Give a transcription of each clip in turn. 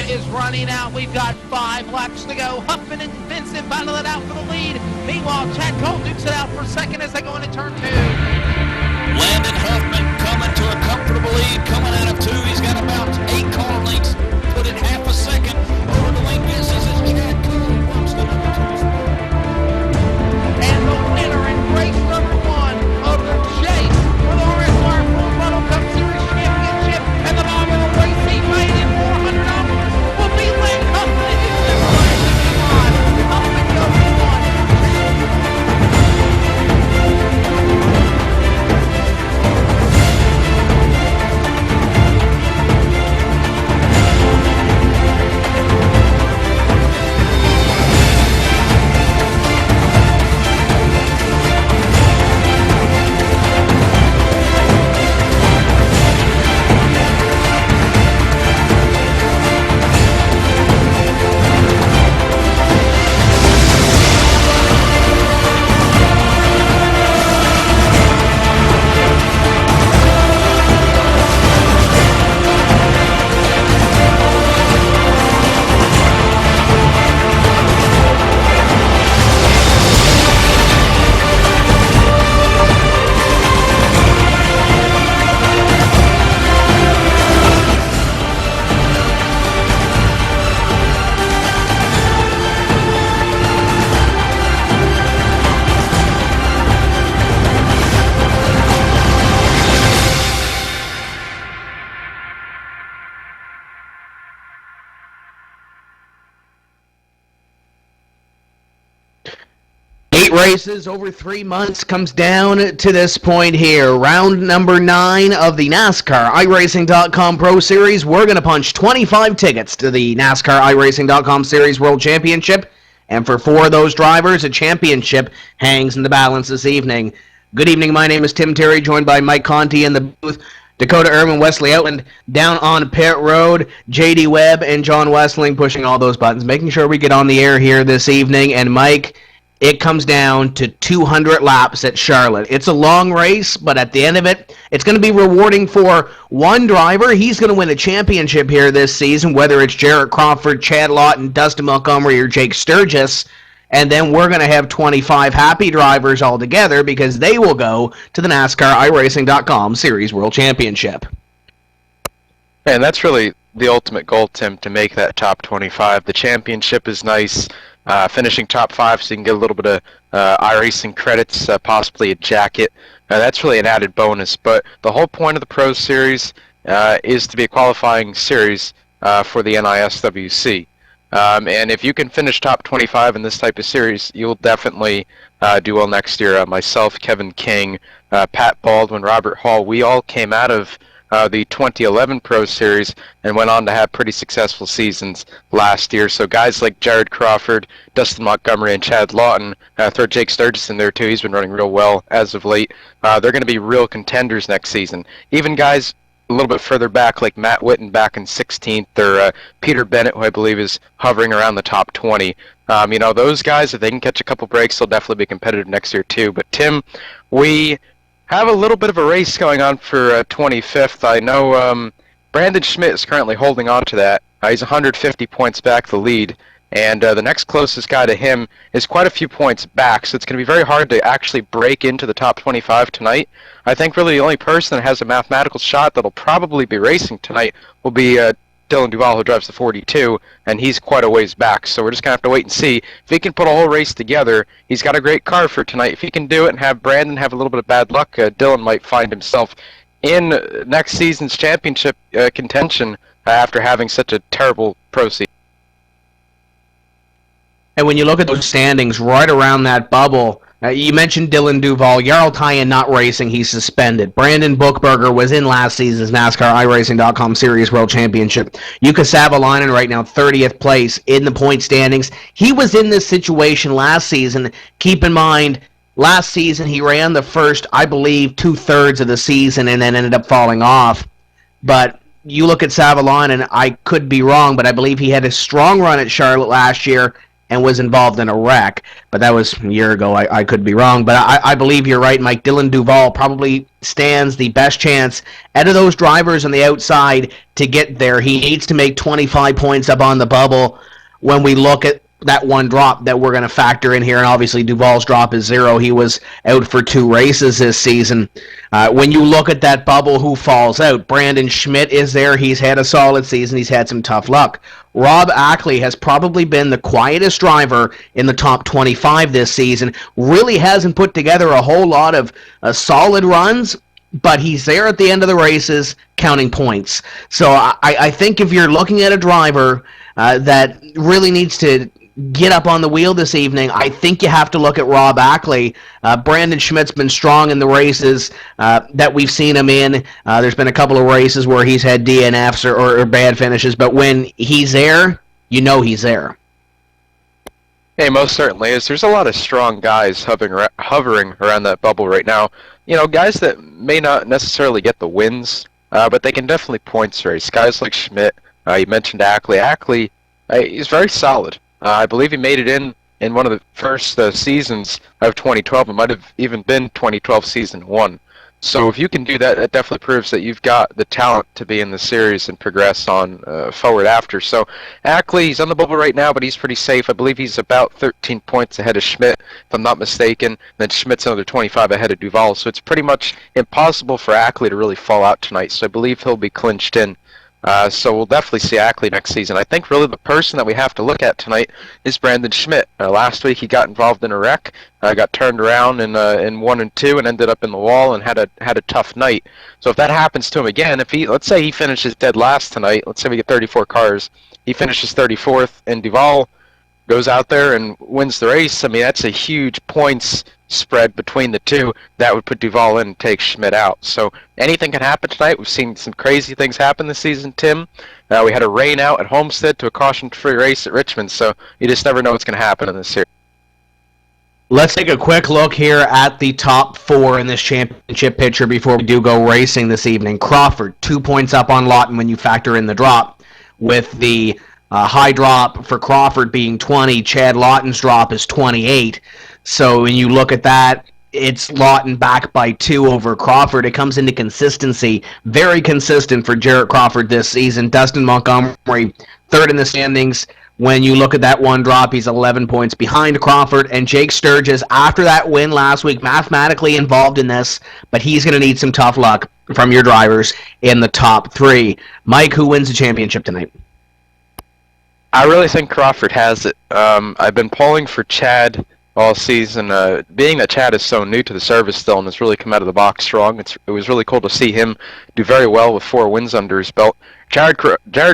is running out. We've got 5 laps to go. Huffman and Vincent battle it out for the lead. Meanwhile, Chad Cole dukes it out for second as they go into turn 2. Landon Huffman coming to a comfortable lead, coming out of 2. He's got about 8 car lengths, put in half a second over the lane distance as Chad Cole wants the number 2 spot. And the winner in race number 1 of the chase for the RSR Full Throttle Cup Series Championship and the bottom of the race he made in $400 will be Landon Huffman in his Chevrolet 55. Huffman goes to 1. Races over 3 months comes down to this point here. Round number 9 of the NASCAR iRacing.com Pro Series. We're going to punch 25 tickets to the NASCAR iRacing.com Series World Championship. And for 4 of those drivers, a championship hangs in the balance this evening. Good evening, my name is Tim Terry, joined by Mike Conti in the booth. Dakota Irwin, Wesley Outland down on pit road. J.D. Webb and John Westling pushing all those buttons, making sure we get on the air here this evening. And Mike, it comes down to 200 laps at Charlotte. It's a long race, but at the end of it, it's going to be rewarding for one driver. He's going to win a championship here this season, whether it's Jarrett Crawford, Chad Lawton, Dustin Montgomery, or Jake Sturgis. And then we're going to have 25 happy drivers altogether because they will go to the NASCAR iRacing.com Series World Championship. And that's really the ultimate goal, Tim, to make that top 25. The championship is nice. Finishing top 5 so you can get a little bit of iRacing credits, possibly a jacket. That's really an added bonus. But the whole point of the Pro Series is to be a qualifying series for the NISWC. And if you can finish top 25 in this type of series, you'll definitely do well next year. Myself, Kevin King, Pat Baldwin, Robert Hall, we all came out of the 2011 Pro Series and went on to have pretty successful seasons last year. So guys like Jared Crawford, Dustin Montgomery, and Chad Lawton, throw Jake Sturgis in there too. He's been running real well as of late. They're going to be real contenders next season. Even guys a little bit further back like Matt Witten back in 16th, or Peter Bennett, who I believe is hovering around the top 20. Those guys, if they can catch a couple breaks, they'll definitely be competitive next year too. But Tim, we have a little bit of a race going on for 25th. I know Brandon Schmidt is currently holding on to that. He's 150 points back the lead, and the next closest guy to him is quite a few points back, so it's going to be very hard to actually break into the top 25 tonight. I think really the only person that has a mathematical shot that'll probably be racing tonight will be Dylan Duval, who drives the 42, and he's quite a ways back. So we're just going to have to wait and see. If he can put a whole race together, he's got a great car for tonight. If he can do it and have Brandon have a little bit of bad luck, Dylan might find himself in next season's championship contention after having such a terrible pro season. And when you look at those standings right around that bubble, you mentioned Dylan Duval. Jarl Tyen not racing. He's suspended. Brandon Bookberger was in last season's NASCAR iRacing.com Series World Championship. Yuka Savalainen right now 30th place in the point standings. He was in this situation last season. Keep in mind, last season he ran the first, I believe, 2/3 of the season and then ended up falling off. But you look at Savalainen, I could be wrong, but I believe he had a strong run at Charlotte last year. and was involved in a wreck. But that was a year ago. I could be wrong. But I believe you're right, Mike. Dylan Duval probably stands the best chance out of those drivers on the outside to get there. He needs to make 25 points up on the bubble when we look at that one drop that we're going to factor in here, and obviously Duval's drop is 0. He was out for 2 races this season. When you look at that bubble, who falls out? Brandon Schmidt is there. He's had a solid season. He's had some tough luck. Rob Ackley has probably been the quietest driver in the top 25 this season. Really hasn't put together a whole lot of solid runs, but he's there at the end of the races counting points. So I think if you're looking at a driver that really needs to get up on the wheel this evening, I think you have to look at Rob Ackley. Brandon Schmidt's been strong in the races that we've seen him in. There's been a couple of races where he's had DNFs or bad finishes, but when he's there, you know he's there. Hey, most certainly is. There's a lot of strong guys hovering around that bubble right now. You know, guys that may not necessarily get the wins, but they can definitely points race. Guys like Schmidt, you mentioned Ackley. Ackley, he's very solid. I believe he made it in one of the first seasons of 2012. It might have even been 2012 season 1. So if you can do that, it definitely proves that you've got the talent to be in the series and progress on forward after. So Ackley, he's on the bubble right now, but he's pretty safe. I believe he's about 13 points ahead of Schmidt, if I'm not mistaken. Then Schmidt's another 25 ahead of Duval. So it's pretty much impossible for Ackley to really fall out tonight. So I believe he'll be clinched in. So we'll definitely see Ackley next season. I think really the person that we have to look at tonight is Brandon Schmidt. Last week he got involved in a wreck, got turned around in 1 and 2, and ended up in the wall and had a tough night. So if that happens to him again, let's say he finishes dead last tonight, let's say we get 34 cars, he finishes 34th, and Duval goes out there and wins the race. I mean, that's a huge points spread between the two. That would put Duval in and take Schmidt out. So anything can happen tonight. We've seen some crazy things happen this season, Tim. We had a rain out at Homestead to a caution-free race at Richmond, so you just never know what's going to happen in this series. Let's take a quick look here at the top 4 in this championship picture before we do go racing this evening. Crawford, 2 points up on Lawton when you factor in the drop, with the high drop for Crawford being 20. Chad Lawton's drop is 28. So when you look at that, it's Lawton back by 2 over Crawford. It comes into consistency. Very consistent for Jarrett Crawford this season. Dustin Montgomery, 3rd in the standings. When you look at that one drop, he's 11 points behind Crawford. And Jake Sturgis, after that win last week, mathematically involved in this, but he's going to need some tough luck from your drivers in the top 3. Mike, who wins the championship tonight? I really think Crawford has it. I've been polling for Chad all season. Being that Chad is so new to the service still and has really come out of the box strong, it was really cool to see him do very well with 4 wins under his belt. Jared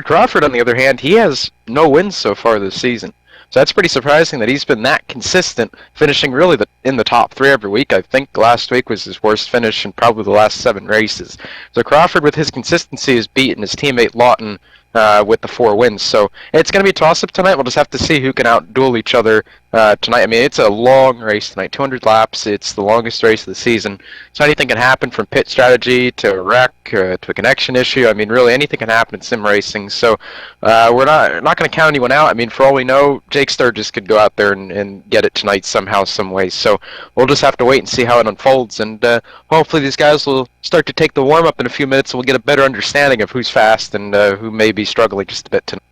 Crawford, on the other hand, he has no wins so far this season. So that's pretty surprising that he's been that consistent, finishing really in the top 3 every week. I think last week was his worst finish in probably the last 7 races. So Crawford, with his consistency, has beaten his teammate Lawton with the 4 wins. So it's going to be a toss-up tonight. We'll just have to see who can out-duel each other tonight. I mean, it's a long race tonight, 200 laps. It's the longest race of the season. So anything can happen, from pit strategy to a wreck to a connection issue. I mean, really anything can happen in sim racing. So we're not going to count anyone out. I mean, for all we know, Jake Sturgis could go out there and get it tonight somehow, some way. So we'll just have to wait and see how it unfolds. And hopefully these guys will start to take the warm-up in a few minutes, and we'll get a better understanding of who's fast and who may be struggling just a bit tonight.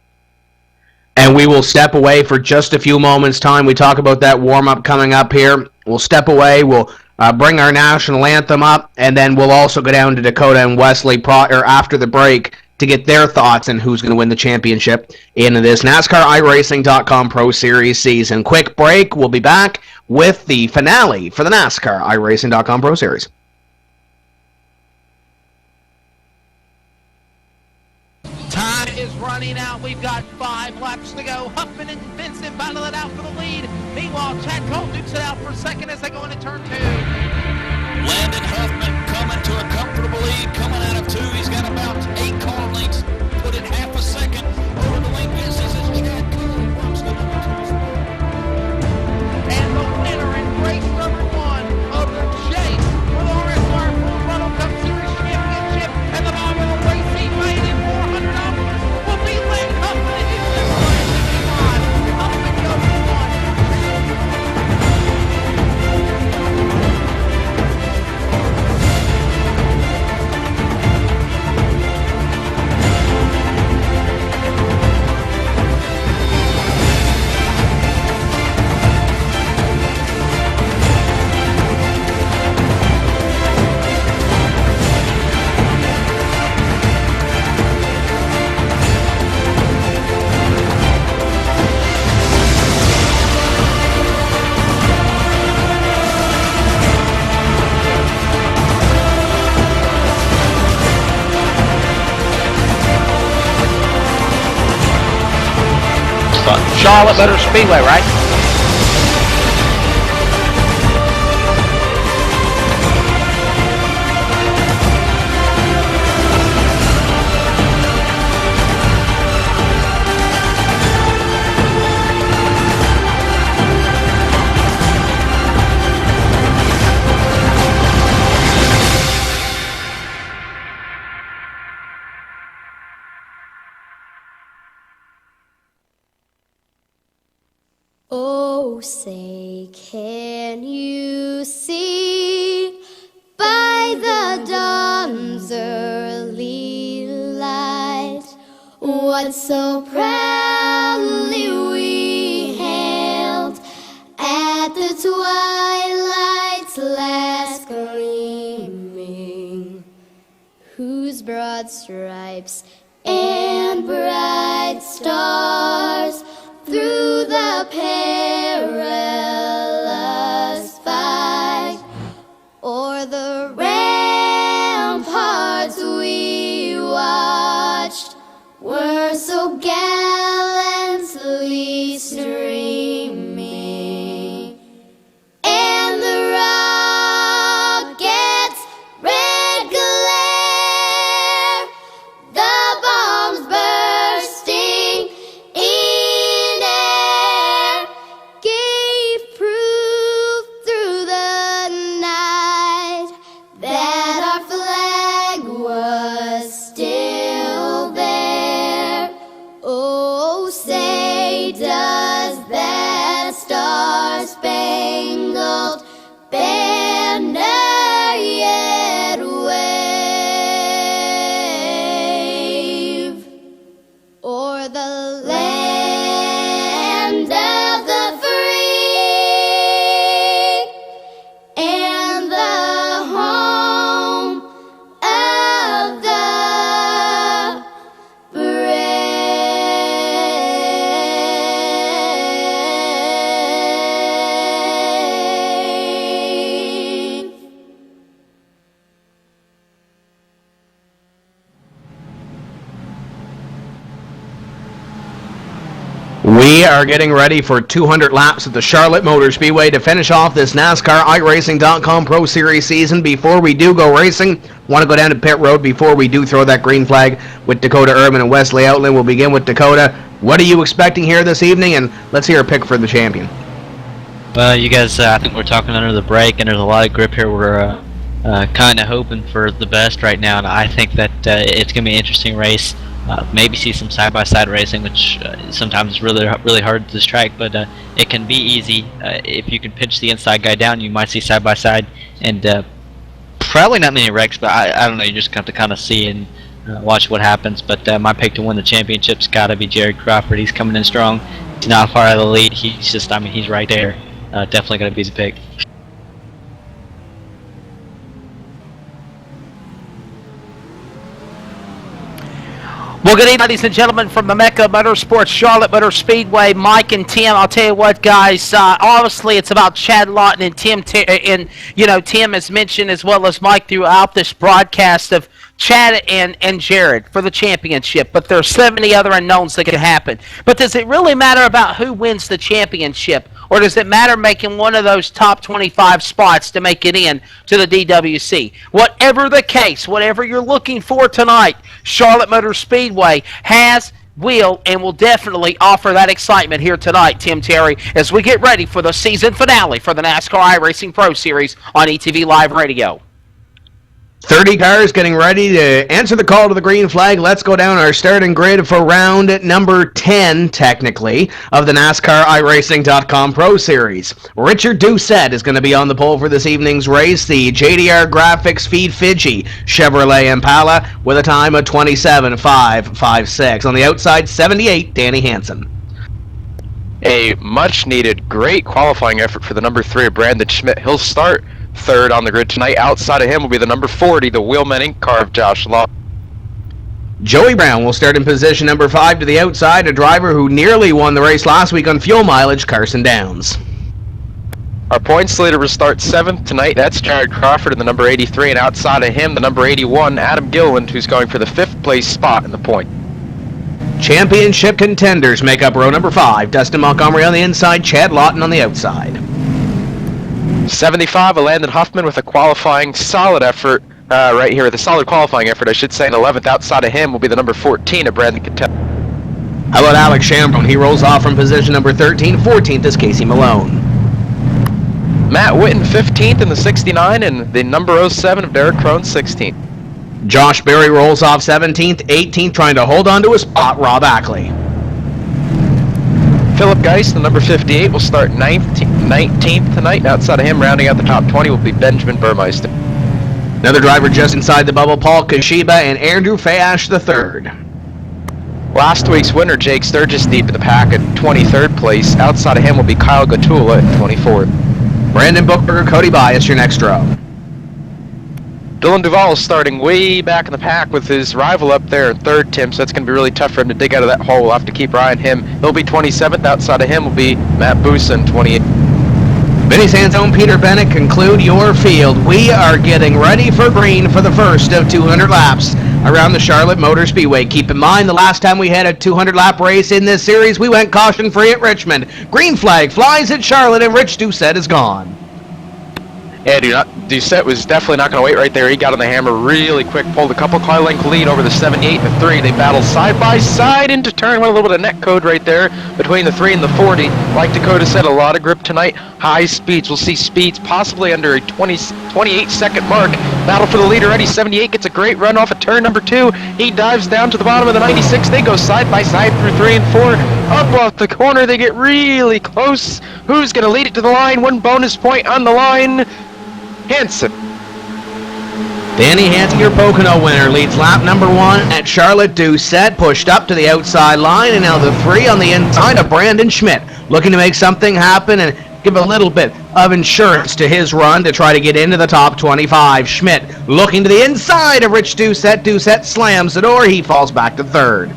And we will step away for just a few moments' time. We talk about that warm-up coming up here. We'll step away. We'll bring our national anthem up, and then we'll also go down to Dakota and Wesley after the break to get their thoughts on who's going to win the championship in this NASCAR iRacing.com Pro Series season. Quick break. We'll be back with the finale for the NASCAR iRacing.com Pro Series. Time is running out. We've got 5 laps to go. Huffman and Vincent battle it out for the lead. Meanwhile, Chad Cole dukes it out for second as they go into turn 2. Landon Huffman coming to a comfortable lead, coming out of 2. He's got about 8 car lengths. Put it half a second over the lane distance as Chad Cole works the number 2 spot. And the winner in race number 1 of the Chase for the RSR Full Throttle Cup Series Championship and the Marvel Racing weighing in $400 will be Landon Huffman. Huffman goes 1. Charlotte Motor Speedway, right? Oh, say, can you see by the dawn's early light what so proudly we hailed at the twilight's last gleaming, whose broad stripes and bright stars through the perilous fight o'er the ramparts we watched were so gallantly streaming, and the rockets' red glare, the bombs bursting in air, gave proof through the night that our flag was still there. Oh, say, does that star-spangled banner yet wave o'er the land of the free and the home of the brave? We are getting ready for 200 laps at the Charlotte Motor Speedway to finish off this NASCAR iRacing.com Pro Series season. Before we do go racing, want to go down to pit road before we do throw that green flag with Dakota Urban and Wesley Outland. We'll begin with Dakota. What are you expecting here this evening? And let's hear a pick for the champion. Well, you guys, I think we're talking under the break, and there's a lot of grip here. We're kind of hoping for the best right now, and I think that it's going to be an interesting race. Maybe see some side-by-side racing, which sometimes is really hard to distract, but it can be easy. If you can pinch the inside guy down, you might see side-by-side, and probably not many wrecks, but I don't know, you just have to kind of see and watch what happens. But my pick to win the championship's got to be Jared Crawford. He's coming in strong. He's not far out of the lead. He's just, I mean, he's right there. Definitely going to be the pick. Well, good evening, ladies and gentlemen, from the Mecca Motorsports, Charlotte Motor Speedway. Mike and Tim, I'll tell you what, guys. Obviously, it's about Chad Lawton and Tim. And Tim has mentioned, as well as Mike, throughout this broadcast of Chad and Jared for the championship. But there are 70 other unknowns that could happen. But does it really matter about who wins the championship? Or does it matter making one of those top 25 spots to make it in to the DWC? Whatever the case, whatever you're looking for tonight, Charlotte Motor Speedway will definitely offer that excitement here tonight, Tim Terry, as we get ready for the season finale for the NASCAR iRacing Pro Series on ETV Live Radio. 30 cars getting ready to answer the call to the green flag. Let's go down our starting grid for round number 10, technically, of the NASCAR iRacing.com Pro Series. Richard Doucette is going to be on the pole for this evening's race. The JDR Graphics Feed Fiji Chevrolet Impala with a time of 27.556. On the outside, 78, Danny Hansen. A much-needed, great qualifying effort for the number 3 of Brandon Schmidt. He'll start third on the grid tonight. Outside of him will be the number 40, the Wheelman Inc. car of Josh Law. Joey Brown will start in position number 5 to the outside, a driver who nearly won the race last week on fuel mileage, Carson Downs. Our points leader will start 7th tonight. That's Jared Crawford in the number 83, and outside of him, the number 81, Adam Gilliland, who's going for the 5th place spot in the point. Championship contenders make up row number 5. Dustin Montgomery on the inside, Chad Lawton on the outside. 75, Landon Huffman with a qualifying solid effort right here, with a solid qualifying effort, I should say, in 11th. Outside of him will be the number 14 of Brandon Cattell. How about Alex Chambrone? He rolls off from position number 13. 14th is Casey Malone. Matt Witten 15th in the 69, and the number 07 of Derek Crone 16th. Josh Berry rolls off 17th. 18th trying to hold on to a spot, Rob Ackley. Philip Geist, the number 58, will start 19th tonight. Outside of him, rounding out the top 20, will be Benjamin Burmeister. Another driver just inside the bubble, Paul Kashiba and Andrew Fayash III. Last week's winner, Jake Sturgis, deep in the pack at 23rd place. Outside of him will be Kyle Gatula at 24th. Brandon Bookberger, Cody Bias, your next row. Dylan Duvall is starting way back in the pack with his rival up there in 3rd, Tim, so it's going to be really tough for him to dig out of that hole. We'll have to keep an eye on him. He'll be 27th. Outside of him will be Matt Boosin, 28th. Vinny Santone, Peter Bennett, conclude your field. We are getting ready for green for the first of 200 laps around the Charlotte Motor Speedway. Keep in mind, the last time we had a 200-lap race in this series, we went caution-free at Richmond. Green flag flies at Charlotte, and Rich Doucette is gone. Yeah, Doucette was definitely not going to wait right there. He got on the hammer really quick, pulled a couple car length lead over the 78 and the 3. They battled side by side into turn one, a little bit of net code right there between the 3 and the 40. Like Dakota said, a lot of grip tonight. High speeds. We'll see speeds possibly under a 28-second mark. Battle for the lead already. 78 gets a great run off of turn number 2. He dives down to the bottom of the 96. They go side by side through 3 and 4. Up off the corner. They get really close. Who's going to lead it to the line? 1 bonus point on the line. Hansen. Danny Hansen, your Pocono winner, leads lap number 1 at Charlotte. Doucette pushed up to the outside line, and now the 3 on the inside of Brandon Schmidt, looking to make something happen and give a little bit of insurance to his run to try to get into the top 25. Schmidt looking to the inside of Rich Doucette. Doucette slams the door. He falls back to 3rd.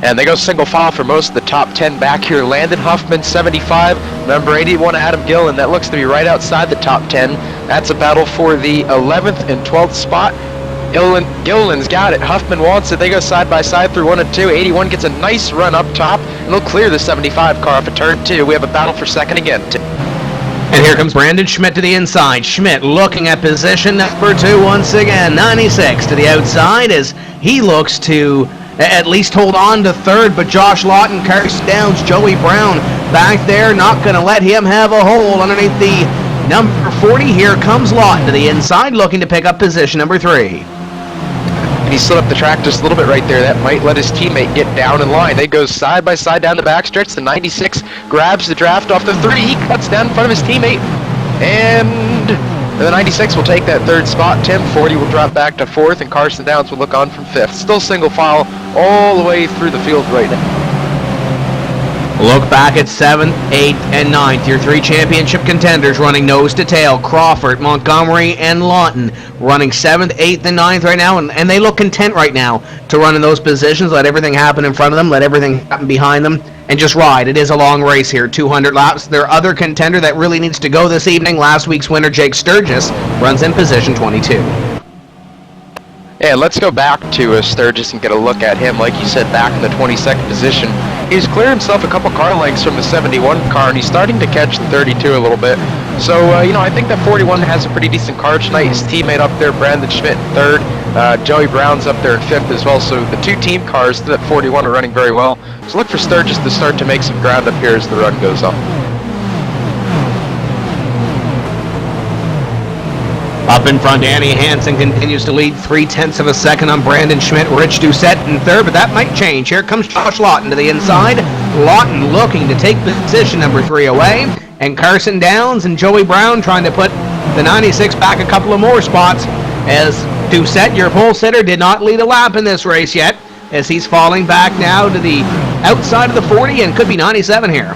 And they go single file for most of the top 10 back here. Landon Huffman, 75. Number 81, Adam Gillen. That looks to be right outside the top 10. That's a battle for the 11th and 12th spot. Gillen's got it. Huffman wants it. They go side by side through 1 and 2. 81 gets a nice run up top, and they'll clear the 75 car off of turn 2. We have a battle for second again. And here comes Brandon Schmidt to the inside. Schmidt looking at position number 2 once again. 96 to the outside as he looks to at least hold on to 3rd, but Josh Lawton, Carson Downs, Joey Brown back there, not going to let him have a hole underneath the number 40. Here comes Lawton to the inside, looking to pick up position number 3. And he slid up the track just a little bit right there. That might let his teammate get down in line. They go side by side down the backstretch. The 96 grabs the draft off the 3. He cuts down in front of his teammate, and the 96 will take that 3rd spot. Tim 40 will drop back to 4th, and Carson Downs will look on from 5th. Still single file all the way through the field right now. Look back at 7th, 8th, and 9th. Your 3 championship contenders running nose to tail. Crawford, Montgomery, and Lawton running 7th, 8th, and 9th right now, and they look content right now to run in those positions. Let everything happen in front of them, let everything happen behind them, and just ride. It is a long race here, 200 laps. Their other contender that really needs to go this evening, last week's winner, Jake Sturgis, runs in position 22. Yeah, let's go back to Sturgis and get a look at him. Like you said, back in the 22nd position. He's cleared himself a couple car lengths from the 71 car, and he's starting to catch the 32 a little bit. So, I think that 41 has a pretty decent car tonight. His teammate up there, Brandon Schmidt, 3rd. Joey Brown's up there in 5th as well. So the 2 team cars at 41 are running very well. So look for Sturgis to start to make some ground up here as the run goes on. Up in front, Danny Hansen continues to lead 0.3 of a second on Brandon Schmidt. Rich Doucette in 3rd, but that might change. Here comes Josh Lawton to the inside. Lawton looking to take position number 3 away. And Carson Downs and Joey Brown trying to put the 96 back a couple of more spots, as Doucette, your pole sitter, did not lead a lap in this race yet, as he's falling back now to the outside of the 40 and could be 97 here.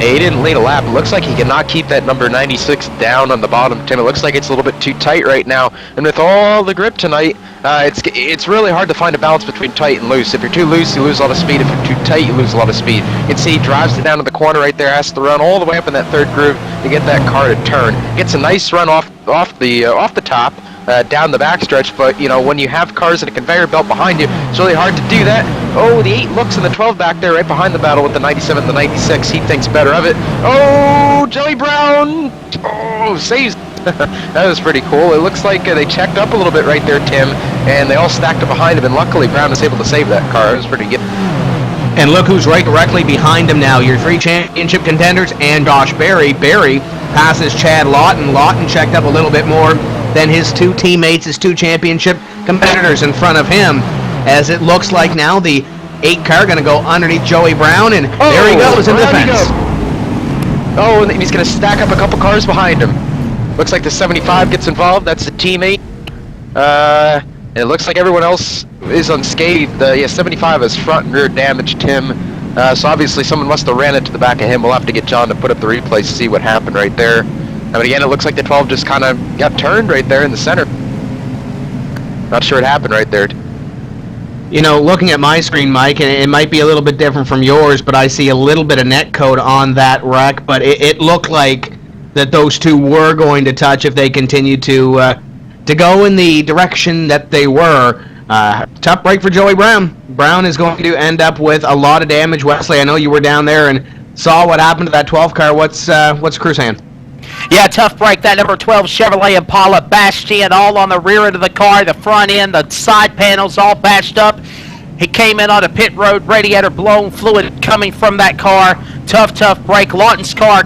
He didn't lead a lap. It looks like he cannot keep that number 96 down on the bottom, Tim. It looks like it's a little bit too tight right now. And with all the grip tonight, it's really hard to find a balance between tight and loose. If you're too loose, you lose a lot of speed. If you're too tight, you lose a lot of speed. You can see he drives it down to the corner right there, has to run all the way up in that 3rd groove to get that car to turn. Gets a nice run off the top. down the backstretch, but when you have cars and a conveyor belt behind you, it's really hard to do that. Oh, the 8 looks in the 12 back there right behind the battle with the 97 and the 96. He thinks better of it. Oh, Joey Brown! Oh, saves. That was pretty cool. It looks like they checked up a little bit right there, Tim, and they all stacked up behind him, and luckily Brown was able to save that car. It was pretty good. And look who's right directly behind him now. Your 3 championship contenders and Josh Berry. Berry passes Chad Lawton. Lawton checked up a little bit more than his 2 teammates, his 2 championship competitors in front of him. As it looks like now the 8 car going to go underneath Joey Brown, and there he goes in the fence. Oh, and he's going to stack up a couple cars behind him. Looks like the 75 gets involved. That's the teammate. It looks like everyone else is unscathed. 75 has front and rear damage, Tim. So obviously someone must have ran into the back of him. We'll have to get John to put up the replay to see what happened right there. But again, it looks like the 12 just kind of got turned right there in the center. Not sure what happened right there. Looking at my screen, Mike, and it might be a little bit different from yours, but I see a little bit of net code on that wreck, but it looked like that those 2 were going to touch if they continued to go in the direction that they were. Tough break for Joey Brown. Brown is going to end up with a lot of damage. Wesley, I know you were down there and saw what happened to that 12 car. What's crew saying? Yeah, tough break. That number 12 Chevrolet Impala bashed in all on the rear end of the car, the front end, the side panels all bashed up. He came in on a pit road, radiator blown, fluid coming from that car. Tough break. Lawton's car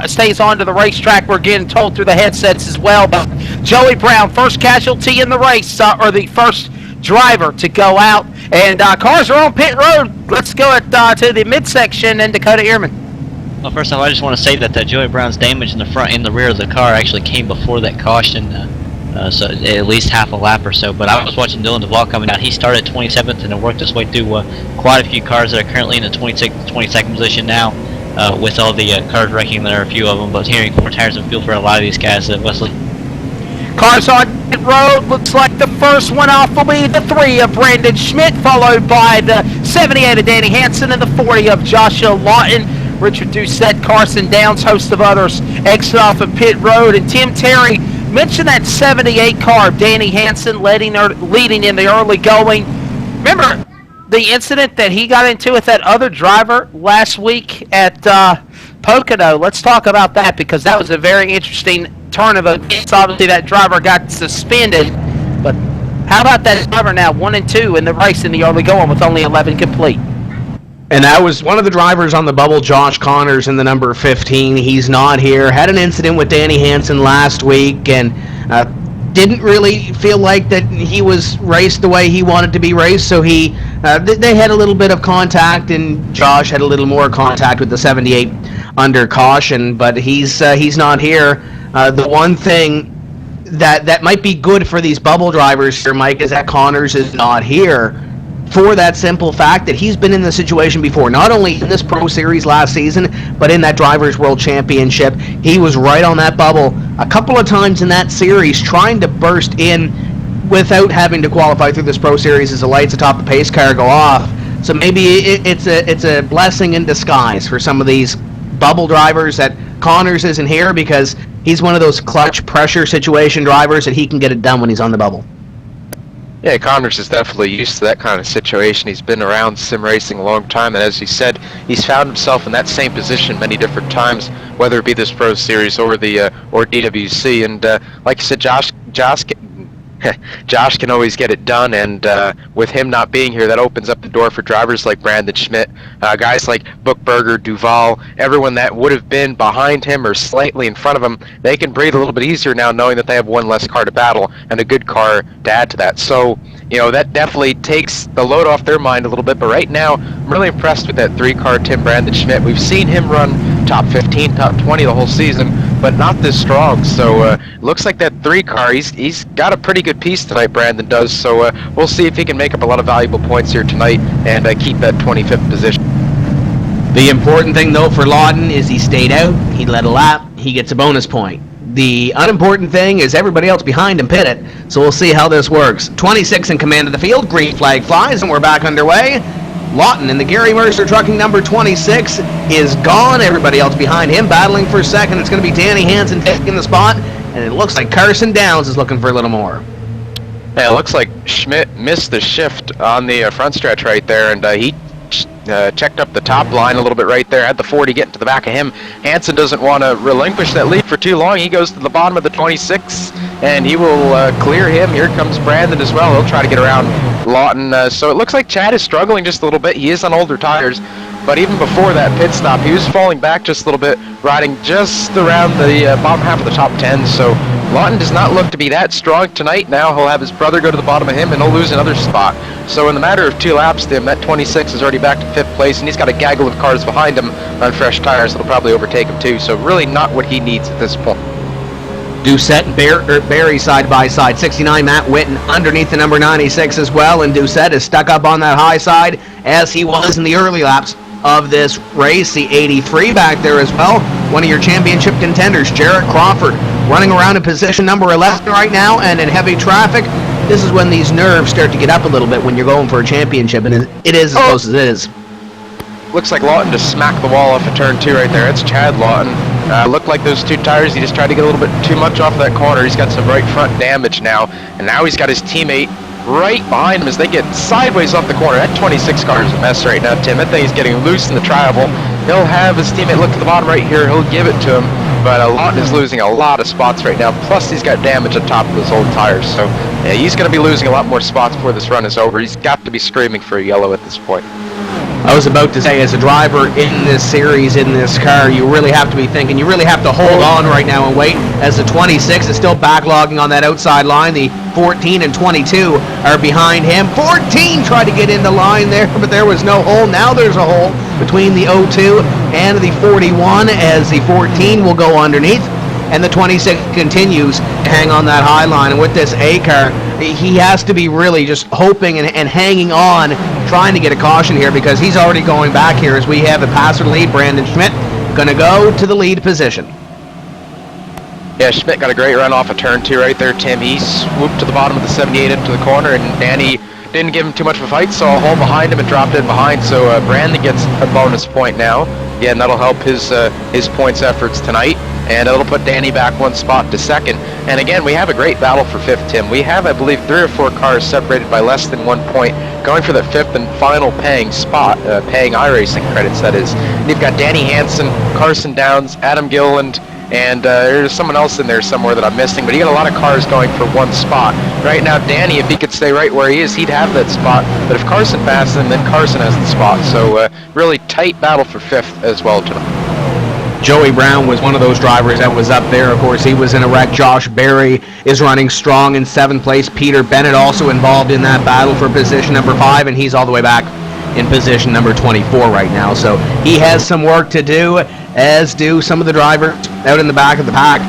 stays onto the racetrack. We're getting told through the headsets as well. But Joey Brown, first casualty in the race, or the first driver to go out. And cars are on pit road. Let's go to the midsection and Dakota Ehrman. Well, first off, I just want to say that Joey Brown's damage in the front and the rear of the car actually came before that caution, so at least half a lap or so. But I was watching Dylan Duvall coming out. He started 27th and worked his way through quite a few cars that are currently in the 22nd position now, with all the cars wrecking. There are a few of them, but hearing 4 tires and fuel for a lot of these guys, Wesley. Cars on pit road. Looks like the first one off will be the 3 of Brandon Schmidt, followed by the 78 of Danny Hansen and the 40 of Joshua Lawton. Richard Doucette, Carson Downs, host of others, exit off of pit road. And Tim Terry mentioned that 78 car of Danny Hansen leading in the early going. Remember the incident that he got into with that other driver last week at Pocono? Let's talk about that, because that was a very interesting turn of events. Obviously that driver got suspended, but how about that driver now 1 and 2 in the race in the early going with only 11 complete? And that was one of the drivers on the bubble, Josh Connors, in the number 15. He's not here. Had an incident with Danny Hansen last week, and didn't really feel like that he was raced the way he wanted to be raced. So they had a little bit of contact, and Josh had a little more contact with the 78 under caution. But he's not here. The one thing that might be good for these bubble drivers here, Mike, is that Connors is not here. For that simple fact that he's been in the situation before, not only in this Pro Series last season, but in that Drivers' World Championship. He was right on that bubble a couple of times in that series, trying to burst in without having to qualify through this Pro Series as the lights atop the pace car go off. So maybe it's a blessing in disguise for some of these bubble drivers that Connors isn't here, because he's one of those clutch pressure situation drivers that he can get it done when he's on the bubble. Yeah, Connors is definitely used to that kind of situation. He's been around sim racing a long time, and as you said, he's found himself in that same position many different times, whether it be this Pro Series or the or DWC. And like you said, Josh can always get it done, and with him not being here, that opens up the door for drivers like Brandon Schmidt, guys like Bookberger, Duval, everyone that would have been behind him or slightly in front of him. They can breathe a little bit easier now, knowing that they have one less car to battle and a good car to add to that. So, that definitely takes the load off their mind a little bit. But right now, I'm really impressed with that 3-car Tim Brandon Schmidt. We've seen him run top 15, top 20 the whole season, but not this strong. So looks like that 3-car, he's got a pretty good piece tonight, Brandon does. So we'll see if he can make up a lot of valuable points here tonight and keep that 25th position. The important thing, though, for Lawton is he stayed out, he led a lap, he gets a bonus point. The unimportant thing is everybody else behind him pitted, so we'll see how this works. 26 in command of the field, green flag flies, and we're back underway. Lawton in the Gary Mercer Trucking number 26 is gone. Everybody else behind him battling for second. It's going to be Danny Hansen taking the spot, and it looks like Carson Downs is looking for a little more. Yeah, it looks like Schmidt missed the shift on the front stretch right there, and he checked up the top line a little bit right there, had the 40 getting to the back of him. Hansen doesn't want to relinquish that lead for too long. He goes to the bottom of the 26, and he will clear him. Here comes Brandon as well. He'll try to get around Lawton. So it looks like Chad is struggling just a little bit. He is on older tires, but even before that pit stop, he was falling back just a little bit, riding just around the bottom half of the top 10. So Lawton does not look to be that strong tonight. Now he'll have his brother go to the bottom of him, and he'll lose another spot. So in the matter of 2 laps, that 26 is already back to 5th place, and he's got a gaggle of cars behind him on fresh tires that'll probably overtake him too. So really not what he needs at this point. Doucette and Barry side by side. 69, Matt Witten underneath the number 96 as well, and Doucette is stuck up on that high side as he was in the early laps of this race. The 83 back there as well, one of your championship contenders, Jarrett Crawford, running around in position number 11 right now, and in heavy traffic. This is when these nerves start to get up a little bit when you're going for a championship, and it is as close as it is. Looks like Lawton just smacked the wall off of turn 2 right there. It's Chad Lawton. Looked like those 2 tires, he just tried to get a little bit too much off of that corner. He's got some right front damage now, and now he's got his teammate right behind him as they get sideways off the corner. That 26 car is a mess right now, Tim. That thing is getting loose in the tri-oval. He'll have his teammate look to the bottom right here. He'll give it to him, but Lawton is losing a lot of spots right now. Plus, he's got damage on top of his old tires, so yeah, he's going to be losing a lot more spots before this run is over. He's got to be screaming for a yellow at this point. I was about to say, as a driver in this series, in this car, you really have to be thinking, you really have to hold on right now and wait, as the 26 is still backlogging on that outside line. The 14 and 22 are behind him. 14 tried to get in the line there, but there was no hole. Now there's a hole between the 02 and the 41, as the 14 will go underneath, and the 26 continues to hang on that high line. And with this A car, he has to be really just hoping and hanging on, trying to get a caution here, because he's already going back here as we have the passer lead. Brandon Schmidt going to go to the lead position. Yeah, Schmidt got a great run off of turn 2 right there, Tim. He swooped to the bottom of the 78 into the corner, and Danny didn't give him too much of a fight, saw a hole behind him and dropped in behind. So Brandon gets a bonus point now. Again, that'll help his points efforts tonight, and it'll put Danny back 1 spot to 2nd. And again, we have a great battle for 5th, Tim. We have, I believe, 3 or 4 cars separated by less than 1 point, going for the 5th and final paying spot, paying iRacing credits, that is. And you've got Danny Hansen, Carson Downs, Adam Gilliland, and there's someone else in there somewhere that I'm missing, but he got a lot of cars going for 1 spot. Right now, Danny, if he could stay right where he is, he'd have that spot, but if Carson passes him, then Carson has the spot. So really tight battle for 5th as well tonight. Joey Brown was one of those drivers that was up there. Of course, he was in a wreck. Josh Berry is running strong in 7th place. Peter Bennett also involved in that battle for position number 5, and he's all the way back in position number 24 right now. So he has some work to do, as do some of the drivers out in the back of the pack.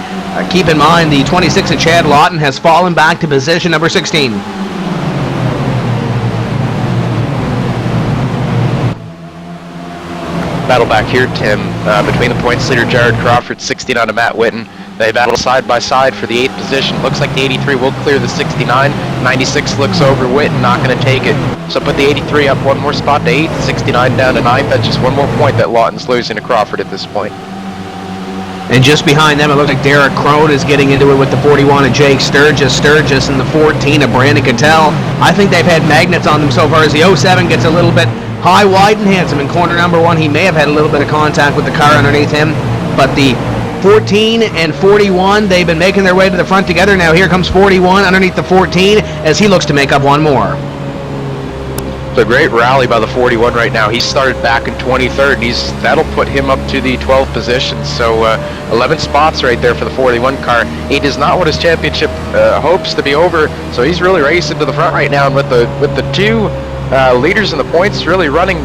Keep in mind, the 26 of Chad Lawton has fallen back to position number 16. Battle back here, Tim, between the points leader Jared Crawford, 69 to Matt Witten. They battle side by side for the 8th position. Looks like the 83 will clear the 69. 96 looks over Witten, not going to take it. So put the 83 up 1 more spot to 8th, 69 down to 9th. That's just 1 more point that Lawton's losing to Crawford at this point. And just behind them, it looks like Derek Crone is getting into it with the 41 of Jake Sturgis. Sturgis and the 14 of Brandon Cattell. I think they've had magnets on them so far, as the 07 gets a little bit high, wide, and handsome in corner number 1. He may have had a little bit of contact with the car underneath him, but the 14 and 41, they've been making their way to the front together. Now here comes 41 underneath the 14 as he looks to make up 1 more. It's a great rally by the 41 right now. He started back in 23rd, and that'll put him up to the 12th position. So 11 spots right there for the 41 car. He does not want his championship hopes to be over, so he's really racing to the front right now. And with the 2 leaders in the points really running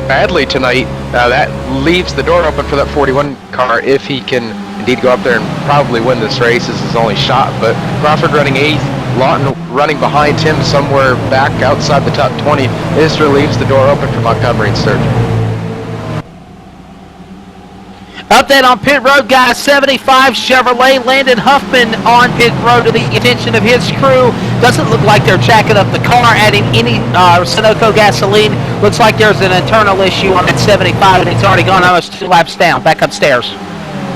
badly tonight, that leaves the door open for that 41 car if he can indeed go up there and probably win this race. This is his only shot, but Crawford running 8th, Lawton running behind him somewhere back outside the top 20. This really leaves the door open for Montgomery and Sturgeon. Update on pit road, guys. 75 Chevrolet. Landon Huffman on pit road to the attention of his crew. Doesn't look like they're jacking up the car, adding any Sunoco gasoline. Looks like there's an internal issue on that 75, and it's already gone almost 2 laps down. Back upstairs.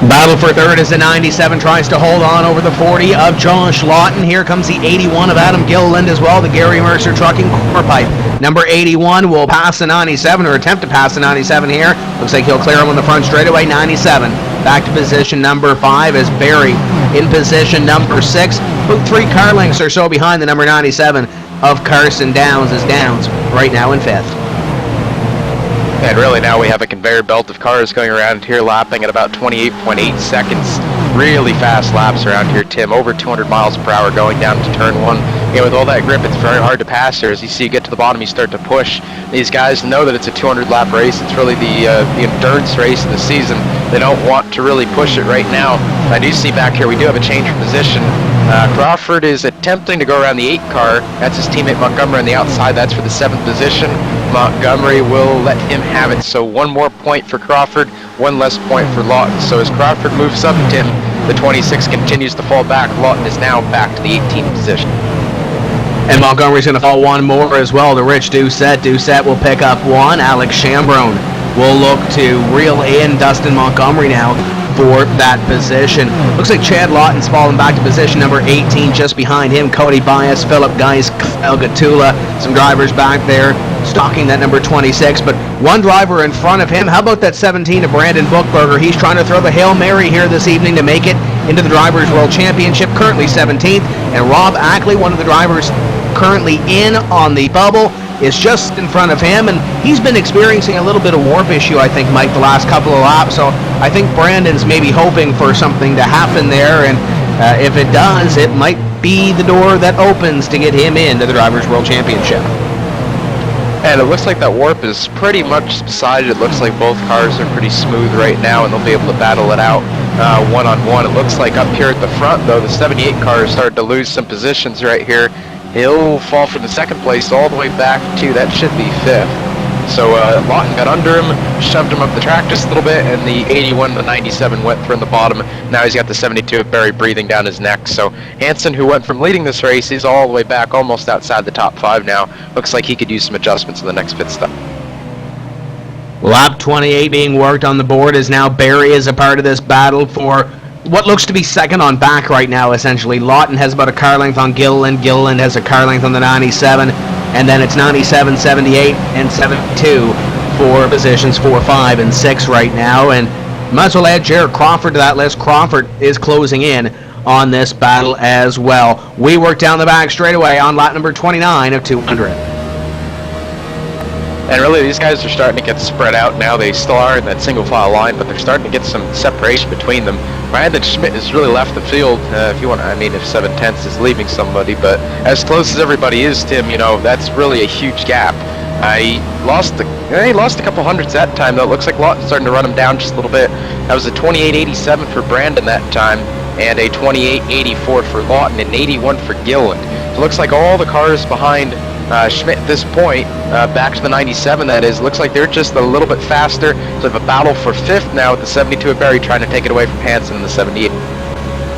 Battle for third as the 97 tries to hold on over the 40 of Josh Lawton. Here comes the 81 of Adam Gilliland as well, the Gary Mercer Trucking quarter pipe. Number 81 will pass the 97 or attempt to pass the 97 here. Looks like he'll clear him on the front straightaway. 97 back to position number 5 as Barry in position number 6. About 3 car lengths or so behind the number 97 of Carson Downs, as Downs right now in 5th. And really now we have a conveyor belt of cars going around here lapping at about 28.8 seconds. Really fast laps around here, Tim. Over 200 miles per hour going down to turn 1. Yeah, with all that grip, it's very hard to pass here. As you see, you get to the bottom, you start to push. These guys know that it's a 200-lap race. It's really the endurance race of the season. They don't want to really push it right now. I do see back here we do have a change of position. Crawford is attempting to go around the 8 car. That's his teammate Montgomery on the outside. That's for the 7th position. Montgomery will let him have it. So 1 more point for Crawford, 1 less point for Lawton. So as Crawford moves up, Tim, the 26 continues to fall back. Lawton is now back to the 18th position. And Montgomery's going to fall 1 more as well to Rich Doucette. Doucette will pick up 1. Alex Chambrone will look to reel in Dustin Montgomery now for that position. Looks like Chad Lawton's fallen back to position number 18, just behind him. Cody Bias, Philip Geis, Kyle Gatula, some drivers back there stalking that number 26, but 1 driver in front of him. How about that 17 of Brandon Bookberger? He's trying to throw the Hail Mary here this evening to make it into the Drivers' World Championship, currently 17th, and Rob Ackley, one of the drivers currently in on the bubble, is just in front of him, and he's been experiencing a little bit of warp issue, I think, Mike, the last couple of laps, so I think Brandon's maybe hoping for something to happen there, and if it does, it might be the door that opens to get him into the Drivers' World Championship. And it looks like that warp is pretty much subsided. It looks like both cars are pretty smooth right now, and they'll be able to battle it out one-on-one. It looks like up here at the front, though, the 78 car is starting to lose some positions right here. He'll fall from the 2nd place all the way back to, that should be 5th. So Lawton got under him, shoved him up the track just a little bit, and the 81 to 97 went from the bottom. Now he's got the 72 of Barry breathing down his neck. So Hansen, who went from leading this race, he's all the way back, almost outside the top 5 now. Looks like he could use some adjustments in the next pit stop. Lap 28 being worked on the board as now Barry is a part of this battle for what looks to be second on back right now, essentially. Lawton has about a car length on Gilliland. Gilliland has a car length on the 97. And then it's 97, 78, and 72 for positions 4, 5, and 6 right now. And might as well add Jared Crawford to that list. Crawford is closing in on this battle as well. We work down the back straightaway on lap number 29 of 200. And really, these guys are starting to get spread out now. They still are in that single file line, but they're starting to get some separation between them. Brandon Schmidt has really left the field, if you want to, I mean, if 7/10 is leaving somebody, but as close as everybody is, Tim, you know, that's really a huge gap. He lost a couple hundreds that time, though. It looks like Lawton's starting to run him down just a little bit. That was a 28.87 for Brandon that time, and a 28.84 for Lawton, and 81 for Gilliland. So it looks like all the cars behind Schmidt at this point, back to the 97 that is, looks like they're just a little bit faster. So they have a battle for 5th now with the 72 of Barry trying to take it away from Hansen in the 78.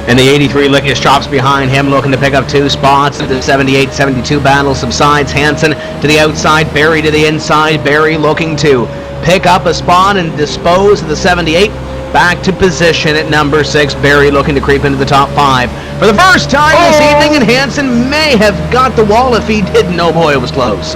And the 83 licking his chops behind him, looking to pick up 2 spots. The 78-72 battle subsides. Hansen to the outside, Barry to the inside. Barry looking to pick up a spot and dispose of the 78. Back to position at number 6. Barry looking to creep into the top 5 for the first time this evening, and Hansen may have got the wall if he didn't. Oh boy, it was close.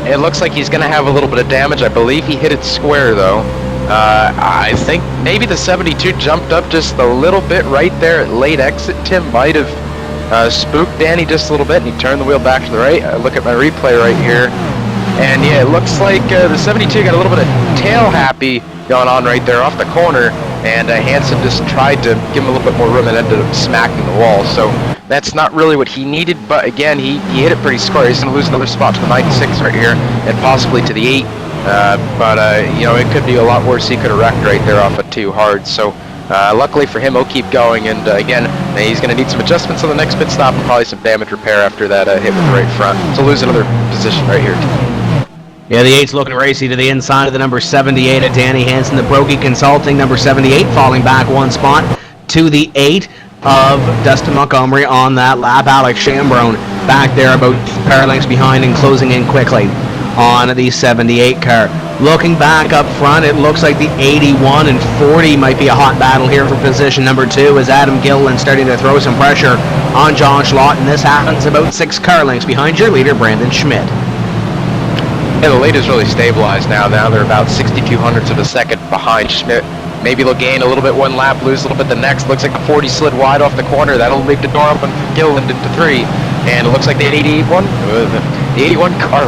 It looks like he's going to have a little bit of damage. I believe he hit it square, though. I think maybe the 72 jumped up just a little bit right there at late exit. Tim might have spooked Danny just a little bit, and he turned the wheel back to the right. I look at my replay right here, and yeah, it looks like the 72 got a little bit of tail happy going on right there off the corner, and Hansen just tried to give him a little bit more room and ended up smacking the wall. So that's not really what he needed, but again, he hit it pretty square. He's going to lose another spot to the 96 right here, and possibly to the 8. You know, it could be a lot worse. He could have wrecked right there off of 2 hard. So luckily for him, he'll keep going, and again, he's going to need some adjustments on the next pit stop and probably some damage repair after that hit with the right front. So lose another position right here. Yeah, the 8's looking racy to the inside of the number 78 at Danny Hansen. The Brokey Consulting, number 78, falling back 1 spot to the 8 of Dustin Montgomery on that lap. Alex Chambrone back there about 2 car lengths behind and closing in quickly on the 78 car. Looking back up front, it looks like the 81 and 40 might be a hot battle here for position number 2 as Adam Gilliland starting to throw some pressure on Josh Lawton. This happens about 6 car lengths behind your leader, Brandon Schmidt. Yeah, the lead is really stabilized now. Now they're about 62 hundredths of a second behind Schmidt. Maybe they'll gain a little bit one lap, lose a little bit the next. Looks like the 40 slid wide off the corner. That'll leave the door open for Gilliland into 3. And it looks like the 81 car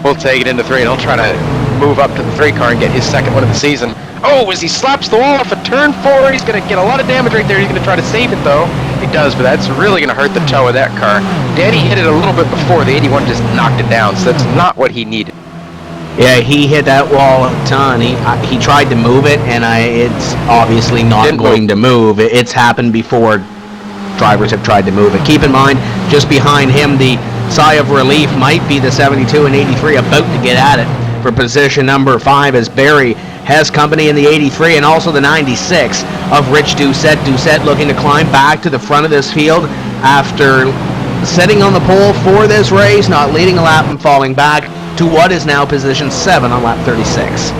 will take it into 3, and he'll try to move up to the 3 car and get his second one of the season. Oh, as he slaps the wall off of turn 4, he's going to get a lot of damage right there. He's going to try to save it, though. He does, but that's really going to hurt the toe of that car. Danny hit it a little bit before. The 81 just knocked it down, so that's not what he needed. Yeah, he hit that wall a ton. He tried to move it, and it's obviously not going to move. It's happened before. Drivers have tried to move it. Keep in mind, just behind him, the sigh of relief might be the 72 and 83 about to get at it for position number 5 as Barry has company in the 83 and also the 96 of Rich Doucette. Doucette looking to climb back to the front of this field after sitting on the pole for this race, not leading a lap and falling back to what is now position 7 on lap 36.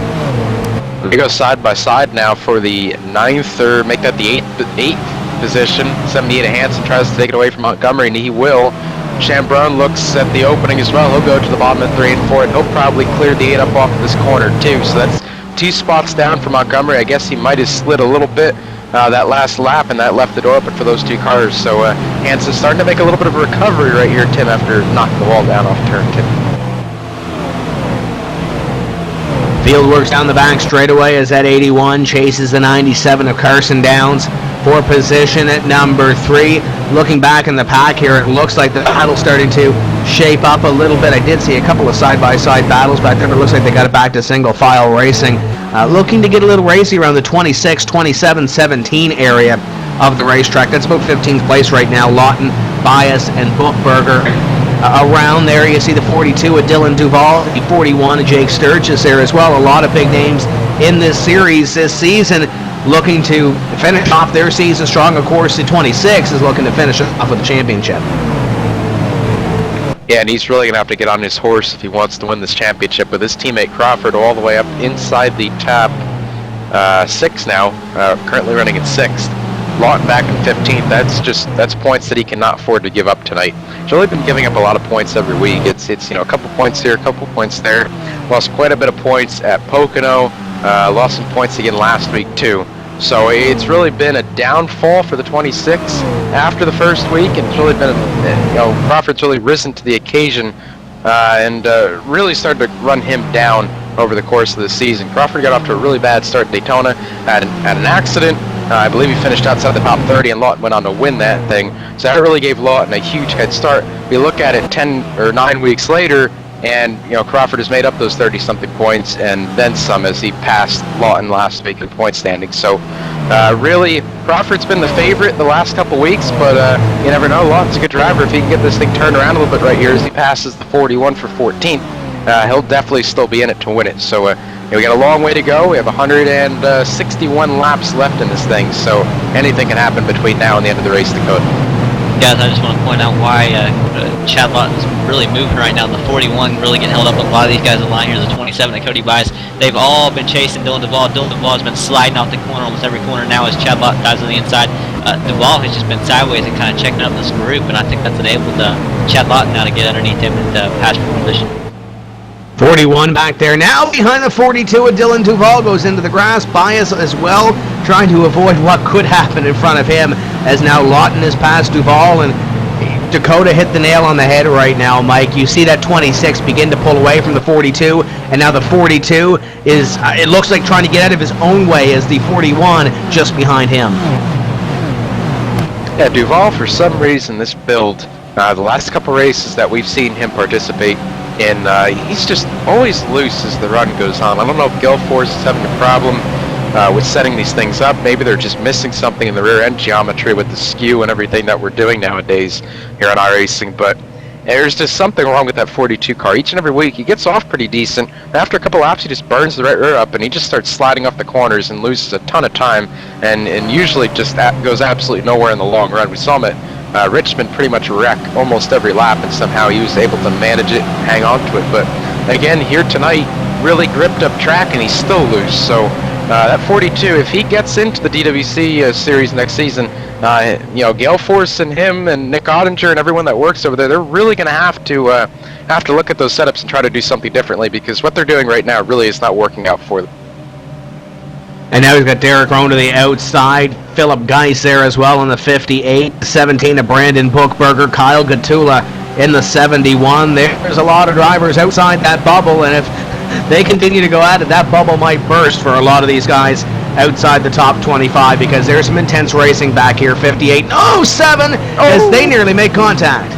They go side by side now for the 9th, or make that the 8th position. 78 of Hansen tries to take it away from Montgomery, and he will. Chambrun looks at the opening as well. He'll go to the bottom of 3 and 4, and he'll probably clear the 8 up off of this corner too. So that's 2 spots down for Montgomery. I guess he might have slid a little bit that last lap, and that left the door open for those 2 cars. So Hansen's starting to make a little bit of a recovery right here, Tim, after knocking the wall down off turn 2. Field works down the back straightaway as that 81 chases the 97 of Carson Downs for position at number 3. Looking back in the pack here, it looks like the battle's starting to shape up a little bit. I did see a couple of side-by-side battles back there, but it looks like they got it back to single-file racing. Looking to get a little racy around the 26, 27, 17 area of the racetrack. That's about 15th place right now. Lawton, Bias, and Bookberger. Around there, you see the 42 of Dylan Duval, the 41 of Jake Sturgis there as well. A lot of big names in this series this season looking to finish off their season strong. Of course, the 26 is looking to finish off with the championship. Yeah, and he's really going to have to get on his horse if he wants to win this championship with his teammate Crawford all the way up inside the top 6 now, currently running in 6th. Lawton back in 15th. That's points that he cannot afford to give up tonight. He's really been giving up a lot of points every week. It's a couple points here, a couple points there. Lost quite a bit of points at Pocono. Lost some points again last week too. So it's really been a downfall for the 26 after the first week, and it's really been Crawford's really risen to the occasion and really started to run him down over the course of the season. Crawford got off to a really bad start at Daytona, had an accident. I believe he finished outside the top 30, and Lawton went on to win that thing. So that really gave Lawton a huge head start. We look at it 10 or 9 weeks later, and Crawford has made up those 30-something points and then some as he passed Lawton last week in point standings. So really, Crawford's been the favorite the last couple weeks, but you never know. Lawton's a good driver. If he can get this thing turned around a little bit right here as he passes the 41 for 14th, he'll definitely still be in it to win it. So we got a long way to go. We have 161 laps left in this thing, so anything can happen between now and the end of the race, Dakota. Guys, I just want to point out why Chad Lawton's really moving right now. The 41 really getting held up with a lot of these guys in line here. The 27 and Cody Bias, they've all been chasing Dylan Duval. Dylan Duval has been sliding off the corner almost every corner now as Chad Lawton dives on the inside. Duval has just been sideways and kind of checking out this group, and I think that's enabled Chad Lawton now to get underneath him and pass for position. 41 back there now behind the 42 of Dylan Duval, goes into the grass. Bias as well, trying to avoid what could happen in front of him as now Lawton has passed Duval, and Dakota hit the nail on the head right now, Mike. You see that 26 begin to pull away from the 42, and now the 42 is, it looks like trying to get out of his own way as the 41 just behind him. Yeah, Duval, for some reason, this build, the last couple races that we've seen him participate in, he's just always loose as the run goes on. I don't know if Guilford is having a problem with setting these things up. Maybe they're just missing something in the rear end geometry with the skew and everything that we're doing nowadays here on Iracing, but there's just something wrong with that 42 car. Each and every week he gets off pretty decent. After a couple laps he just burns the right rear up and he just starts sliding off the corners and loses a ton of time and usually just goes absolutely nowhere in the long run. We saw him at Richmond pretty much wreck almost every lap, and somehow he was able to manage it and hang on to it. But again, here tonight, really gripped up track, and he's still loose. So that 42, if he gets into the DWC series next season, Gale Force and him and Nick Ottinger and everyone that works over there, they're really going to have to look at those setups and try to do something differently, because what they're doing right now really is not working out for them. And now we've got Derek Rohn to the outside, Philip Geis there as well in the 58, 17 to Brandon Bookberger, Kyle Gatula in the 71. There's a lot of drivers outside that bubble, and if they continue to go at it, that bubble might burst for a lot of these guys outside the top 25, because there's some intense racing back here. 58, 07, as they nearly make contact.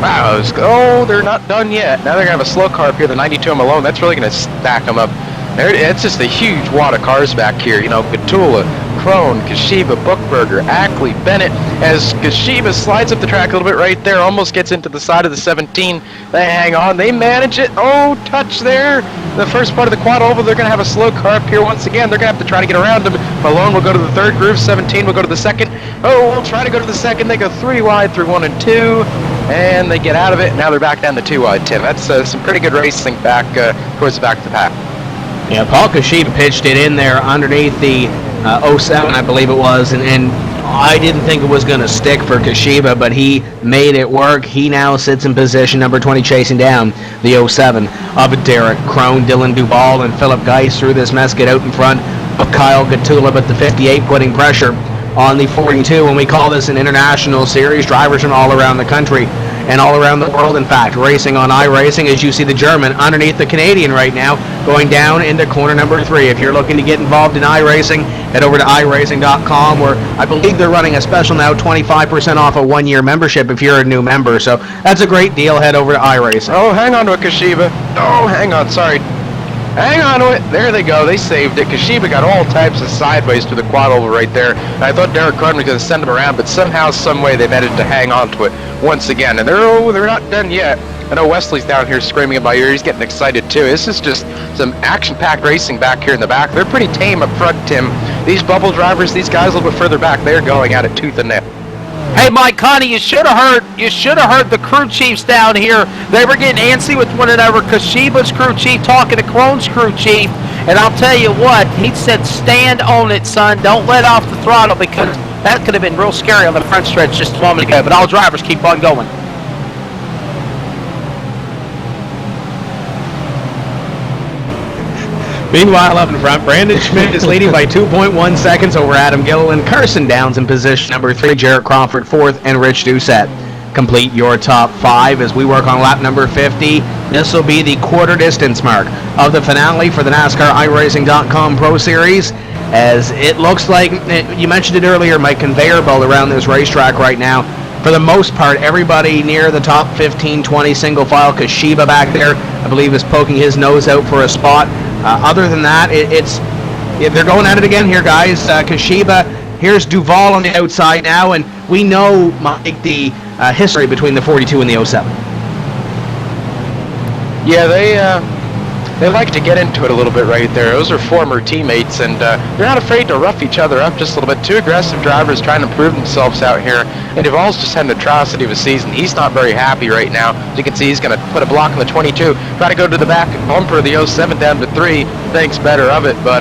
Wow, they're not done yet. Now they're going to have a slow car up here, the 92 Malone. That's really going to stack them up. It's just a huge wad of cars back here. Gatula, Crone, Kashiba, Bookberger, Ackley, Bennett. As Kashiba slides up the track a little bit right there, almost gets into the side of the 17. They hang on, they manage it. Oh, touch there. The first part of the quad oval, they're going to have a slow car up here once again. They're going to have to try to get around him. Malone will go to the third groove, 17 will go to the second. Oh, we'll try to go to the second. They go 3 wide through 1 and 2, and they get out of it. Now they're back down to 2 wide, Tim. That's some pretty good racing back towards the back of the pack. Yeah, Paul Kashiba pitched it in there underneath the 07, I believe it was, and I didn't think it was going to stick for Kashiba, but he made it work. He now sits in position number 20, chasing down the 07 of Derek Crone. Dylan Duvall and Philip Geis through this mess get out in front of Kyle Gatula, but the 58 putting pressure on the 42. When we call this an international series, drivers from all around the country and all around the world, in fact, racing on iRacing, as you see the German underneath the Canadian right now, going down into corner number 3. If you're looking to get involved in iRacing, head over to iRacing.com, where I believe they're running a special now, 25% off a 1-year membership if you're a new member. So that's a great deal. Head over to iRacing. Oh, hang on to it, Kashiba. Oh, hang on, sorry. Hang on to it. There they go. They saved it. Kashiba got all types of sideways to the quad oval right there. And I thought Derek Crone was going to send him around, but somehow, some way, they managed to hang on to it once again. And they're not done yet. I know Wesley's down here screaming in my ear. He's getting excited too. This is just some action-packed racing back here in the back. They're pretty tame up front, Tim. These bubble drivers, these guys a little bit further back, they're going at it tooth and nail. Hey, Mike Connie, you should have heard the crew chiefs down here. They were getting antsy with one another. Kashiba's crew chief talking to Crone's crew chief, and I'll tell you what, he said, stand on it, son. Don't let off the throttle, because that could have been real scary on the front stretch just a moment ago. But all drivers keep on going. Meanwhile, up in front, Brandon Schmidt is leading by 2.1 seconds over Adam Gilliland. Carson Downs in position number 3, Jarrett Crawford 4th, and Rich Doucette. Complete your top 5 as we work on lap number 50. This will be the quarter distance mark of the finale for the NASCAR iRacing.com Pro Series, as it looks like, you mentioned it earlier, my conveyor belt around this racetrack right now. For the most part, everybody near the top 15, 20 single file. Kashiba back there, I believe, is poking his nose out for a spot. Other than that, they're going at it again here, guys. Kashiba, here's Duvall on the outside now, and we know, Mike, the history between the 42 and the 07. Yeah, they like to get into it a little bit right there. Those are former teammates, and they're not afraid to rough each other up just a little bit. 2 aggressive drivers trying to prove themselves out here, and Duvall's just had an atrocity of a season. He's not very happy right now. As you can see, he's going to put a block on the 22, try to go to the back bumper of the 07 down to 3, thinks better of it. But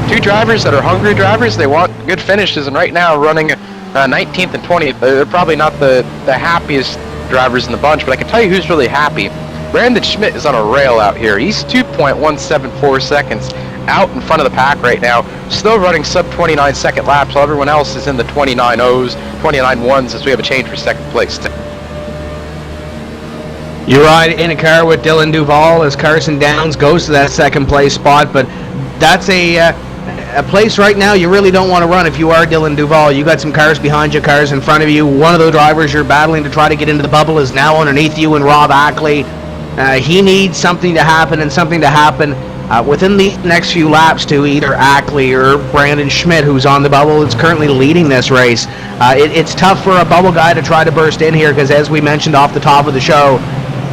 2 drivers that are hungry drivers, they want good finishes, and right now running 19th and 20th, they're probably not the happiest drivers in the bunch, but I can tell you who's really happy. Brandon Schmidt is on a rail out here. He's 2.174 seconds out in front of the pack right now, still running sub 29 second laps, while everyone else is in the 29.0s, 29.1s, as we have a change for second place. You ride in a car with Dylan Duvall as Carson Downs goes to that second place spot, but that's a place right now you really don't want to run if you are Dylan Duvall. You got some cars behind you, cars in front of you. One of the drivers you're battling to try to get into the bubble is now underneath you, and Rob Ackley. He needs something to happen, and something to happen within the next few laps to either Ackley or Brandon Schmidt, who's on the bubble, is currently leading this race. It's tough for a bubble guy to try to burst in here, because as we mentioned off the top of the show,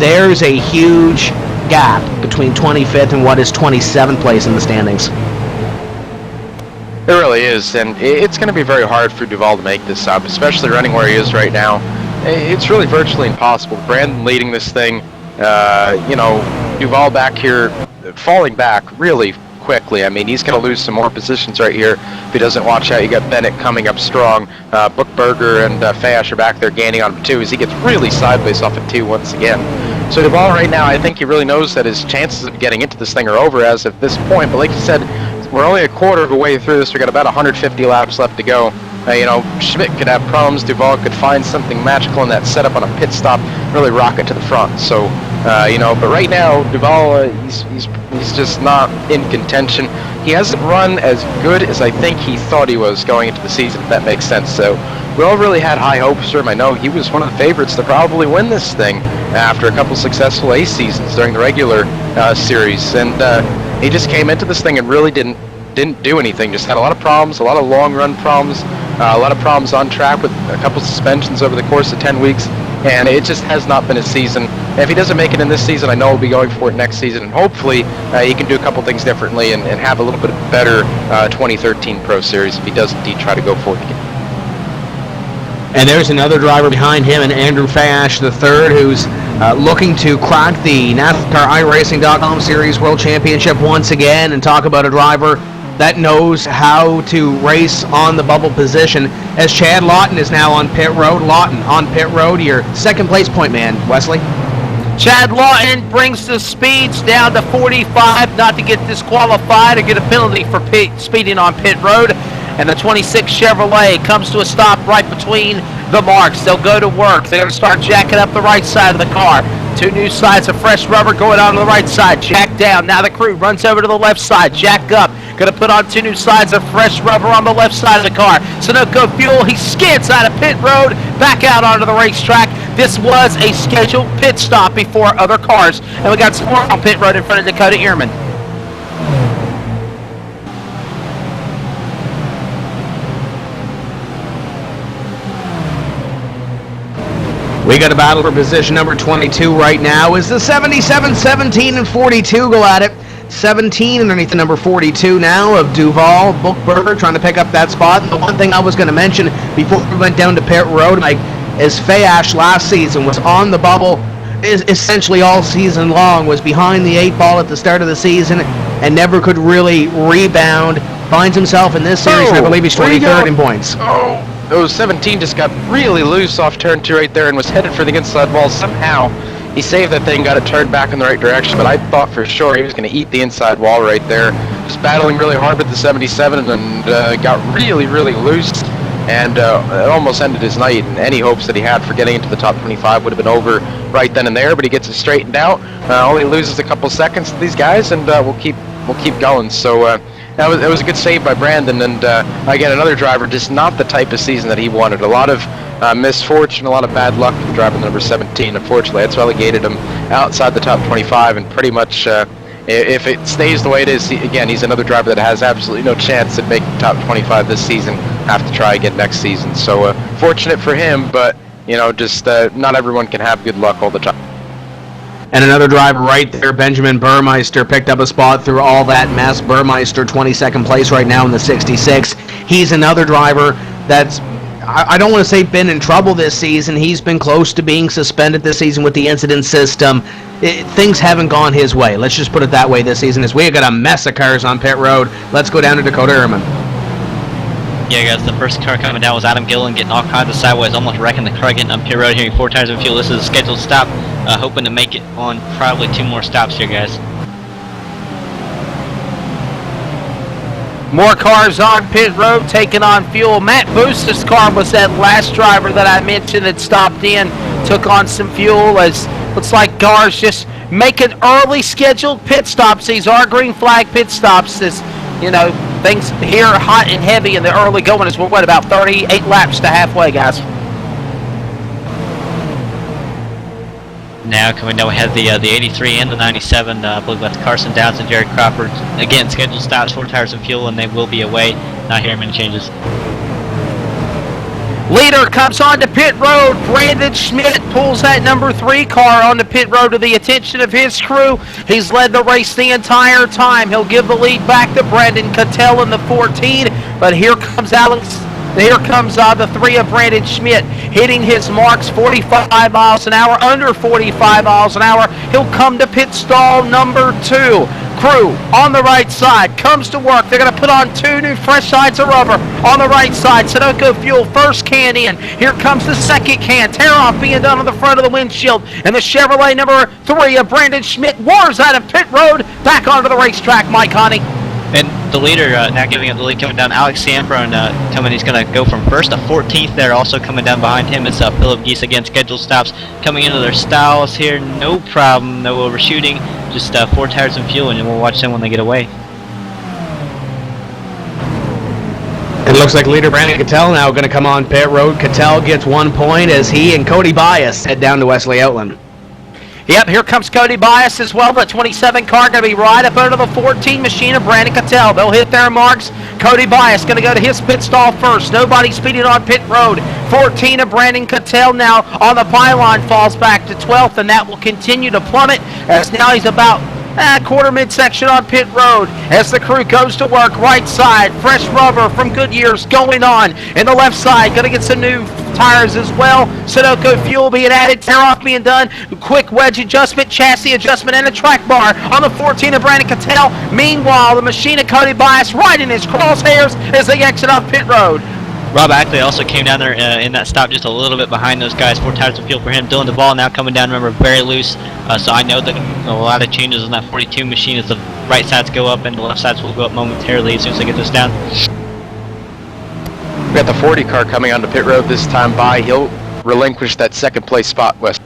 there's a huge gap between 25th and what is 27th place in the standings. It really is, and it's going to be very hard for Duvall to make this up, especially running where he is right now. It's really virtually impossible. Brandon leading this thing, Duvall back here falling back really quickly. I mean, he's going to lose some more positions right here if he doesn't watch out. You got Bennett coming up strong. Bookberger and Fayash are back there gaining on him too as he gets really sideways off of 2 once again. So Duval right now, I think he really knows that his chances of getting into this thing are over as of this point. But like you said, we're only a quarter of a way through this. We got about 150 laps left to go. Schmidt could have problems. Duval could find something magical in that setup on a pit stop, really rock it to the front. So, but right now, Duval, he's just not in contention. He hasn't run as good as I think he thought he was going into the season, if that makes sense. So, we all really had high hopes for him. I know he was one of the favorites to probably win this thing after a couple successful ace seasons during the regular series. And he just came into this thing and really didn't do anything. Just had a lot of problems, a lot of long run problems, a lot of problems on track with a couple suspensions over the course of 10 weeks, and it just has not been a season. And if he doesn't make it in this season, I know he'll be going for it next season, and hopefully he can do a couple things differently and have a little bit better 2013 Pro Series if he does indeed try to go for it again. And there's another driver behind him, and Andrew Fayash III, who's looking to crack the NASCAR iRacing.com Series World Championship once again, and talk about a driver that knows how to race on the bubble position, as Chad Lawton is now on pit road. Lawton on pit road, your second place point man, Wesley. Chad Lawton brings the speeds down to 45, not to get disqualified or get a penalty for speeding on pit road. And the 26 Chevrolet comes to a stop right between the marks. They'll go to work. They're going to start jacking up the right side of the car. 2 new sides of fresh rubber going on to the right side. Jack down. Now the crew runs over to the left side. Jack up. Going to put on 2 new sides of fresh rubber on the left side of the car. Sunoco fuel. He skids out of pit road, back out onto the racetrack. This was a scheduled pit stop before other cars. And we got some more on pit road in front of Dakota Ehrman. We got a battle for position number 22 right now. Is the 77, 17, and 42 go at it. 17 underneath the number 42 now of Duval. Bookberger trying to pick up that spot. And the one thing I was going to mention before we went down to pit road, is Fayash last season was on the bubble essentially all season long, was behind the 8 ball at the start of the season and never could really rebound. Finds himself in this series, and I believe he's 23rd in points. Oh, 17 just got really loose off turn 2 right there and was headed for the inside wall. Somehow he saved that thing, got it turned back in the right direction, but I thought for sure he was going to eat the inside wall right there. Just battling really hard with the 77 and got really, really loose, and it almost ended his night, and any hopes that he had for getting into the top 25 would have been over right then and there, but he gets it straightened out. Only loses a couple seconds to these guys, and we'll keep going. So it was a good save by Brandon, and again, another driver, just not the type of season that he wanted. A lot of misfortune, a lot of bad luck from driving number 17. Unfortunately, it's relegated him outside the top 25, and pretty much if it stays the way it is, he's another driver that has absolutely no chance at making top 25 this season. Have to try again next season. So fortunate for him, but just not everyone can have good luck all the time. And another driver right there, Benjamin Burmeister, picked up a spot through all that mess. Burmeister, 22nd place right now in the 66. He's another driver that's, I don't want to say been in trouble this season. He's been close to being suspended this season with the incident system. Things haven't gone his way. Let's just put it that way this season, as we got a mess of cars on pit road. Let's go down to Dakota Ehrman. Yeah, guys, the first car coming down was Adam Gillen, getting all kinds of sideways, almost wrecking the car, getting up pit road, hearing 4 tires of fuel. This is a scheduled stop, hoping to make it on probably 2 more stops here, guys. More cars on pit road, taking on fuel. Matt Boost's car was that last driver that I mentioned that stopped in, took on some fuel, as looks like cars just making early scheduled pit stops. These are green flag pit stops. This, things here are hot and heavy in the early going as we're, about 38 laps to halfway, guys. Now coming down, we have the 83 and the 97. I believe that's Carson Downs and Jerry Crawford. Again, scheduled stops, 4 tires of fuel, and they will be away. Not hearing many changes. Leader comes on to pit road. Brandon Schmidt pulls that number 3 car on the pit road to the attention of his crew. He's led the race the entire time. He'll give the lead back to Brandon Cattell in the 14. But here comes the 3 of Brandon Schmidt, hitting his marks 45 miles an hour, under 45 miles an hour. He'll come to pit stall number 2. Crew on the right side comes to work. They're going to put on 2 new fresh sides of rubber on the right side. Sunoco Fuel first can in. Here comes the second can. Tear off being done on the front of the windshield. And the Chevrolet number 3 of Brandon Schmidt wars out of pit road back onto the racetrack, Mike Honey. And the leader now giving up the lead coming down. Alex Sanfron coming. He's going to go from 1st to 14th there. Also coming down behind him is Philip Geese. Again, scheduled stops coming into their stalls here. No problem. No overshooting. Just 4 tires and fuel, and we'll watch them when they get away. It looks like leader Brandon Cattell now going to come on pit road. Cattell gets 1 point as he and Cody Bias head down to Wesley Outland. Yep, here comes Cody Bias as well. The 27 car going to be right up under the 14 machine of Brandon Cattell. They'll hit their marks. Cody Bias going to go to his pit stall first. Nobody speeding on pit road. 14 of Brandon Cattell now on the pylon falls back to 12th, and that will continue to plummet as now he's about quarter midsection on pit road as the crew goes to work. Right side, fresh rubber from Goodyear's going on. And the left side, going to get some new tires as well. Sunoco Fuel being added, tear off being done. Quick wedge adjustment, chassis adjustment, and a track bar on the 14 of Brandon Cattell. Meanwhile, the machine of Cody Bias right in his crosshairs as they exit off pit road. Rob Ackley also came down there in that stop just a little bit behind those guys. 4 tires of fuel for him. Dylan Duvall now coming down, remember, very loose. So I know that a lot of changes on that 42 machine as the right sides go up and the left sides will go up momentarily as soon as they get this down. We got the 40 car coming onto pit road this time by. He'll relinquish that second place spot, West.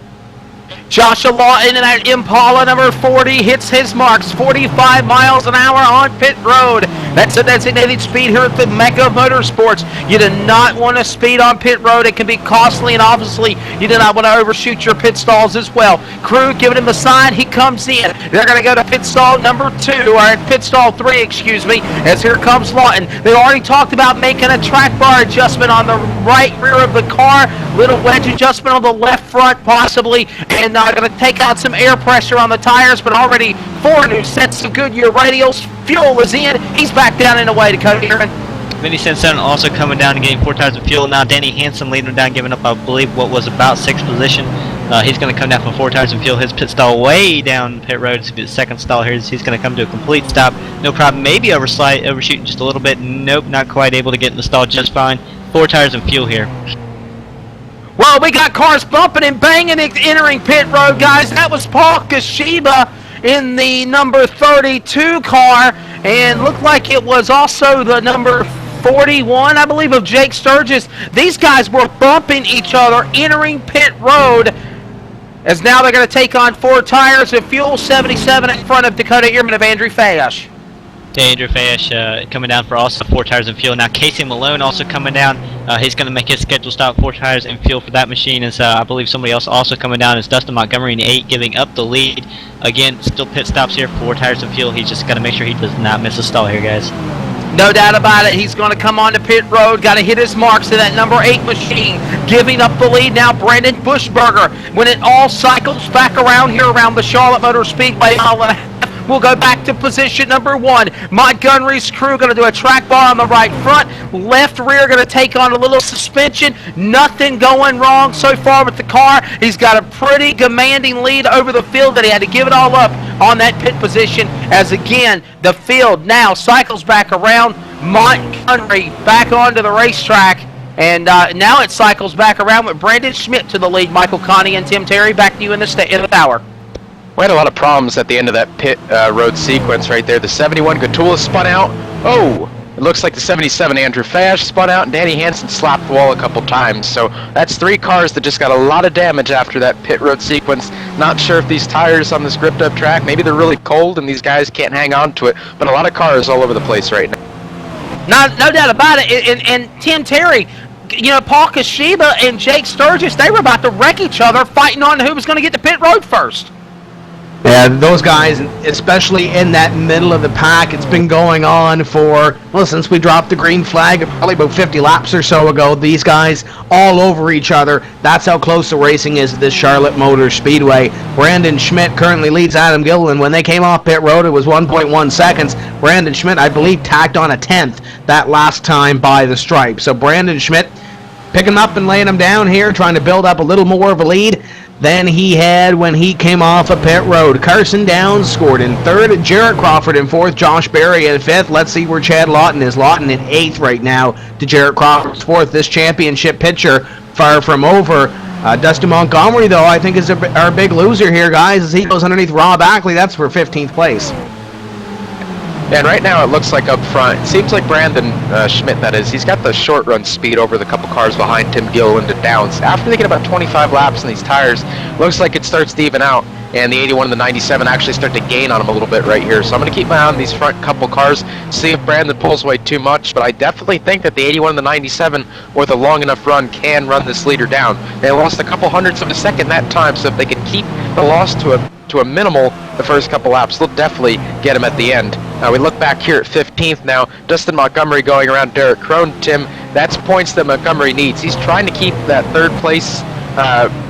Joshua Lawton in that Impala number 40 hits his marks, 45 miles an hour on pit road. That's a designated speed here at the Mecca of Motorsports. You do not want to speed on pit road. It can be costly, and obviously you do not want to overshoot your pit stalls as well. Crew giving him the sign. He comes in. They're going to go to pit stall number 2, or pit stall 3, excuse me, as here comes Lawton. They already talked about making a track bar adjustment on the right rear of the car, little wedge adjustment on the left front possibly, and going to take out some air pressure on the tires, but already 4 new sets of Goodyear radials. Fuel is in. He's back down and away to Cody Aaron. Vinny Sansone also coming down and getting 4 tires of fuel. Now Danny Hansen leading him down, giving up, I believe, what was about 6th position. He's going to come down from 4 tires of fuel. His pit stall way down pit road. It's his second stall here. He's going to come to a complete stop. No problem. Maybe overshooting just a little bit. Nope, not quite able to get in the stall just fine. 4 tires of fuel here. Well, we got cars bumping and banging entering pit road, guys. That was Paul Kashiba in the number 32 car, and looked like it was also the number 41, I believe, of Jake Sturgis. These guys were bumping each other entering pit road, as now they're going to take on 4 tires of fuel. 77 in front of Dakota Ehrman of Andrew Fayesh. Andrew Fayesh coming down for also 4 tires and fuel. Now Casey Malone also coming down. He's going to make his scheduled stop, 4 tires and fuel for that machine. As I believe somebody else also coming down is Dustin Montgomery in 8, giving up the lead. Again, still pit stops here, 4 tires and fuel. He's just got to make sure he does not miss a stall here, guys. No doubt about it. He's going to come on to pit road. Got to hit his marks to that number 8 machine. Giving up the lead now, Brandon Buschberger. When it all cycles back around here around the Charlotte Motor Speedway, we'll go back to position number 1. Montgomery's crew going to do a track bar on the right front. Left rear going to take on a little suspension. Nothing going wrong so far with the car. He's got a pretty commanding lead over the field that he had to give it all up on that pit position. As again, the field now cycles back around. Montgomery back onto the racetrack. And now it cycles back around with Brandon Schmidt to the lead. Michael Connie and Tim Terry back to you in the tower. We had a lot of problems at the end of that pit road sequence right there. The 71 Gatula spun out. Oh, it looks like the 77 Andrew Fash spun out, and Danny Hansen slapped the wall a couple times. So that's 3 cars that just got a lot of damage after that pit road sequence. Not sure if these tires on this gripped up track, maybe they're really cold and these guys can't hang on to it, but a lot of cars all over the place right now. No doubt about it. And Tim Terry, you know, Paul Kashiba and Jake Sturgis, they were about to wreck each other fighting on who was going to get to pit road first. Yeah, those guys, especially in that middle of the pack, it's been going on for, well, since we dropped the green flag, probably about 50 laps or so ago. These guys all over each other. That's how close the racing is to this Charlotte Motor Speedway. Brandon Schmidt currently leads Adam Gilliland. When they came off pit road, it was 1.1 seconds. Brandon Schmidt, I believe, tacked on a 10th that last time by the stripe. So Brandon Schmidt picking him up and laying him down here, trying to build up a little more of a lead. than he had when he came off of pit road. Carson Downs scored in third, Jarrett Crawford in fourth, Josh Berry in fifth. Let's see where Chad Lawton is. Lawton in eighth right now to Jarrett Crawford's fourth. This championship picture far from over. Dustin Montgomery, though, I think is our big loser here, guys, as he goes underneath Rob Ackley. That's for 15th place. And right now it looks like up front, it seems like Brandon Schmidt, that is, he's got the short run speed over the couple cars behind Tim Gilliland and Downs. After they get about 25 laps in these tires, looks like it starts to even out, and the 81 and the 97 actually start to gain on him a little bit right here. So I'm going to keep my eye on these front couple cars, see if Brandon pulls away too much, but I definitely think that the 81 and the 97 with a long enough run can run this leader down. They lost a couple hundredths of a second that time, so if they can keep the loss to a minimal the first couple laps, they'll definitely get him at the end. We look back here at 15th now. Dustin Montgomery going around Derek Crone. Tim, that's points that Montgomery needs. He's trying to keep that third place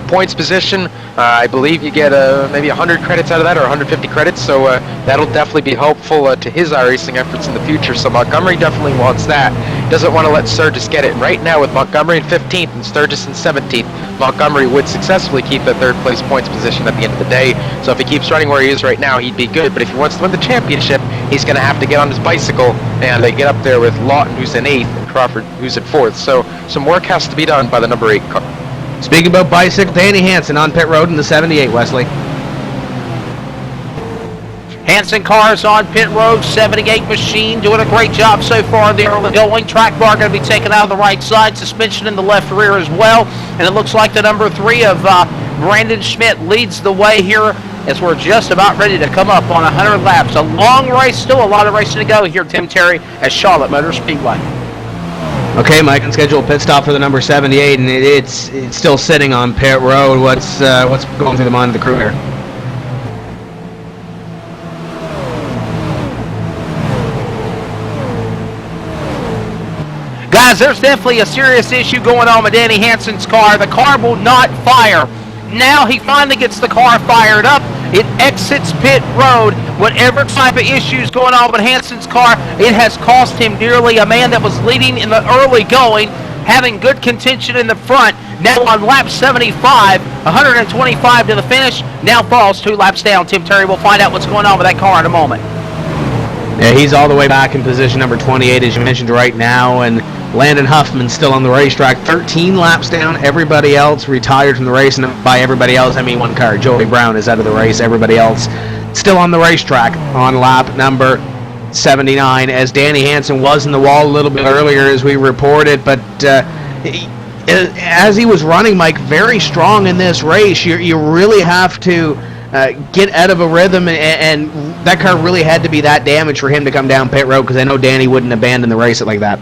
points position. I believe you get maybe 100 credits out of that, or 150 credits, so that'll definitely be helpful to his iRacing efforts in the future. So Montgomery definitely wants that. Doesn't want to let Sturgis get it. Right now with Montgomery in 15th and Sturgis in 17th, Montgomery would successfully keep that third place points position at the end of the day. So if he keeps running where he is right now, he'd be good. But if he wants to win the championship, he's going to have to get on his bicycle, and they get up there with Lawton, who's in 8th, and Crawford, who's in 4th. So some work has to be done by the number 8 car. Speaking about bicycle, Danny Hansen on pit road in the 78, Wesley. Hansen cars on pit road, 78 machine, doing a great job so far in the early going. Track bar going to be taken out of the right side, suspension in the left rear as well. And it looks like the number 3 of Brandon Schmidt leads the way here as we're just about ready to come up on 100 laps. A long race, still a lot of racing to go here, Tim Terry, at Charlotte Motor Speedway. Okay, Mike, and schedule a pit stop for the number 78, and it's still sitting on pit road. What's going through the mind of the crew here? Guys, there's definitely a serious issue going on with Danny Hansen's car. The car will not fire. Now he finally gets the car fired up. It exits pit road. Whatever type of issues going on with Hansen's car, it has cost him dearly. A man that was leading in the early going, having good contention in the front, now on lap 75, 125 to the finish, now falls 2 laps down. Tim Terry will find out what's going on with that car in a moment. Yeah, he's all the way back in position number 28, as you mentioned right now, and Landon Huffman's still on the racetrack, 13 laps down. Everybody else retired from the race, and by everybody else, I mean one car. Joey Brown is out of the race. Everybody else still on the racetrack on lap number 79, as Danny Hansen was in the wall a little bit earlier, as we reported, but as he was running, Mike, very strong in this race. You really have to get out of a rhythm, and that car really had to be that damaged for him to come down pit road, because I know Danny wouldn't abandon the race like that.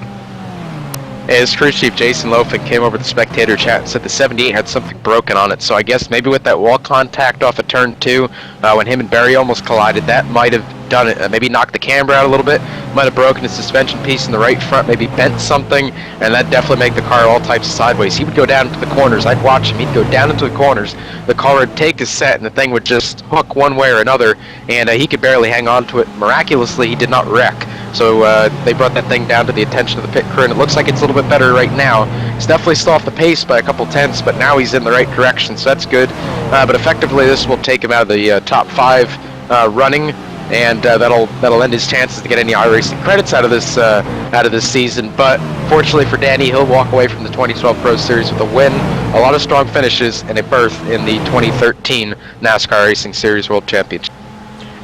His crew chief Jason Lofen came over to the spectator chat and said the 78 had something broken on it. So I guess maybe with that wall contact off of turn 2, when him and Barry almost collided, that might have done it. Maybe knocked the camber out a little bit, might have broken the suspension piece in the right front, maybe bent something, and that definitely make the car all types of sideways. He would go down into the corners. I'd watch him. He'd go down into the corners. The car would take his set, and the thing would just hook one way or another, and he could barely hang on to it. Miraculously, he did not wreck. So they brought that thing down to the attention of the pit crew, and it looks like it's a little bit better right now. He's definitely still off the pace by a couple tenths, but now he's in the right direction, so that's good. But effectively, this will take him out of the top 5 running, and that'll end his chances to get any iRacing credits out of this season. But fortunately for Danny, he'll walk away from the 2012 Pro Series with a win, a lot of strong finishes, and a berth in the 2013 NASCAR Racing Series World Championship.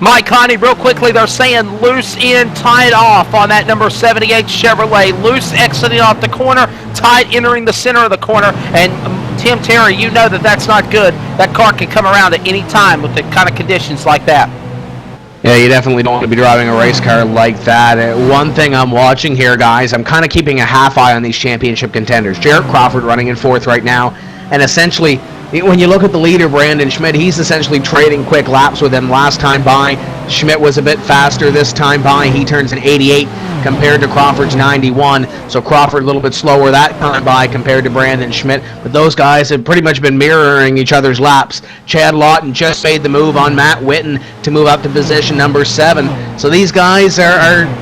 Mike Connie, real quickly, they're saying loose in, tied off on that number 78 Chevrolet. Loose exiting off the corner, tied entering the center of the corner. And Tim Terry, you know that that's not good. That car can come around at any time with the kind of conditions like that. Yeah, you definitely don't want to be driving a race car like that. One thing I'm watching here, guys, I'm kind of keeping a half eye on these championship contenders. Jarrett Crawford running in 4th right now, and essentially, when you look at the leader, Brandon Schmidt, he's essentially trading quick laps with him. Last time by, Schmidt was a bit faster. This time by, he turns an 88 compared to Crawford's 91. So Crawford a little bit slower that time by compared to Brandon Schmidt. But those guys have pretty much been mirroring each other's laps. Chad Lawton just made the move on Matt Whitten to move up to position number 7. So these guys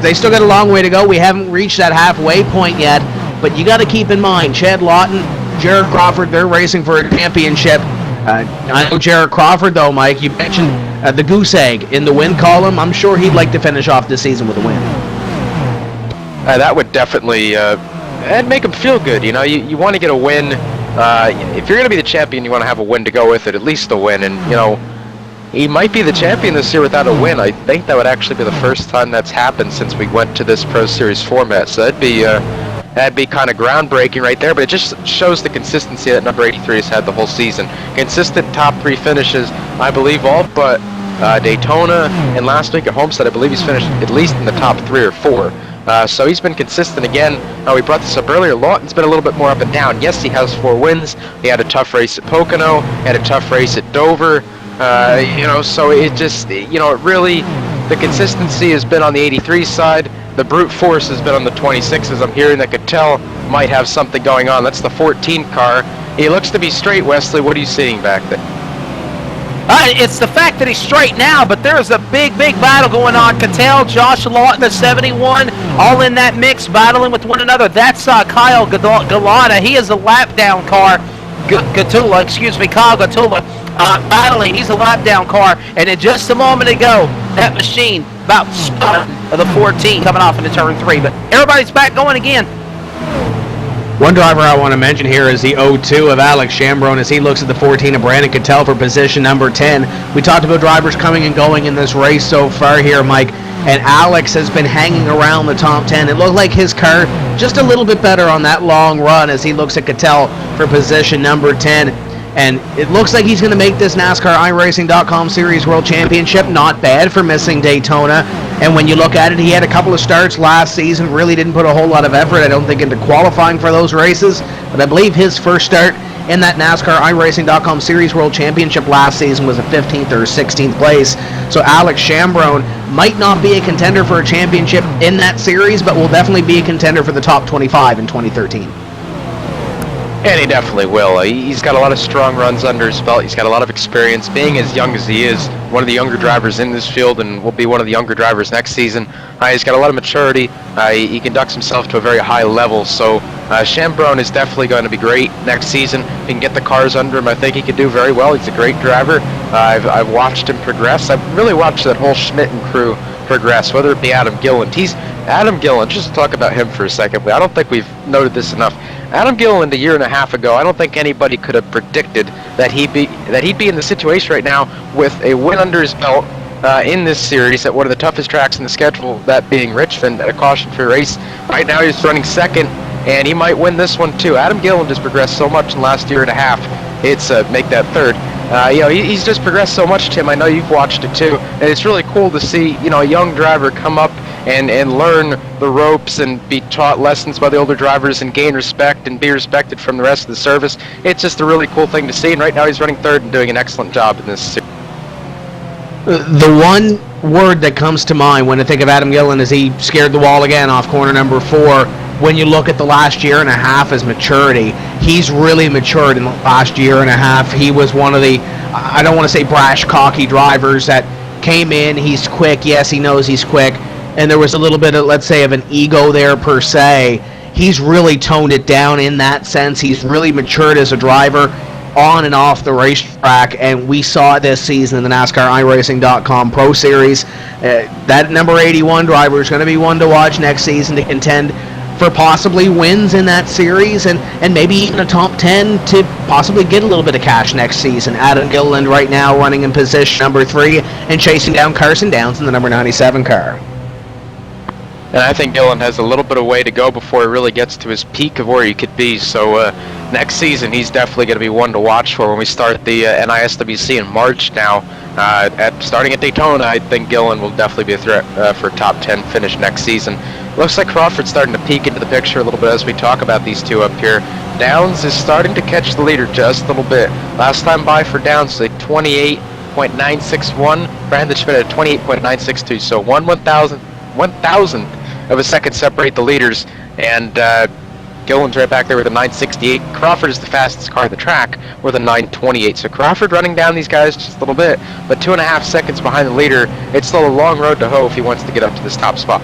they still got a long way to go. We haven't reached that halfway point yet. But you got to keep in mind, Chad Lawton, Jarrett Crawford, they're racing for a championship. I know Jared Crawford, though, Mike, you mentioned the goose egg in the win column. I'm sure he'd like to finish off this season with a win. That would definitely and make him feel good. You know, you want to get a win. If you're going to be the champion, you want to have a win to go with it, at least a win. And, you know, he might be the champion this year without a win. I think that would actually be the first time that's happened since we went to this Pro Series format. So that'd be kind of groundbreaking right there. But it just shows the consistency that number 83 has had the whole season. Consistent top 3 finishes, I believe, all but Daytona and last week at Homestead. I believe he's finished at least in the top 3 or 4. So he's been consistent again. We brought this up earlier. Lawton's been a little bit more up and down. Yes, he has 4 wins. He had a tough race at Pocono, had a tough race at Dover. You know, so it just, you know, it really, the consistency has been on the 83 side. The brute force has been on the 26s. I'm hearing that Cattell might have something going on. That's the 14 car. He looks to be straight, Wesley. What are you seeing back there? It's the fact that he's straight now, but there's a big battle going on. Cattell, Josh Lawton, the 71, all in that mix, battling with one another. That's Kyle Galata. He is a lap down car. Gatula, excuse me, Kyle Gatula, battling. He's a lap down car. And in just a moment ago, that machine about spun of the 14 coming off into turn 3. But everybody's back going again. One driver I want to mention here is the 02 of Alex Chambrone as he looks at the 14 of Brandon Cattell for position number 10. We talked about drivers coming and going in this race so far here, Mike, and Alex has been hanging around the top 10. It looked like his car just a little bit better on that long run as he looks at Cattell for position number 10. And it looks like he's going to make this NASCAR iRacing.com Series World Championship. Not bad for missing Daytona. And when you look at it, he had a couple of starts last season, really didn't put a whole lot of effort, I don't think, into qualifying for those races. But I believe his first start in that NASCAR iRacing.com Series World Championship last season was a 15th or 16th place. So Alex Chambrone might not be a contender for a championship in that series, but will definitely be a contender for the top 25 in 2013. And he definitely will. He's got a lot of strong runs under his belt. He's got a lot of experience. Being as young as he is, one of the younger drivers in this field, and will be one of the younger drivers next season. He's got a lot of maturity. He conducts himself to a very high level. So Chambrone is definitely going to be great next season. He can get the cars under him. I think he could do very well. He's a great driver. I've watched him progress. I've really watched that whole Schmidt and crew progress, whether it be Adam Gilliland. Adam Gilliland, just to talk about him for a second. I don't think we've noted this enough. Adam Gilliland a year and a half ago, I don't think anybody could have predicted that he'd be in the situation right now with a win under his belt in this series at one of the toughest tracks in the schedule, that being Richmond, at a caution-free race. Right now he's running second, and he might win this one too. Adam Gilliland has progressed so much in the last year and a half. It's make that third. You know, he's just progressed so much, Tim. I know you've watched it too, and it's really cool to see, you know, a young driver come up and learn the ropes and be taught lessons by the older drivers and gain respect and be respected from the rest of the service. It's just a really cool thing to see, and right now he's running third and doing an excellent job in this series. The one word that comes to mind when I think of Adam Gilliland is he scared the wall again off corner number 4. When you look at the last year and a half as maturity, he's really matured in the last year and a half. He was one of the, I don't want to say brash, cocky drivers that came in. He's quick. Yes, he knows he's quick. And there was a little bit of, let's say, of an ego there per se. He's really toned it down in that sense. He's really matured as a driver on and off the racetrack, and we saw this season in the NASCAR iRacing.com Pro Series. That number 81 driver is going to be one to watch next season to contend for possibly wins in that series and maybe even a top 10 to possibly get a little bit of cash next season. Adam Gilliland right now running in position number 3 and chasing down Carson Downs in the number 97 car. And I think Gilliland has a little bit of way to go before he really gets to his peak of where he could be. So next season, he's definitely going to be one to watch for when we start the NISWC in March now. Starting at Daytona, I think Gilliland will definitely be a threat for a top 10 finish next season. Looks like Crawford's starting to peek into the picture a little bit as we talk about these two up here. Downs is starting to catch the leader just a little bit. Last time by for Downs, like 28.961. Brandon Schmidt at 28.962. So 1,000 of a second separate the leaders, and Gilliland's right back there with a 968. Crawford is the fastest car on the track with a 928. So Crawford running down these guys just a little bit, but 2.5 seconds behind the leader. It's still a long road to hoe if he wants to get up to this top spot.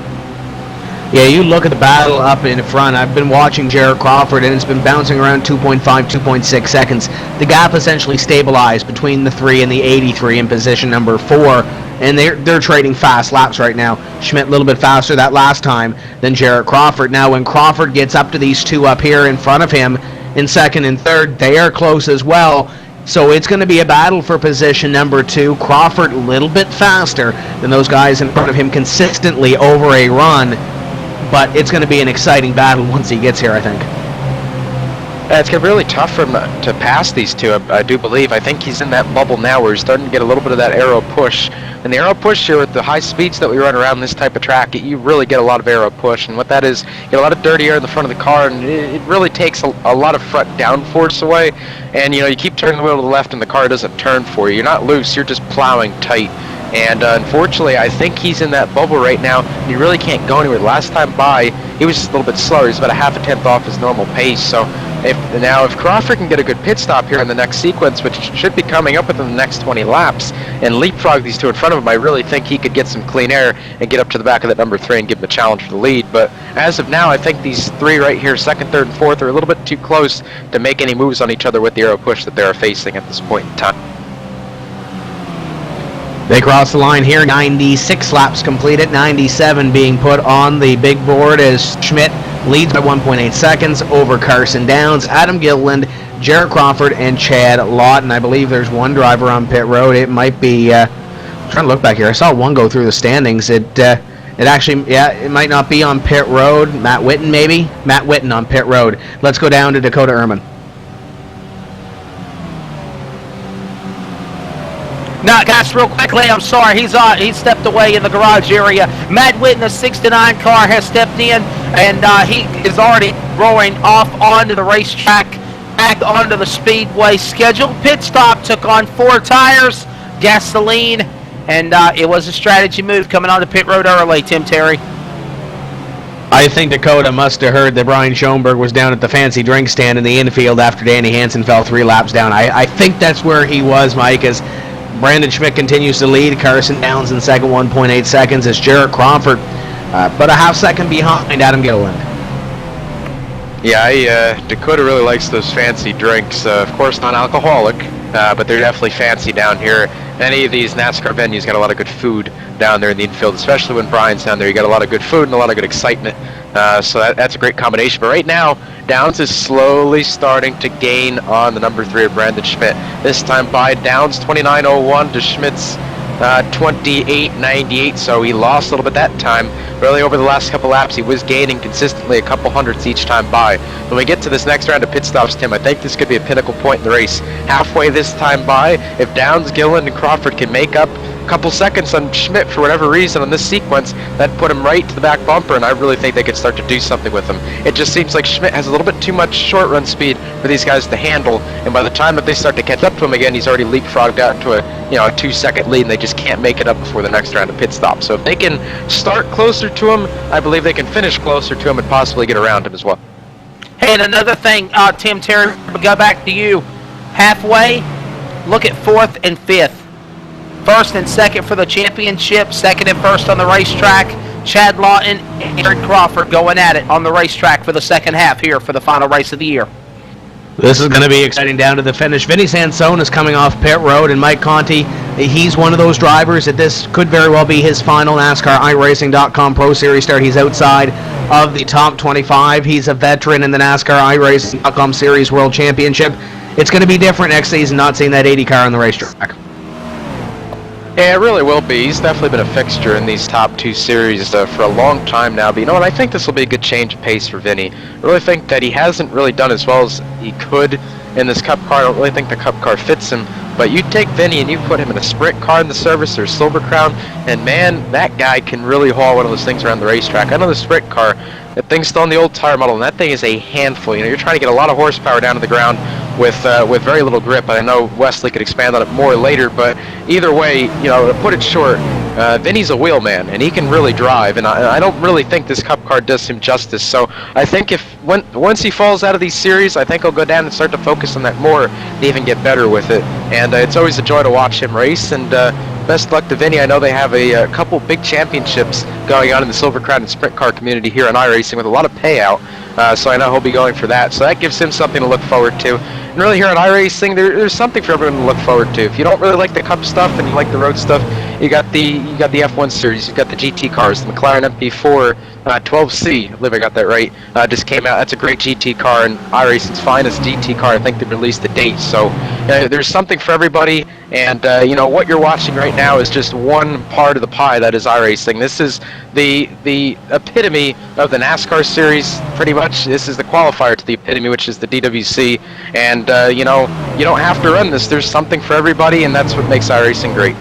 Yeah, you look at the battle up in front. I've been watching Jarrett Crawford, and it's been bouncing around 2.5, 2.6 seconds. The gap essentially stabilized between the 3 and the 83 in position number 4, and they're trading fast laps right now. Schmidt a little bit faster that last time than Jarrett Crawford. Now, when Crawford gets up to these two up here in front of him in second and third, they are close as well. So it's going to be a battle for position number 2. Crawford a little bit faster than those guys in front of him consistently over a run. But it's going to be an exciting battle once he gets here, I think. It's going to be really tough for him to pass these two, I do believe. I think he's in that bubble now where he's starting to get a little bit of that aero push. And the aero push here with the high speeds that we run around this type of track, you really get a lot of aero push. And what that is, you get a lot of dirty air in the front of the car, and it really takes a lot of front downforce away. And, you keep turning the wheel to the left and the car doesn't turn for you. You're not loose, you're just plowing tight. And unfortunately, I think he's in that bubble right now, and he really can't go anywhere. Last time by, he was just a little bit slower. He's about a half a tenth off his normal pace. So if Crawford can get a good pit stop here in the next sequence, which should be coming up within the next 20 laps, and leapfrog these two in front of him, I really think he could get some clean air and get up to the back of that number 3 and give him a challenge for the lead. But as of now, I think these 3 right here, second, third, and fourth, are a little bit too close to make any moves on each other with the aero push that they're facing at this point in time. They cross the line here, 96 laps completed, 97 being put on the big board as Schmidt leads by 1.8 seconds over Carson Downs, Adam Gilliland, Jarrett Crawford, and Chad Lawton. I believe there's one driver on pit road. It might be, I'm trying to look back here. I saw one go through the standings. It actually, it might not be on pit road. Matt Witten, maybe? Matt Witten on pit road. Let's go down to Dakota Ehrman. Now, guys, real quickly, I'm sorry, he stepped away in the garage area. Matt Witten, the 69 car, has stepped in, and he is already rolling off onto the racetrack, back onto the Speedway schedule. Pit stop, took on 4 tires, gasoline, and it was a strategy move coming onto pit road early, Tim Terry. I think Dakota must have heard that Brian Schoenberg was down at the fancy drink stand in the infield after Danny Hansen fell 3 laps down. I think that's where he was, Mike, as Brandon Schmidt continues to lead. Carson Downs in second, 1.8 seconds, as Jarrett Crawford, but a half second behind Adam Gilliland. Yeah, Dakota really likes those fancy drinks. Of course, non-alcoholic, but they're definitely fancy down here. Any of these NASCAR venues got a lot of good food down there in the infield, especially when Brian's down there. You got a lot of good food and a lot of good excitement. So that's a great combination. But right now, Downs is slowly starting to gain on the number 3 of Brandon Schmidt. This time by Downs 29.01 to Schmidt's 28.98, so he lost a little bit that time. Really, over the last couple laps, he was gaining consistently a couple hundredths each time by. When we get to this next round of pit stops, Tim, I think this could be a pinnacle point in the race. Halfway this time by, if Downs, Gilliland, and Crawford can make up a couple seconds on Schmidt for whatever reason on this sequence, that put him right to the back bumper, and I really think they could start to do something with him. It just seems like Schmidt has a little bit too much short run speed for these guys to handle, and by the time that they start to catch up to him again, he's already leapfrogged out into a 2-second lead, and they just can't make it up before the next round of pit stop. So if they can start closer to him, I believe they can finish closer to him and possibly get around him as well. Hey, and another thing, Tim Terry, go back to you. Halfway, look at 4th and 5th. 1st and 2nd for the championship, 2nd and 1st on the racetrack. Chad Lawton and Aaron Crawford going at it on the racetrack for the second half here for the final race of the year. This is going to be exciting down to the finish. Vinny Sansone is coming off pit road, and Mike Conti, he's one of those drivers that this could very well be his final NASCAR iRacing.com Pro Series start. He's outside of the top 25. He's a veteran in the NASCAR iRacing.com Series World Championship. It's going to be different next season not seeing that 80 car on the racetrack. Yeah, it really will be. He's definitely been a fixture in these top 2 series for a long time now. But you know what? I think this will be a good change of pace for Vinny. I really think that he hasn't really done as well as he could in this Cup car. I don't really think the Cup car fits him. But you take Vinny and you put him in a sprint car in the service or Silver Crown, and man, that guy can really haul one of those things around the racetrack. I know the sprint car, that thing's still on the old tire model, and that thing is a handful. You're trying to get a lot of horsepower down to the ground with very little grip. I know Wesley could expand on it more later, but either way, to put it short, Vinny's a wheelman, and he can really drive, and I don't really think this Cup car does him justice. So I think once he falls out of these series, I think he'll go down and start to focus on that more and even get better with it. And it's always a joy to watch him race, and best luck to Vinny. I know they have a couple big championships going on in the Silver Crown and Sprint Car community here on iRacing with a lot of payout, so I know he'll be going for that. So that gives him something to look forward to. And really here on iRacing, there's something for everyone to look forward to. If you don't really like the Cup stuff and you like the road stuff, you got the F1 series, you've got the GT cars, the McLaren MP4 12C, I believe I got that right, just came out. That's a great GT car, and iRacing's finest GT car. I think they released the date, so there's something for everybody. And what you're watching right now is just one part of the pie that is iRacing. This is the epitome of the NASCAR series, pretty much. This is the qualifier to the epitome, which is the DWC. And you don't have to run this. There's something for everybody, and that's what makes iRacing great.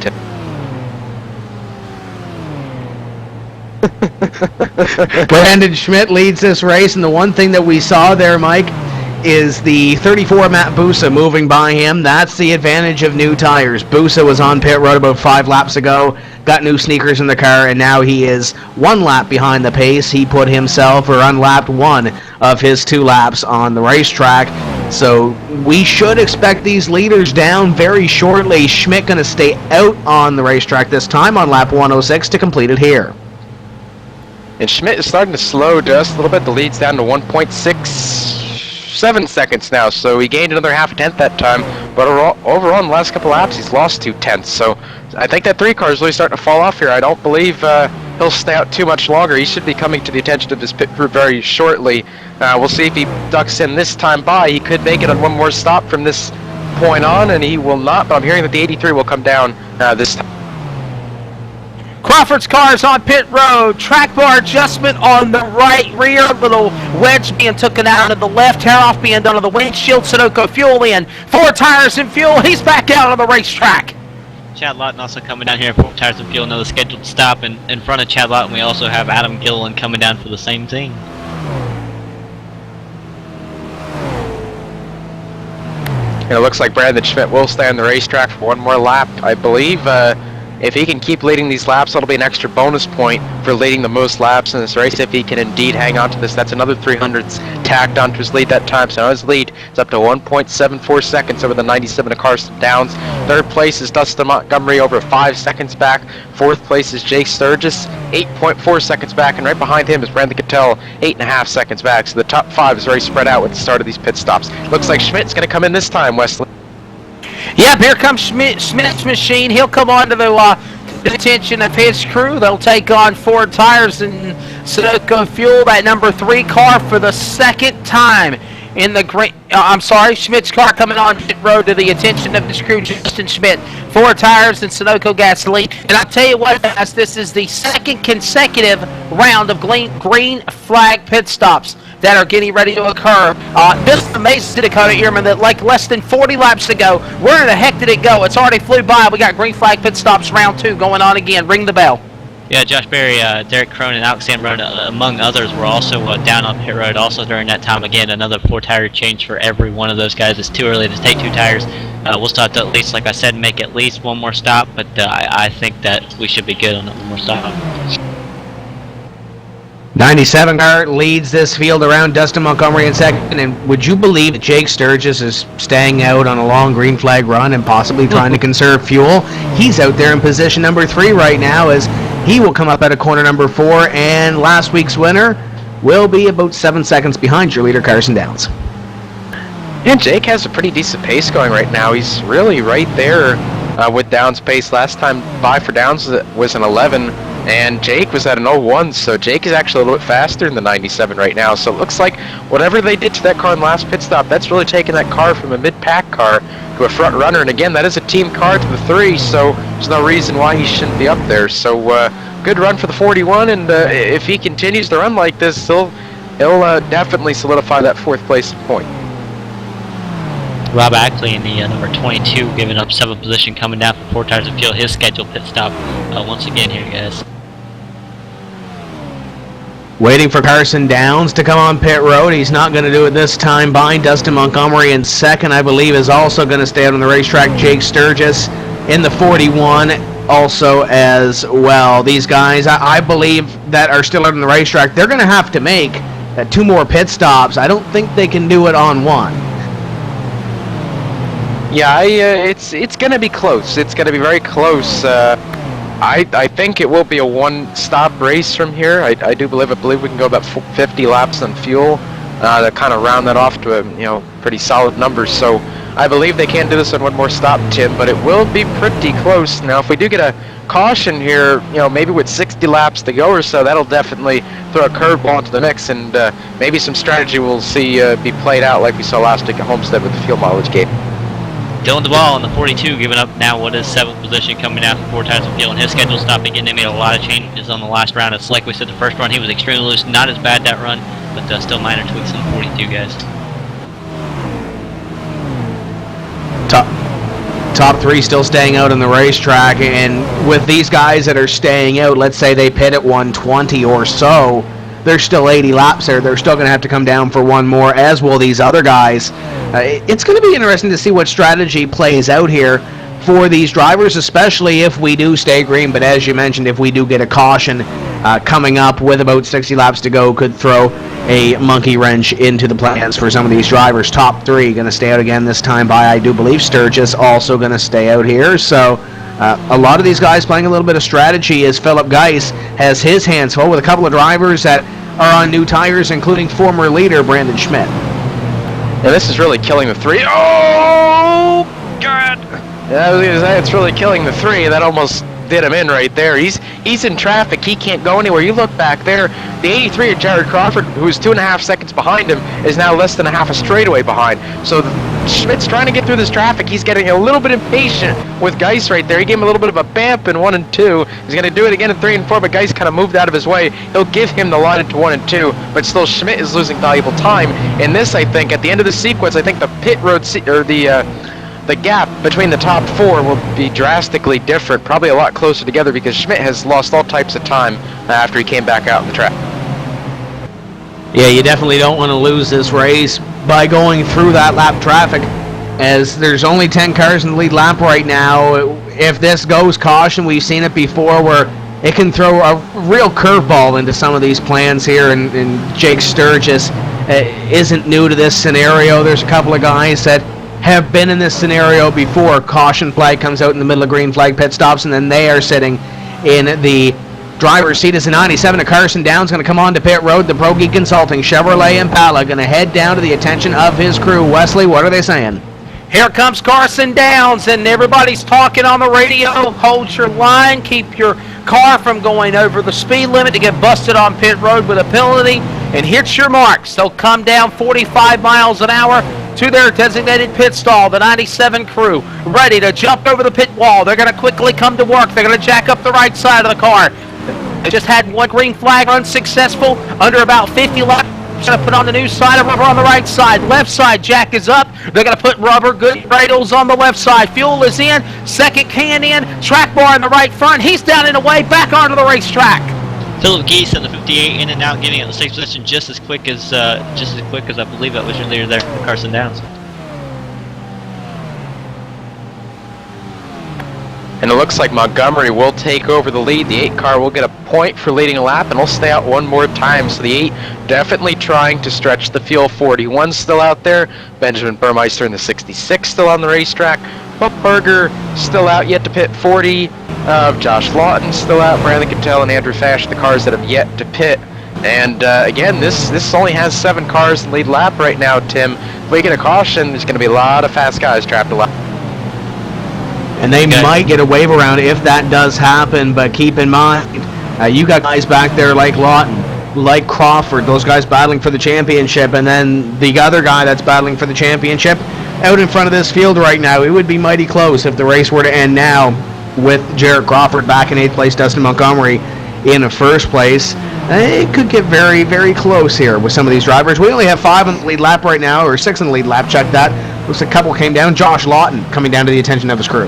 Brandon Schmidt leads this race, and the one thing that we saw there, Mike, is the 34 Matt Busa moving by him. That's the advantage of new tires. Busa was on pit road about 5 laps ago, got new sneakers in the car, and now he is 1 lap behind the pace. He put himself, or unlapped 1 of his 2 laps on the racetrack. So we should expect these leaders down very shortly. Schmidt going to stay out on the racetrack this time on lap 106 to complete it here. And Schmidt is starting to slow just a little bit. The lead's down to 1.67 seconds now, so he gained another half a tenth that time. But overall, in the last couple laps, he's lost 2 tenths. So I think that 3 car is really starting to fall off here. I don't believe he'll stay out too much longer. He should be coming to the attention of his pit crew very shortly. We'll see if he ducks in this time by. He could make it on one more stop from this point on, and he will not. But I'm hearing that the 83 will come down this time. Crawford's car is on pit road. Track bar adjustment on the right rear. Little wedge being taken out of the left. Tear off being done on the windshield. Sunoco fuel in. 4 tires and fuel. He's back out on the racetrack. Chad Lawton also coming down here, 4 tires and fuel, another scheduled stop. And in front of Chad Lawton, we also have Adam Gilliland coming down for the same thing. And it looks like Brandon Schmidt will stay on the racetrack for 1 more lap, I believe. If he can keep leading these laps, that'll be an extra bonus point for leading the most laps in this race. If he can indeed hang on to this, that's another 300s tacked onto his lead that time. So now his lead is up to 1.74 seconds over the 97 of Carson Downs. 3rd place is Dustin Montgomery over 5 seconds back. 4th place is Jake Sturgis, 8.4 seconds back. And right behind him is Brandon Cattell, 8.5 seconds back. So the top 5 is very spread out with the start of these pit stops. Looks like Schmidt's going to come in this time, Wesley. Yep, here comes Schmidt's machine. He'll come on to the attention of his crew. They'll take on Ford tires and Sunoco fuel. That number 3 car for the 2nd time in the green. Schmidt's car coming on pit road to the attention of his crew, Justin Schmidt. 4 tires and Sunoco gasoline. And I'll tell you what, guys, this is the 2nd consecutive round of green flag pit stops that are getting ready to occur. This is amazing, Dakota Ehrman, that like less than 40 laps to go, where the heck did it go? It's already flew by. We got green flag pit stops round 2 going on again. Ring the bell. Yeah, Josh Berry, Derek Crone, and Alex Zambrone, among others, were also down on pit road. Also during that time, again, another 4 tire change for every one of those guys. It's too early to take 2 tires. We'll start to at least, like I said, make at least 1 more stop, but I think that we should be good on that 1 more stop. 97 car leads this field around Dustin Montgomery in 2nd, and would you believe that Jake Sturgis is staying out on a long green flag run and possibly trying to conserve fuel? He's out there in position number 3 right now, as he will come up at a corner number 4, and last week's winner will be about 7 seconds behind your leader, Carson Downs. And Jake has a pretty decent pace going right now. He's really right there with Downs' pace. Last time by for Downs was an 11. And Jake was at an 01, so Jake is actually a little bit faster than the 97 right now. So it looks like whatever they did to that car in the last pit stop, that's really taken that car from a mid-pack car to a front runner. And again, that is a team car to the 3, so there's no reason why he shouldn't be up there. So good run for the 41, and if he continues to run like this, he'll definitely solidify that 4th place point. Rob Ackley in the number 22, giving up 7th position, coming down for 4 tires of fuel. His scheduled pit stop once again here, guys. Waiting for Carson Downs to come on pit road. He's not going to do it this time. Behind Dustin Montgomery in 2nd, I believe, is also going to stay out on the racetrack. Jake Sturgis in the 41. also as well. These guys, I believe, that are still out on the racetrack, they're going to have to make 2 more pit stops. I don't think they can do it on one. Yeah, it's going to be close. It's going to be very close. I think it will be a one-stop race from here. I believe we can go about 50 laps on fuel to kind of round that off to a pretty solid numbers. So I believe they can do this on one more stop, Tim, but it will be pretty close. Now, if we do get a caution here, maybe with 60 laps to go or so, that'll definitely throw a curveball into the mix, and maybe some strategy we'll see be played out like we saw last week at Homestead with the fuel mileage gate. Dylan DeVal on the 42, giving up now what is 7th position, coming out for 4 tires of fuel, and his schedule's not beginning. They made a lot of changes on the last round. It's like we said, the first run he was extremely loose, not as bad that run, but still minor tweaks on the 42, guys. Top 3 still staying out on the racetrack, and with these guys that are staying out, let's say they pit at 120 or so, there's still 80 laps there. They're still going to have to come down for one more, as will these other guys. It's going to be interesting to see what strategy plays out here for these drivers, especially if we do stay green. But as you mentioned, if we do get a caution coming up with about 60 laps to go, could throw a monkey wrench into the plans for some of these drivers. Top 3 going to stay out again this time by, I do believe, Sturgis also going to stay out here. So a lot of these guys playing a little bit of strategy, as Philip Geis has his hands full with a couple of drivers that are on new tires, including former leader Brandon Schmidt. Yeah, this is really killing the 3. Oh, God! Yeah, I was gonna say, it's really killing the 3. That almost did him in right there. He's in traffic. He can't go anywhere. You look back there, the 83 of Jared Crawford, who's 2.5 seconds behind him, is now less than a half a straightaway behind. So Schmidt's trying to get through this traffic. He's getting a little bit impatient with Geis right there. He gave him a little bit of a bamp in 1 and 2. He's going to do it again in 3 and 4, but Geis kind of moved out of his way. He'll give him the line into 1 and 2, but still Schmidt is losing valuable time. In this, I think, at the end of the sequence, I think the pit road, or the gap between the top 4 will be drastically different, probably a lot closer together, because Schmidt has lost all types of time after he came back out in the track. Yeah, you definitely don't want to lose this race by going through that lap traffic, as there's only 10 cars in the lead lap right now. If this goes caution, we've seen it before where it can throw a real curveball into some of these plans here, and Jake Sturgis isn't new to this scenario. There's a couple of guys that have been in this scenario before. Caution flag comes out in the middle of green flag pit stops, and then they are sitting in the driver's seat. As the 97 of Carson Downs going to come on to pit road. The Progi Consulting Chevrolet Impala going to head down to the attention of his crew. Wesley, what are they saying? Here comes Carson Downs, and everybody's talking on the radio. Hold your line. Keep your car from going over the speed limit to get busted on pit road with a penalty. And hit your marks. They'll come down 45 miles an hour to their designated pit stall. The 97 crew ready to jump over the pit wall. They're going to quickly come to work. They're going to jack up the right side of the car. They just had one green flag unsuccessful under about 50 laps. Going to put on the new side of rubber on the right side. Left side jack is up. They're going to put rubber good rails on the left side. Fuel is in. Second can in. Track bar in the right front. He's down and away. Back onto the racetrack. Philip Geis on the 58 in and out, getting at the 6th position just as quick as I believe that was your leader there, Carson Downs. And it looks like Montgomery will take over the lead. The 8 car will get a point for leading a lap, and he'll stay out one more time. So the 8 definitely trying to stretch the field. 41 still out there. Benjamin Burmeister in the 66 still on the racetrack. Buck Berger still out yet to pit. 40. Josh Lawton still out. Brandon Cattell and Andrew Fash, the cars that have yet to pit. And again, this only has 7 cars in the lead lap right now, Tim. If we get a caution, there's going to be a lot of fast guys trapped alive. And they might get a wave around if that does happen, but keep in mind, you got guys back there like Lawton, like Crawford, those guys battling for the championship, and then the other guy that's battling for the championship out in front of this field right now. It would be mighty close if the race were to end now with Jarrett Crawford back in 8th place, Dustin Montgomery in 1st place. It could get very, very close here with some of these drivers. We only have 5 in the lead lap right now, or 6 in the lead lap. Check that. Looks like a couple came down. Josh Lawton coming down to the attention of his crew.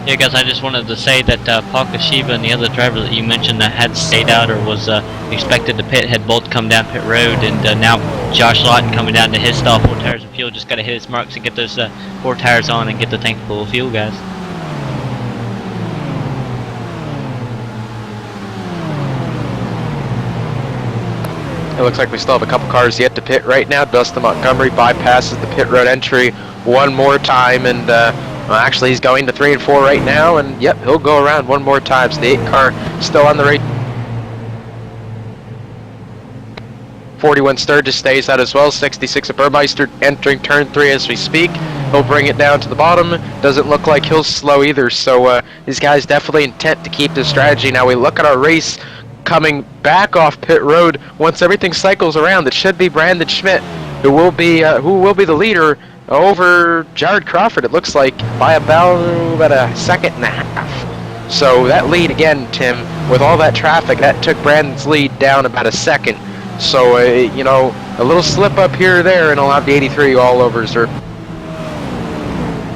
Yeah, guys, I just wanted to say that Paul Kashiba and the other driver that you mentioned that had stayed out or was expected to pit had both come down pit road, and now Josh Lawton coming down to his stall, 4 tires of fuel. Just got to hit his marks and get those 4 tires on and get the tank full of fuel, guys. It looks like we still have a couple cars yet to pit right now. Dustin Montgomery bypasses the pit road entry one more time, and well, actually he's going to 3 and 4 right now, and yep, he'll go around one more time. So the 8 car still on the race. 41 Sturgis stays out as well. 66 of Burmeister entering turn 3 as we speak. He'll bring it down to the bottom. Doesn't look like he'll slow either, so these guys definitely intent to keep this strategy. Now we look at our race coming back off pit road. Once everything cycles around, it should be Brandon Schmidt who will be the leader over Jared Crawford, it looks like, by about a second and a half. So that lead again, Tim, with all that traffic, that took Brandon's lead down about a second. So, you know, a little slip up here or there, and I'll have the 83 all over her.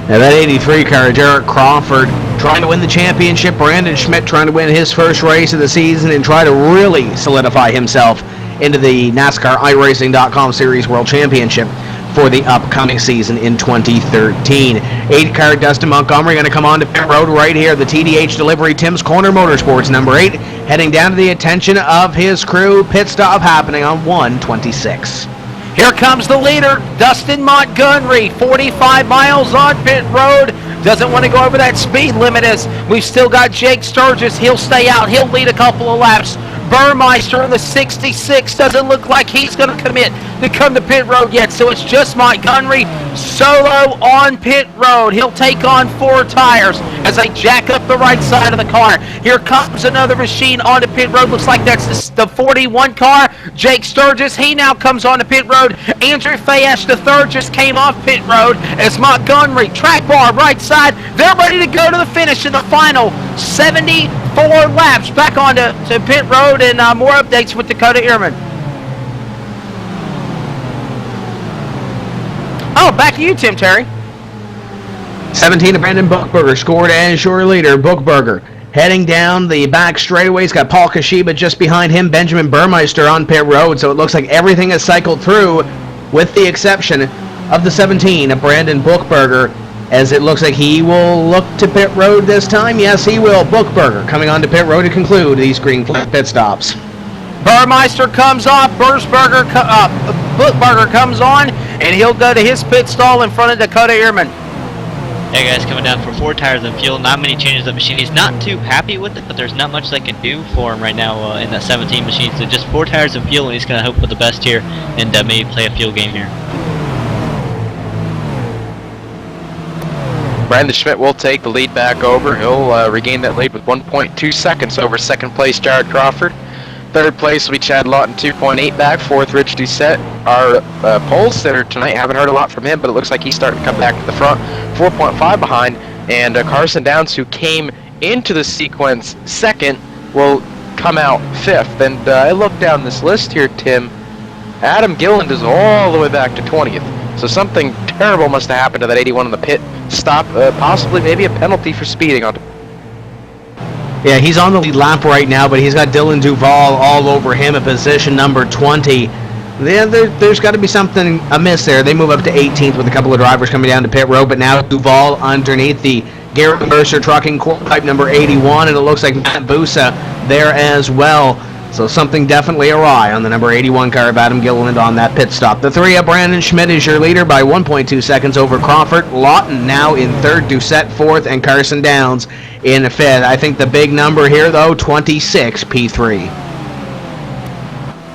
Now that 83 car, Jared Crawford, trying to win the championship. Brandon Schmidt trying to win his first race of the season and try to really solidify himself into the NASCAR iRacing.com Series World Championship for the upcoming season in 2013. 8 car Dustin Montgomery going to come on to pit road right here. The TDH delivery, Tim's Corner Motorsports, number 8, heading down to the attention of his crew. Pit stop happening on 1:26. Here comes the leader, Dustin Montgomery, 45 miles on pit road. Doesn't want to go over that speed limit as we've still got Jake Sturgis. He'll stay out. He'll lead a couple of laps. Burmeister in the 66 doesn't look like he's going to commit to come to pit road yet, so it's just Montgomery solo on pit road. He'll take on 4 tires as they jack up the right side of the car. Here comes another machine onto pit road. Looks like that's the 41 car. Jake Sturgis, he now comes onto pit road. Andrew Fayesh III just came off pit road as Montgomery, track bar right side. They're ready to go to the finish in the final 74 laps. Back onto pit road, and more updates with Dakota Ehrman. Oh, back to you, Tim Terry. 17 of Brandon Buchberger scored as your leader. Buchberger heading down the back straightaway. He's got Paul Kashiba just behind him. Benjamin Burmeister on pit road. So it looks like everything has cycled through with the exception of the 17 of Brandon Buchberger, as it looks like he will look to pit road this time. Yes, he will. Buchberger coming on to pit road to conclude these green flag pit stops. Burmeister comes off. Buchberger comes on, and he'll go to his pit stall in front of Dakota Ehrman. Hey guys, coming down for 4 tires and fuel. Not many changes of machine. He's not too happy with it, but there's not much they can do for him right now in that 17 machine. So just 4 tires and fuel, and he's going to hope for the best here and maybe play a fuel game here. Brandon Schmidt will take the lead back over. He'll regain that lead with 1.2 seconds over second place Jared Crawford. Third place will be Chad Lawton, 2.8 back. Fourth, Rich Doucette. Our pole sitter tonight, haven't heard a lot from him, but it looks like he's starting to come back to the front. 4.5 behind. And Carson Downs, who came into the sequence second, will come out 5th. And I looked down this list here, Tim. Adam Gilland is all the way back to 20th. So something terrible must have happened to that 81 on the pit stop. Possibly maybe a penalty for speeding on. Yeah, he's on the lead lap right now, but he's got Dylan Duval all over him at position number 20. Yeah, there's got to be something amiss there. They move up to 18th with a couple of drivers coming down to pit road, but now Duval underneath the Garrett Mercer Trucking quarter pipe number 81, and it looks like Matt Busa there as well. So something definitely awry on the number 81 car of Adam Gilliland on that pit stop. The 3 of Brandon Schmidt is your leader by 1.2 seconds over Crawford. Lawton now in 3rd, Doucette 4th, and Carson Downs in 5th. I think the big number here, though, 26 P3.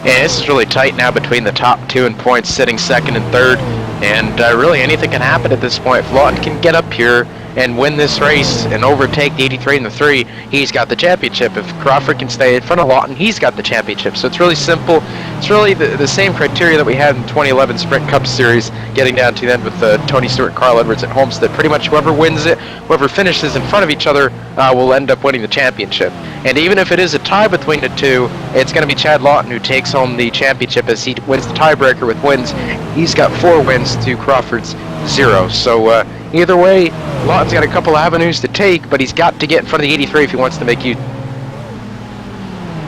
Yeah, this is really tight now between the top 2 in points, sitting 2nd and 3rd. And really anything can happen at this point. If Lawton can get up here and win this race and overtake the 83 and the 3, he's got the championship. If Crawford can stay in front of Lawton, he's got the championship. So it's really simple. It's really the same criteria that we had in the 2011 Sprint Cup Series, getting down to the end with Tony Stewart and Carl Edwards at Homestead. Pretty much whoever wins it, whoever finishes in front of each other, will end up winning the championship. And even if it is a tie between the 2, it's going to be Chad Lawton who takes home the championship as he wins the tiebreaker with wins. He's got 4 wins to Crawford's 0. So either way, Lawton's got a couple avenues to take, but he's got to get in front of the 83 if he wants to make you.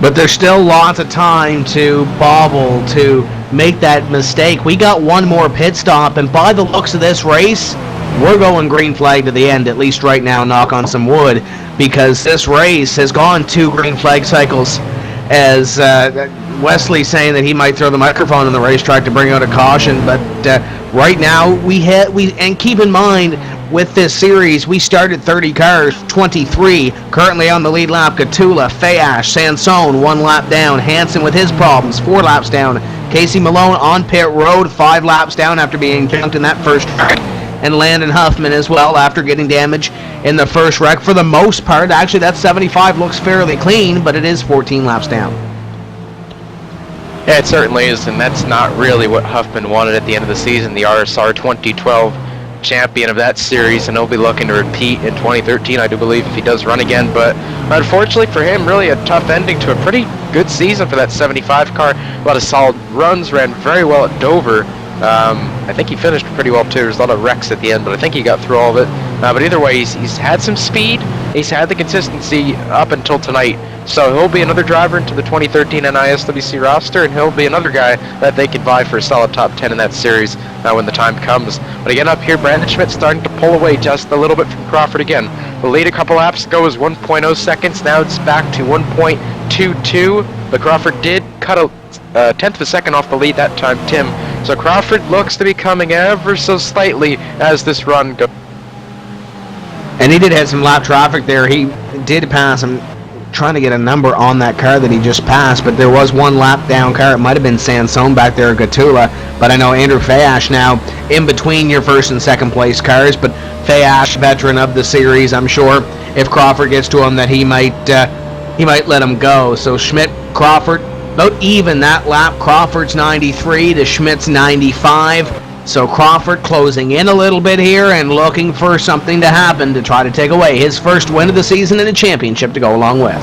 But there's still lots of time to bobble, to make that mistake. We got one more pit stop, and by the looks of this race, we're going green flag to the end, at least right now, knock on some wood, because this race has gone 2 green flag cycles as Wesley saying that he might throw the microphone on the racetrack to bring out a caution, but right now and keep in mind with this series we started 30 cars, 23 currently on the lead lap. Gatula, Fayash, Sansone 1 lap down. Hansen with his problems 4 laps down. Casey Malone on pit road 5 laps down after being junked in that first wreck. And Landon Huffman as well after getting damage in the first wreck. For the most part, actually that 75 looks fairly clean, but it is 14 laps down. Yeah, it certainly is, and that's not really what Huffman wanted at the end of the season. The RSR 2012 champion of that series, and he'll be looking to repeat in 2013, I do believe, if he does run again. But unfortunately for him, really a tough ending to a pretty good season for that 75 car. A lot of solid runs, ran very well at Dover. I think he finished pretty well too. There's a lot of wrecks at the end, but I think he got through all of it. But either way, he's had some speed. He's had the consistency up until tonight. So he'll be another driver into the 2013 NISWC roster, and he'll be another guy that they can buy for a solid top 10 in that series when the time comes. But again, up here, Brandon Schmidt starting to pull away just a little bit from Crawford again. The lead a couple laps ago was 1.0 seconds. Now it's back to 1.22. But Crawford did cut a tenth of a second off the lead that time, Tim. So Crawford looks to be coming ever so slightly as this run goes. And he did have some lap traffic there. He did pass him, trying to get a number on that car that he just passed, but there was 1 lap down car. It might have been Sansone back there, Gatula, but I know Andrew Fayash now in between your first and second place cars. But Fayash, veteran of the series, I'm sure if Crawford gets to him that he might let him go. So Schmidt, Crawford, about even that lap. Crawford's 93 to Schmidt's 95. So Crawford closing in a little bit here and looking for something to happen to try to take away his first win of the season and a championship to go along with.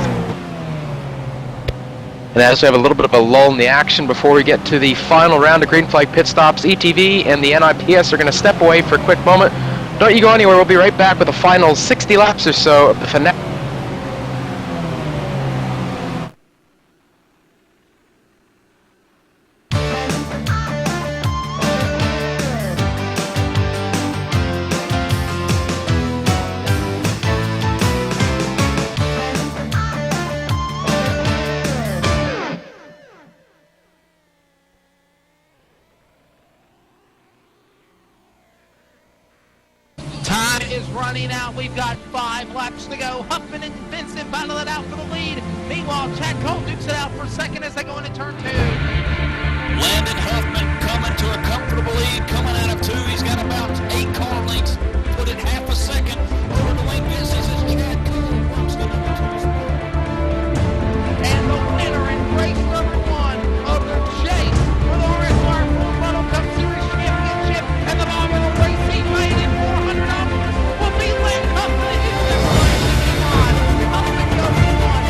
And as we have a little bit of a lull in the action before we get to the final round of green flag pit stops, ETV and the NIPS are going to step away for a quick moment. Don't you go anywhere. We'll be right back with the final 60 laps or so of the finale. Time is running out. We've got 5 laps to go. Huffman and Vincent battle it out for the lead. Meanwhile, Chad Cole dukes it out for second as they go into turn 2. Landon Huffman coming to a comfortable lead, coming out of 2. He's got about 8 car lengths. Put it half a second. Over the wing misses as Chad Cole works the number 2 spot. And the winner in race number 1 of the chase for the RSR Full Throttle Cup Series Championship and the bomb of the racing lane in $400 will be Landon Huffman. It is the Huffman goes to 1.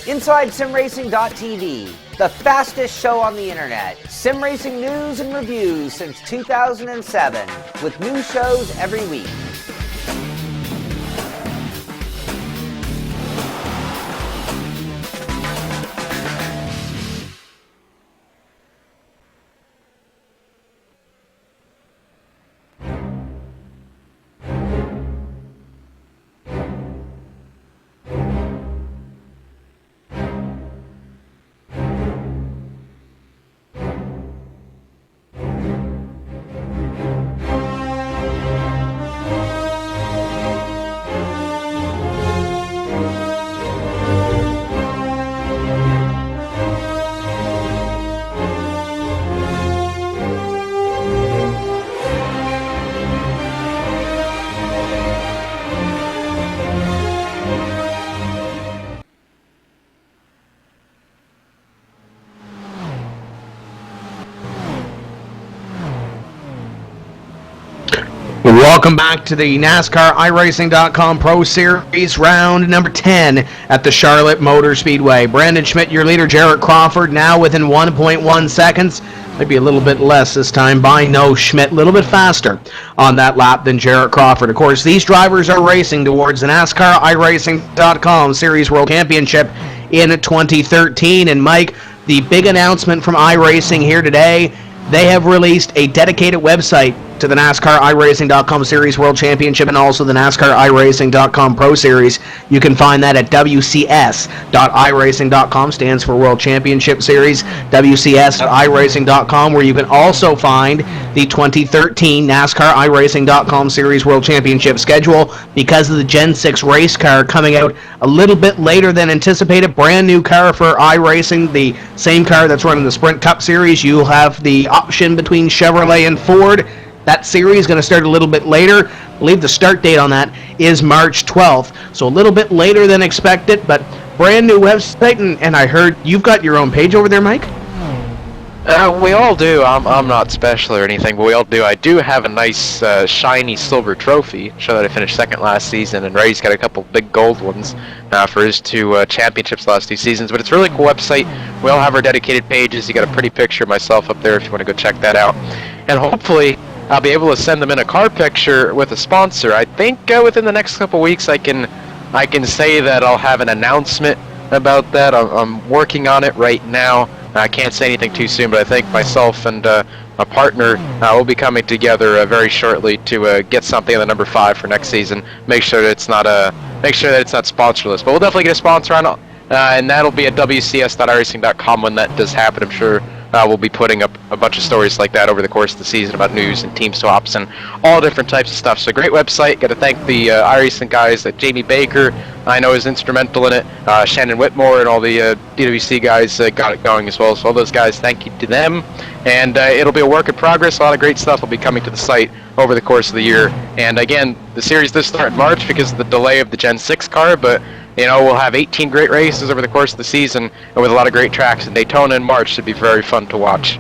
Inside SimRacing.tv, the fastest show on the internet. Sim racing news and reviews since 2007, with new shows every week. Welcome back to the NASCAR iRacing.com Pro Series round number 10 at the Charlotte Motor Speedway. Brandon Schmidt, your leader. Jarrett Crawford now within 1.1 seconds. Maybe a little bit less this time by no Schmidt. A little bit faster on that lap than Jarrett Crawford. Of course, these drivers are racing towards the NASCAR iRacing.com Series World Championship in 2013. And Mike, the big announcement from iRacing here today, they have released a dedicated website to the NASCAR iRacing.com Series World Championship and also the NASCAR iRacing.com Pro Series. You can find that at WCS.iRacing.com, stands for World Championship Series, WCS.iRacing.com, where you can also find the 2013 NASCAR iRacing.com Series World Championship schedule. Because of the Gen 6 race car coming out a little bit later than anticipated, brand new car for iRacing, the same car that's running the Sprint Cup Series. You'll have the option between Chevrolet and Ford. That series is going to start a little bit later. I believe the start date on that is March 12th. So a little bit later than expected, but brand new website. And I heard you've got your own page over there, Mike? We all do. I'm not special or anything, but we all do. I do have a nice shiny silver trophy. Show that I finished second last season, and Ray's got a couple big gold ones for his two championships last 2 seasons. But it's a really cool website. We all have our dedicated pages. You got a pretty picture of myself up there if you want to go check that out. And hopefully I'll be able to send them in a car picture with a sponsor. I think within the next couple weeks I can say that I'll have an announcement about that. I'm working on it right now. I can't say anything too soon, but I think myself and a partner will be coming together very shortly to get something on the number 5 for next season. Make sure that it's not sponsorless, but we'll definitely get a sponsor on it, and that'll be at WCS.iRacing.com when that does happen. I'm sure we'll be putting up a bunch of stories like that over the course of the season about news and team swaps and all different types of stuff. So great website. Got to thank the iRacing guys. Jamie Baker, I know, is instrumental in it. Shannon Whitmore and all the DWC guys got it going as well. So all those guys, thank you to them. And it'll be a work in progress. A lot of great stuff will be coming to the site over the course of the year. And again, the series does start in March because of the delay of the Gen 6 car, but we'll have 18 great races over the course of the season, and with a lot of great tracks. And Daytona in March should be very fun to watch.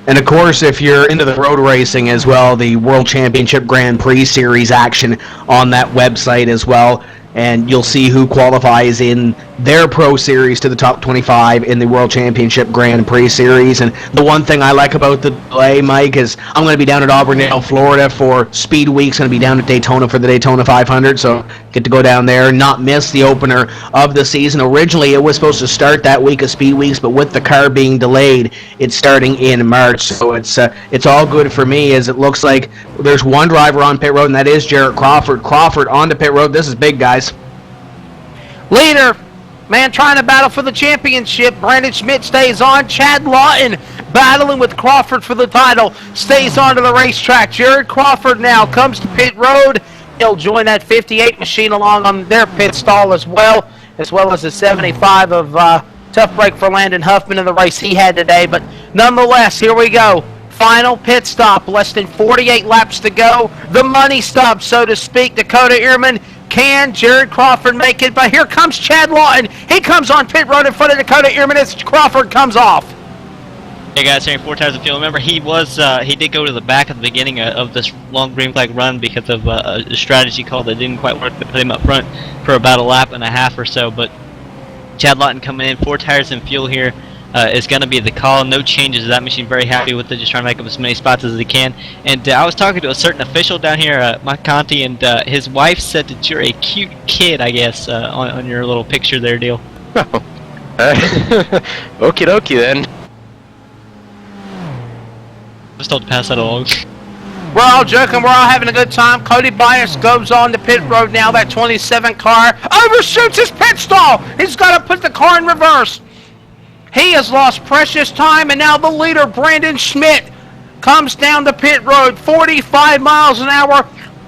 And of course, if you're into the road racing as well, the World Championship Grand Prix Series action on that website as well. And you'll see who qualifies in their Pro Series to the top 25 in the World Championship Grand Prix Series. And the one thing I like about the delay, Mike, is I'm going to be down at Auburndale, Florida for Speed Week. Going to be down at Daytona for the Daytona 500, so get to go down there and not miss the opener of the season. Originally, it was supposed to start that week of Speed Weeks, but with the car being delayed, it's starting in March. So it's all good for me, as it looks like there's one driver on pit road, and that is Jarrett Crawford. Crawford on the pit road. This is big, guys. Leader, man, trying to battle for the championship. Brandon Schmidt stays on. Chad Lawton battling with Crawford for the title. Stays on to the racetrack. Jared Crawford now comes to pit road. He'll join that 58 machine along on their pit stall as well as the 75 of tough break for Landon Huffman in the race he had today. But nonetheless, here we go. Final pit stop. Less than 48 laps to go. The money stop, so to speak. Dakota Ehrman. Can Jared Crawford make it? But here comes Chad Lawton. He comes on pit road in front of Dakota Ehrman as Crawford comes off. Hey guys, here 4 times of fuel. Remember, he did go to the back at the beginning of this long green flag run because of a strategy call that didn't quite work to put him up front for about a lap and a half or so. But Chad Lawton coming in, 4 tires and fuel here is going to be the call. No changes to that machine. Very happy with it. Just trying to make up as many spots as he can. And I was talking to a certain official down here, Mike Conti, and his wife said that you're a cute kid, I guess, on your little picture there, deal. Okie dokie then. Just told to pass that along. We're all joking. We're all having a good time. Cody Bias goes on the pit road now. That 27 car overshoots his pit stall. He's got to put the car in reverse. He has lost precious time, and now the leader, Brandon Schmidt, comes down the pit road, 45 miles an hour,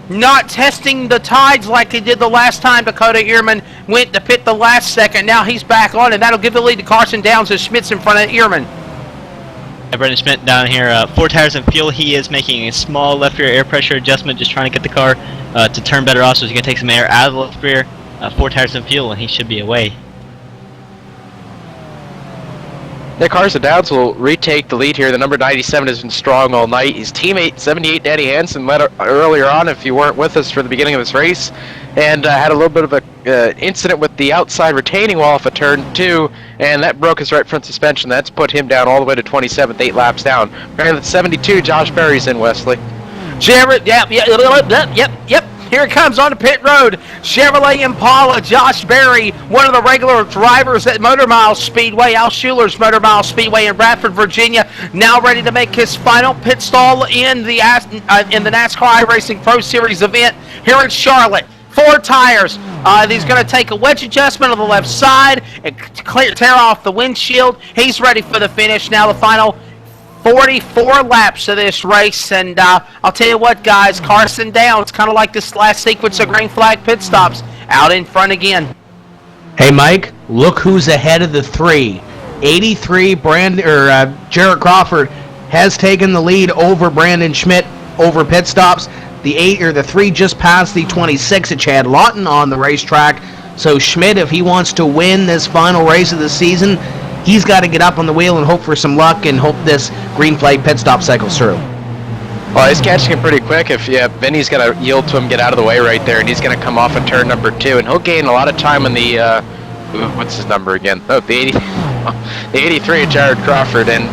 not testing the tides like he did the last time Dakota Ehrman went to pit the last second. Now he's back on, and that'll give the lead to Carson Downs as Schmidt's in front of Ehrman. Brandon Schmidt down here, 4 tires and fuel. He is making a small left rear air pressure adjustment, just trying to get the car to turn better off, so he's going to take some air out of the left rear. 4 tires and fuel, and he should be away. The Carson Downs will retake the lead here. The number 97 has been strong all night. His teammate 78 Danny Hansen led earlier on, if you weren't with us for the beginning of this race, and had a little bit of a incident with the outside retaining wall off of turn 2, and that broke his right front suspension. That's put him down all the way to 27th, 8 laps down. And at 72, Josh Berry's in, Wesley. Jared, yep. Here it comes on the pit road. Chevrolet Impala, Josh Berry, one of the regular drivers at Motor Mile Speedway, Al Schuler's Motor Mile Speedway in Bradford, Virginia, now ready to make his final pit stall in the NASCAR iRacing Pro Series event here in Charlotte. 4 tires. He's going to take a wedge adjustment on the left side and tear off the windshield. He's ready for the finish. Now the final 44 laps of this race, and I'll tell you what, guys, Carson Downs, kind of like this last sequence of green flag pit stops, out in front again. Hey, Mike, look who's ahead of the 3. 83, Jarrett Crawford has taken the lead over Brandon Schmidt over pit stops. The 3 just passed the 26 at Chad Lawton on the racetrack. So Schmidt, if he wants to win this final race of the season, he's got to get up on the wheel and hope for some luck and hope this green flag pit stop cycles through. Well, he's catching him pretty quick. Vinny's going to yield to him, get out of the way right there, and he's going to come off of turn number 2, and he'll gain a lot of time in the, what's his number again? Oh, the 83 of Jared Crawford, and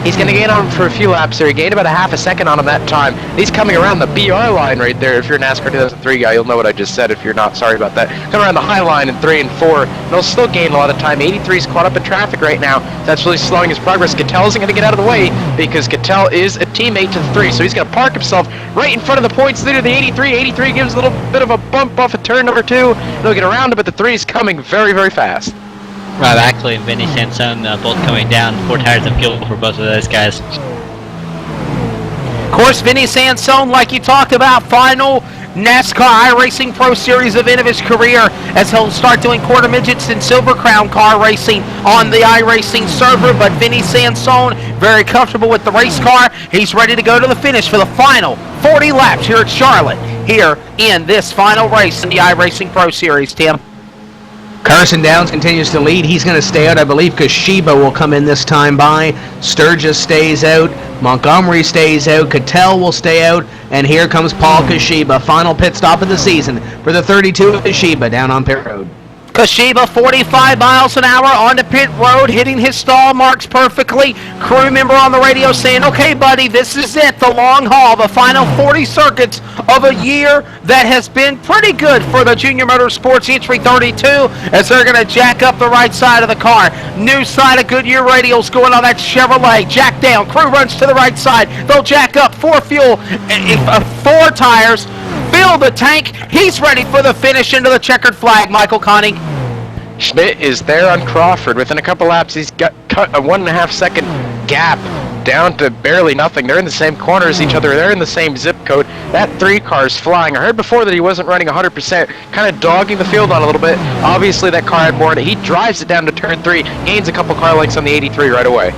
he's going to gain on him for a few laps there. He gained about a half a second on him that time. He's coming around the BR line right there. If you're a NASCAR 2003 guy, you'll know what I just said. If you're not, sorry about that. Coming around the high line in 3 and 4, and he'll still gain a lot of time. 83's caught up in traffic right now. That's really slowing his progress. Cattell isn't going to get out of the way because Cattell is a teammate to the 3, so he's going to park himself right in front of the points leader, the 83. 83 gives a little bit of a bump off of turn number 2. He'll get around him, but the 3 is coming very, very fast. Rob Ackley and Vinny Sansone both coming down. 4 tires of fuel for both of those guys. Of course, Vinny Sansone, like you talked about, final NASCAR iRacing Pro Series event of his career, as he'll start doing quarter midgets and Silver Crown car racing on the iRacing server. But Vinny Sansone, very comfortable with the race car. He's ready to go to the finish for the final 40 laps here at Charlotte, here in this final race in the iRacing Pro Series, Tim. Carson Downs continues to lead. He's going to stay out, I believe, because Sheba will come in this time by. Sturgis stays out. Montgomery stays out. Cattell will stay out. And here comes Paul Kashiba. Final pit stop of the season for the 32 of Kashiba down on pit road. Kashiba, 45 miles an hour on the pit road, hitting his stall marks perfectly. Crew member on the radio saying, okay, buddy, this is it, the long haul, the final 40 circuits of a year that has been pretty good for the Junior Motorsports Entry 32, as they're going to jack up the right side of the car. New side of Goodyear radials going on that Chevrolet. Jack down, crew runs to the right side. They'll jack up 4 tires. Fill the tank. He's ready for the finish into the checkered flag, Michael Conning. Schmidt is there on Crawford. Within a couple laps, he's got cut a 1.5 second gap down to barely nothing. They're in the same corner as each other. They're in the same zip code. That 3 car is flying. I heard before that he wasn't running 100%, kind of dogging the field on a little bit. Obviously, that car had more in it. He drives it down to turn 3, gains a couple car lengths on the 83 right away.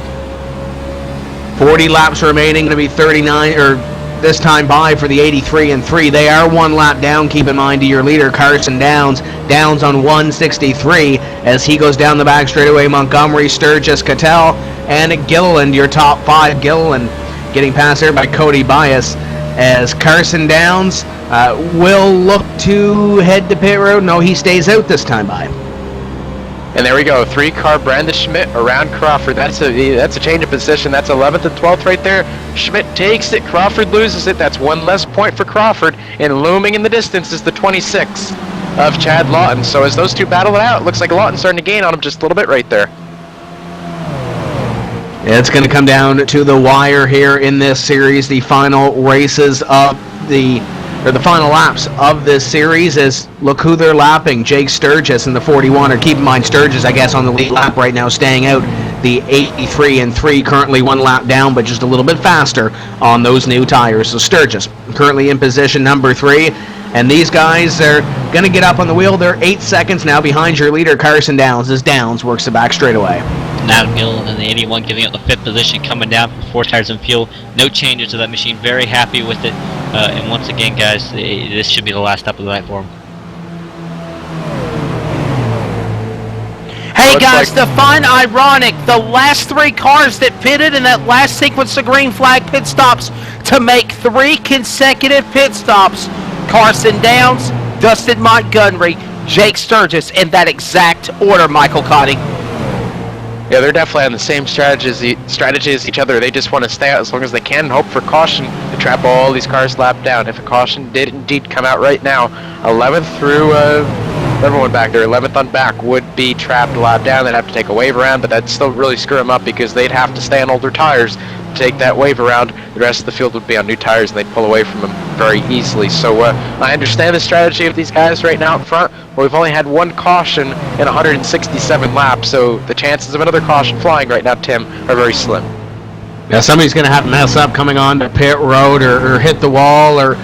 40 laps remaining, going to be 39, or this time by for the 83 and 3. They are 1 lap down, keep in mind, to your leader, Carson Downs. Downs on 163 as he goes down the back straightaway. Montgomery, Sturgis, Cattell, and Gilliland, your top 5. Gilliland getting passed there by Cody Bias, as Carson Downs will look to head to pit road. No, he stays out this time by. And there we go, 3-car Brandon Schmidt around Crawford. That's a change of position. That's 11th and 12th right there. Schmidt takes it, Crawford loses it. That's 1 less point for Crawford. And looming in the distance is the 26 of Chad Lawton. So as those two battle it out, it looks like Lawton's starting to gain on him just a little bit right there. It's going to come down to the wire here in this series. The final races of the final laps of this series, is look who they're lapping. Jake Sturgis in the 41, or keep in mind Sturgis, I guess, on the lead lap right now, staying out. The 83 and 3 currently 1 lap down, but just a little bit faster on those new tires. So Sturgis currently in position number 3, and these guys are going to get up on the wheel. They're 8 seconds now behind your leader, Carson Downs, as Downs works the back straightaway. Adam Gill in the 81 giving up the 5th position, coming down from 4 tires and fuel. No changes to that machine. Very happy with it. And once again, guys, this should be the last stop of the night for him. Hey, looks guys, like- to find ironic, the last 3 cars that pitted in that last sequence of green flag pit stops to make 3 consecutive pit stops, Carson Downs, Dustin Montgomery, Jake Sturgis, in that exact order, Michael Cotty. Yeah, they're definitely on the same strategy as each other. They just want to stay out as long as they can and hope for caution to trap all these cars lapped down. If a caution did indeed come out right now, 11th through everyone back there, 11th on back, would be trapped lapped down. They'd have to take a wave around, but that'd still really screw them up because they'd have to stay on older tires to take that wave around. The rest of the field would be on new tires and they'd pull away from them very easily. So I understand the strategy of these guys right now up front, but we've only had 1 caution in 167 laps, so the chances of another caution flying right now, Tim, are very slim. Yeah, somebody's going to have to mess up coming on to pit road or hit the wall or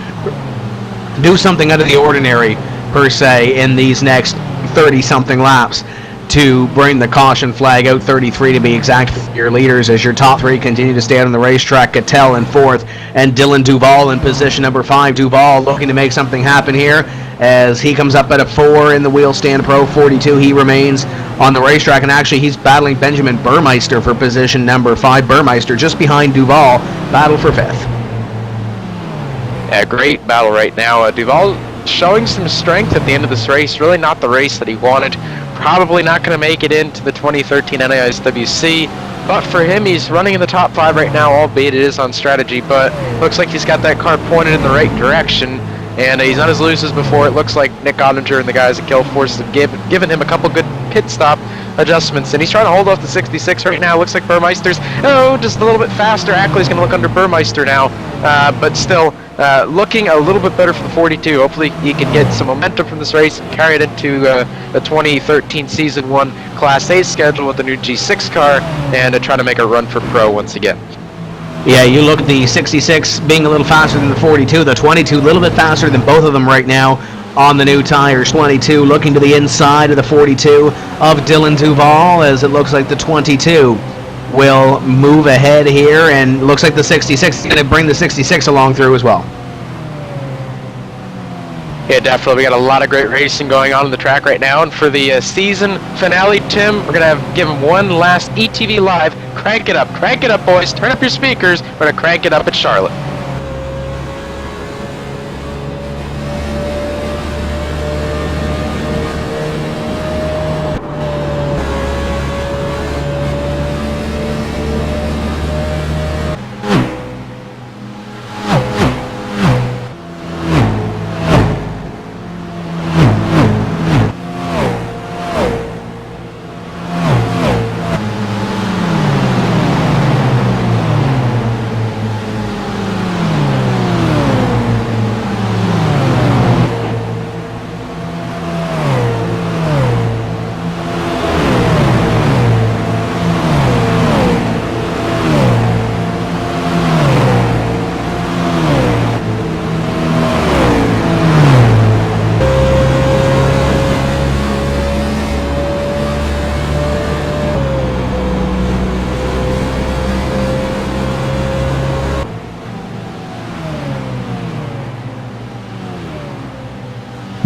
do something out of the ordinary, per se, in these next 30-something laps to bring the caution flag out, 33 to be exact, for your leaders as your top 3 continue to stay out on the racetrack. Cattell in 4th and Dylan Duval in position number 5. Duval looking to make something happen here as he comes up at a 4 in the wheel stand Pro 42. He remains on the racetrack, and actually he's battling Benjamin Burmeister for position number 5. Burmeister just behind Duval, battle for 5th. Yeah, great battle right now. Duval showing some strength at the end of this race. Really not the race that he wanted. Probably not going to make it into the 2013 NASWC. But for him, he's running in the top 5 right now, albeit it is on strategy. But looks like he's got that car pointed in the right direction. And he's not as loose as before. It looks like Nick Ottinger and the guys at Kill Force have given him a couple good pit stop adjustments, and he's trying to hold off the 66 right now. Looks like Burmeister's just a little bit faster. Ackley's going to look under Burmeister now, but still looking a little bit better for the 42. Hopefully he can get some momentum from this race and carry it into the 2013 Season 1 Class A schedule with the new G6 car and try to make a run for Pro once again. Yeah, you look at the 66 being a little faster than the 42, the 22 a little bit faster than both of them right now on the new tires. 22 looking to the inside of the 42 of Dylan Duval, as it looks like the 22 will move ahead here, and looks like the 66 is going to bring the 66 along through as well. Yeah, definitely. We got a lot of great racing going on the track right now. And for the season finale, Tim, we're going to give him one last ETV Live. Crank it up, boys. Turn up your speakers. We're going to crank it up at Charlotte.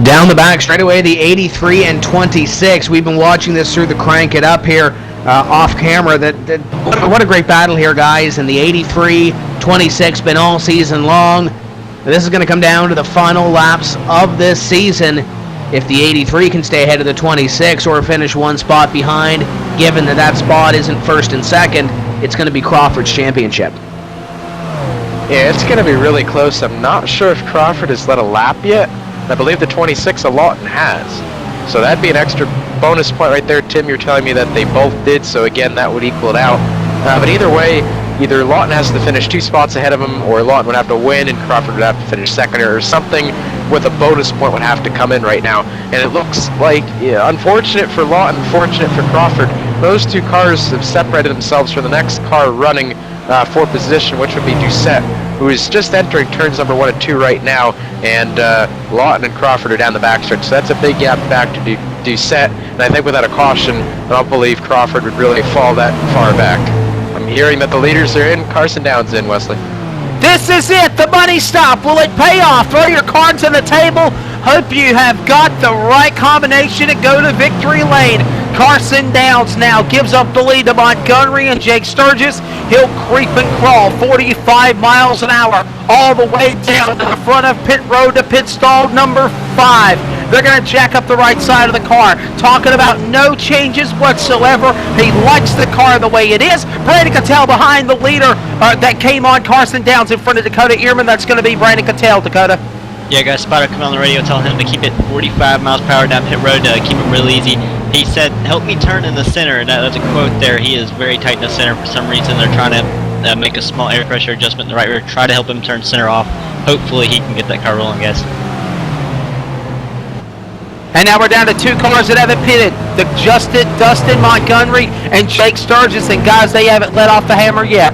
Down the back straightaway, the 83 and 26. We've been watching this through the Crank It Up here off camera. What a great battle here, guys. And the 83, 26 been all season long. This is going to come down to the final laps of this season. If the 83 can stay ahead of the 26 or finish one spot behind, given that that spot isn't first and second, it's going to be Crawford's championship. Yeah, it's going to be really close. I'm not sure if Crawford has led a lap yet. I believe the 26 Lawton has. So that'd be an extra bonus point right there, Tim. You're telling me that they both did, so again, that would equal it out. But either way, either Lawton has to finish 2 spots ahead of him, or Lawton would have to win and Crawford would have to finish second, or something with a bonus point would have to come in right now. And it looks like, unfortunate for Lawton, fortunate for Crawford, those 2 cars have separated themselves from the next car running for position, which would be Doucette, who is just entering turns number 1 and 2 right now, and Lawton and Crawford are down the backstretch, so that's a big gap back to Doucette, and I think without a caution, I don't believe Crawford would really fall that far back. I'm hearing that the leaders are in. Carson Downs in, Wesley. This is it, the money stop. Will it pay off? Throw your cards on the table. Hope you have got the right combination to go to victory lane. Carson Downs now gives up the lead to Montgomery and Jake Sturgis. He'll creep and crawl 45 miles an hour all the way down to the front of pit road to pit stall number 5. They're going to jack up the right side of the car. Talking about no changes whatsoever. He likes the car the way it is. Brandon Cattell behind the leader that came on Carson Downs in front of Dakota Ehrman. That's going to be Brandon Cattell, Dakota. Yeah, guys, Spotter coming on the radio telling him to keep it 45 miles per hour down pit road to keep it real easy. He said, "Help me turn in the center," and that's a quote there. He is very tight in the center. For some reason, they're trying to make a small air pressure adjustment in the right rear, try to help him turn center off. Hopefully, he can get that car rolling, guys. And now we're down to 2 cars that haven't pitted. Dustin Montgomery and Jake Sturgis. And guys, they haven't let off the hammer yet.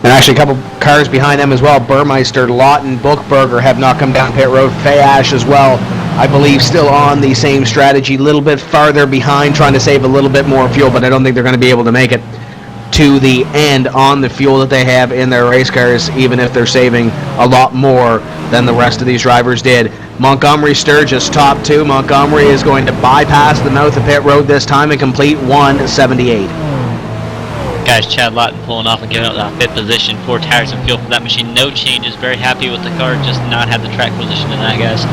And actually a couple cars behind them as well. Burmeister, Lawton, Bookberger have not come down pit road. Fay Ash as well, I believe, still on the same strategy. A little bit farther behind, trying to save a little bit more fuel, but I don't think they're going to be able to make it to the end on the fuel that they have in their race cars, even if they're saving a lot more than the rest of these drivers did. Montgomery Sturgis, top 2. Montgomery is going to bypass the mouth of pit road this time and complete 178. Guys, Chad Lawton pulling off and giving up that 5th position. 4 tires and fuel for that machine. No changes. Very happy with the car. Just not have the track position tonight, guys.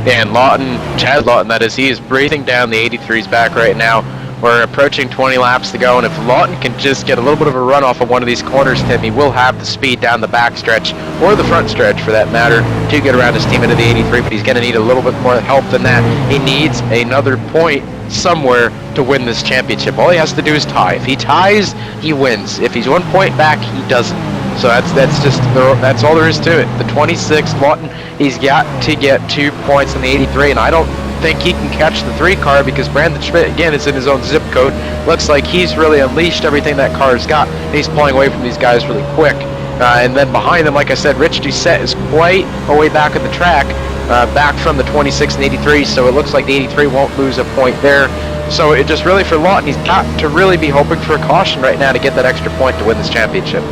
And Lawton, Chad Lawton, that is, he is breathing down the 83's back right now. We're approaching 20 laps to go, and if Lawton can just get a little bit of a run off of one of these corners, Tim, he will have the speed down the back stretch, or the front stretch for that matter, to get around his team into the 83, but he's going to need a little bit more help than that. He needs another point somewhere to win this championship. All he has to do is tie. If he ties, he wins. If he's 1 point back, he doesn't. So that's all there is to it. The 26, Lawton, he's got to get 2 points in the 83, and I don't think he can catch the 3 car because Brandon Schmidt, again, is in his own zip code. Looks like he's really unleashed everything that car's got. He's pulling away from these guys really quick. And then behind them, like I said, Rich Doucette is quite a way back at the track, back from the 26 and 83, so it looks like the 83 won't lose a point there. So it just really, for Lawton, he's got to really be hoping for a caution right now to get that extra point to win this championship.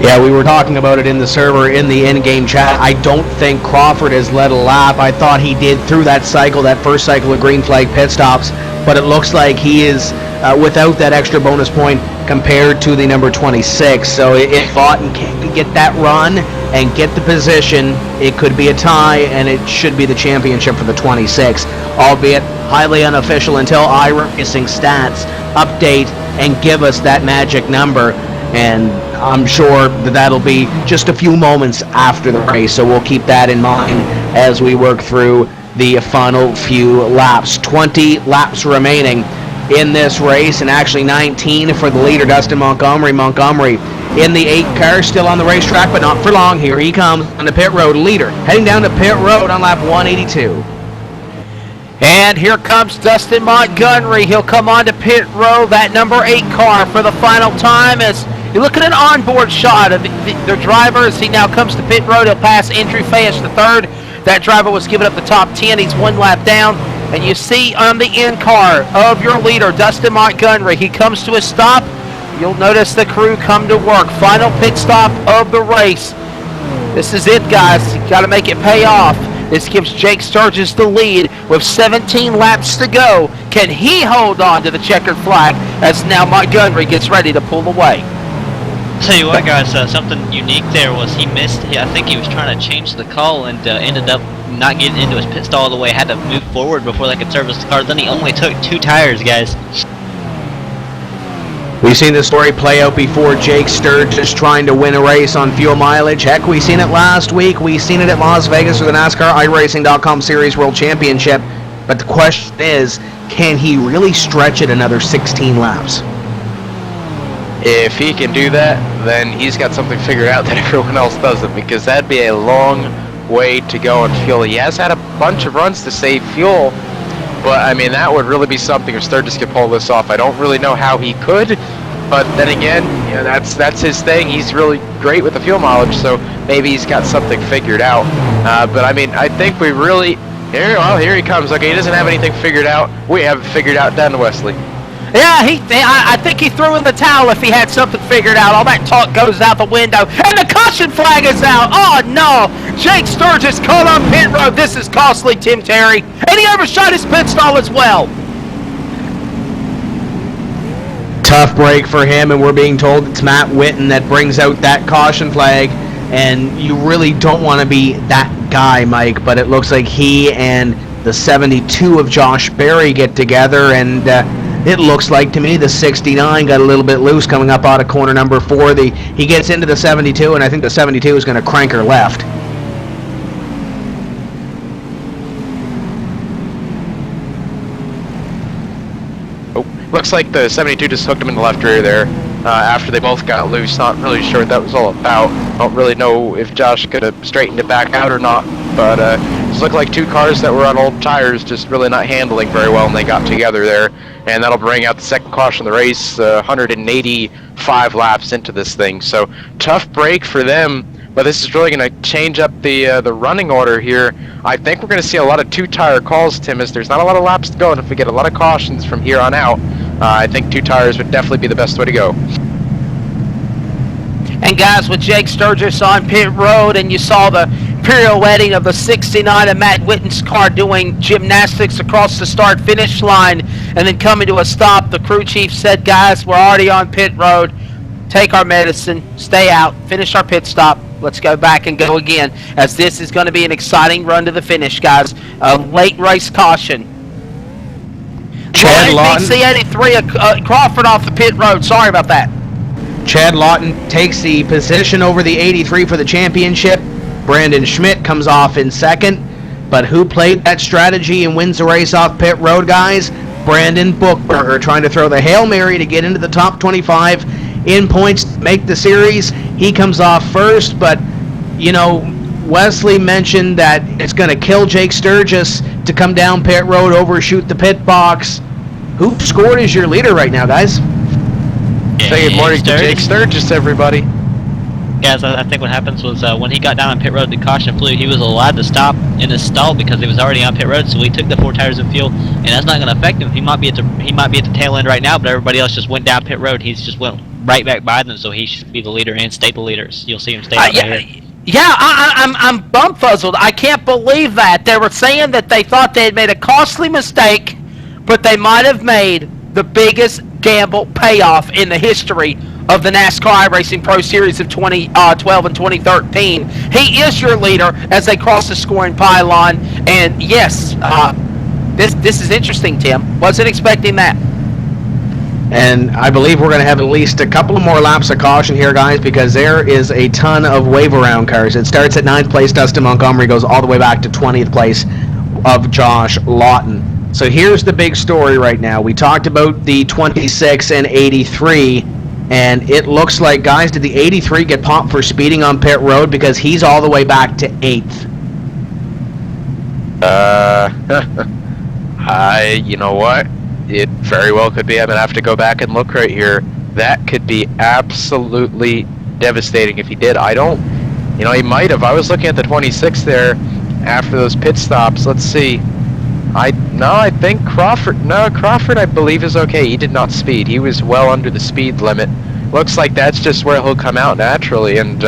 Yeah, we were talking about it in the server, in the in-game chat. I don't think Crawford has led a lap. I thought he did through that cycle, that first cycle of green flag pit stops, but it looks like he is without that extra bonus point compared to the number 26. So if Lawton can get that run and get the position, it could be a tie, and it should be the championship for the 26, albeit highly unofficial until Iracing stats update and give us that magic number. And I'm sure that that'll be just a few moments after the race, so we'll keep that in mind as we work through the final few laps. 20 laps remaining in this race, and actually 19 for the leader, Dustin Montgomery. Montgomery in the 8 car, still on the racetrack, but not for long. Here he comes on the pit road, leader, heading down to pit road on lap 182. And here comes Dustin Montgomery. He'll come on to pit road, that number 8 car, for the final time. As you look at an onboard shot of the driver as he now comes to pit road, he'll pass Andrew Fayesh the 3rd. That driver was given up the top 10. He's 1 lap down. And you see on the end car of your leader, Dustin Montgomery, he comes to a stop. You'll notice the crew come to work. Final pit stop of the race. This is it, guys. You got to make it pay off. This gives Jake Sturgis the lead with 17 laps to go. Can he hold on to the checkered flag as now Montgomery gets ready to pull away? Tell you what, guys, something unique there was he missed. I think he was trying to change the call and ended up not getting into his pit stall all the way. Had to move forward before they could service the car. Then he only took 2 tires, guys. We've seen this story play out before. Jake Sturgis trying to win a race on fuel mileage. Heck, we've seen it last week. We've seen it at Las Vegas for the NASCAR iRacing.com Series World Championship. But the question is, can he really stretch it another 16 laps? If he can do that, then he's got something figured out that everyone else doesn't, because that'd be a long way to go on fuel. He has had a bunch of runs to save fuel, but I mean, that would really be something if Sturgis could pull this off. I don't really know how he could, but then again, you know, that's his thing. He's really great with the fuel mileage, so maybe he's got something figured out. But I mean, I think we really... Here he comes. Okay, he doesn't have anything figured out. We have it figured out down to Wesley. Yeah, I think he threw in the towel if he had something figured out. All that talk goes out the window. And the caution flag is out. Oh, no. Jake Sturgis caught on pit road. This is costly, Tim Terry. And he overshot his pit stall as well. Tough break for him, and we're being told it's Matt Whitten that brings out that caution flag. And you really don't want to be that guy, Mike, but it looks like he and the 72 of Josh Berry get together, and it looks like to me the 69 got a little bit loose coming up out of corner number 4. He gets into the 72, and I think the 72 is going to crank her left. Looks like the 72 just hooked him in the left rear there after they both got loose. Not really sure what that was all about. Don't really know if Josh could have straightened it back out or not. But it looked like two cars that were on old tires just really not handling very well, and they got together there. And that'll bring out the second caution of the race, 185 laps into this thing. So tough break for them. But this is really going to change up the running order here. I think we're going to see a lot of two-tire calls, Tim, as there's not a lot of laps to go, and if we get a lot of cautions from here on out, I think two tires would definitely be the best way to go. And guys, with Jake Sturgis on pit road, and you saw the pirouetting of the 69 of Matt Whitten's car doing gymnastics across the start-finish line, and then coming to a stop, the crew chief said, guys, we're already on pit road. Take our medicine, stay out, finish our pit stop. Let's go back and go again, as this is going to be an exciting run to the finish, guys. A late race caution. Chad Lawton. C83 Crawford off the pit road. Sorry about that. Chad Lawton takes the position over the 83 for the championship. Brandon Schmidt comes off in second. But who played that strategy and wins the race off pit road, guys? Brandon Bookberger, trying to throw the Hail Mary to get into the top 25 in points to make the series. He comes off first, but, you know, Wesley mentioned that it's going to kill Jake Sturgis to come down pit road, overshoot the pit box. Who scored as your leader right now, guys? Say good morning to Jake Sturgis, everybody. Guys, I think what happens was when he got down on pit road, the caution flew. He was allowed to stop in his stall because he was already on pit road, so he took the 4 tires of fuel, and that's not going to affect him. He might be at the tail end right now, but everybody else just went down pit road. He's just went right back by them, so he should be the leader and stay the leaders. You'll see him stay out there. Yeah, I'm bumfuzzled. I can't believe that. They were saying that they thought they had made a costly mistake, but they might have made the biggest gamble payoff in the history of the NASCAR iRacing Pro Series of 2012 and 2013. He is your leader as they cross the scoring pylon, and yes, this is interesting, Tim. Wasn't expecting that. And I believe we're going to have at least a couple of more laps of caution here, guys, because there is a ton of wave-around cars. It starts at 9th place, Dustin Montgomery, goes all the way back to 20th place of Josh Lawton. So here's the big story right now. We talked about the 26 and 83, and it looks like, guys, did the 83 get popped for speeding on pit road because he's all the way back to 8th? You know what? It very well could be. I'm going to have to go back and look right here. That could be absolutely devastating if he did. He might have. I was looking at the 26 there after those pit stops. Let's see. I think Crawford, I believe is okay. He did not speed. He was well under the speed limit. Looks like that's just where he'll come out naturally, and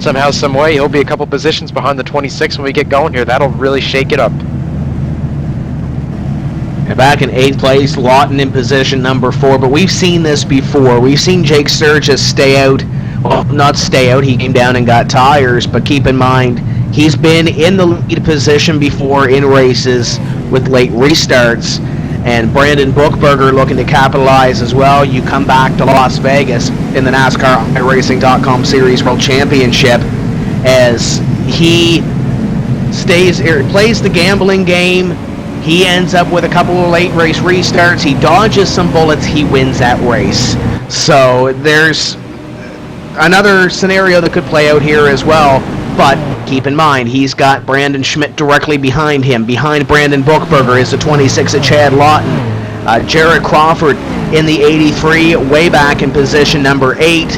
somehow, some way, he'll be a couple positions behind the 26 when we get going here. That'll really shake it up. Back in 8th place, Lawton in position number 4, but we've seen this before. We've seen Jake Sturgis stay out. Well, not stay out, he came down and got tires, but keep in mind, he's been in the lead position before in races with late restarts. And Brandon Bookberger looking to capitalize as well. You come back to Las Vegas in the NASCAR iRacing.com Series World Championship as he plays the gambling game. He ends up with a couple of late race restarts. He dodges some bullets. He wins that race. So there's another scenario that could play out here as well. But keep in mind, he's got Brandon Schmidt directly behind him. Behind Brandon Bookberger is the 26 of Chad Lawton. Jared Crawford in the 83, way back in position number 8.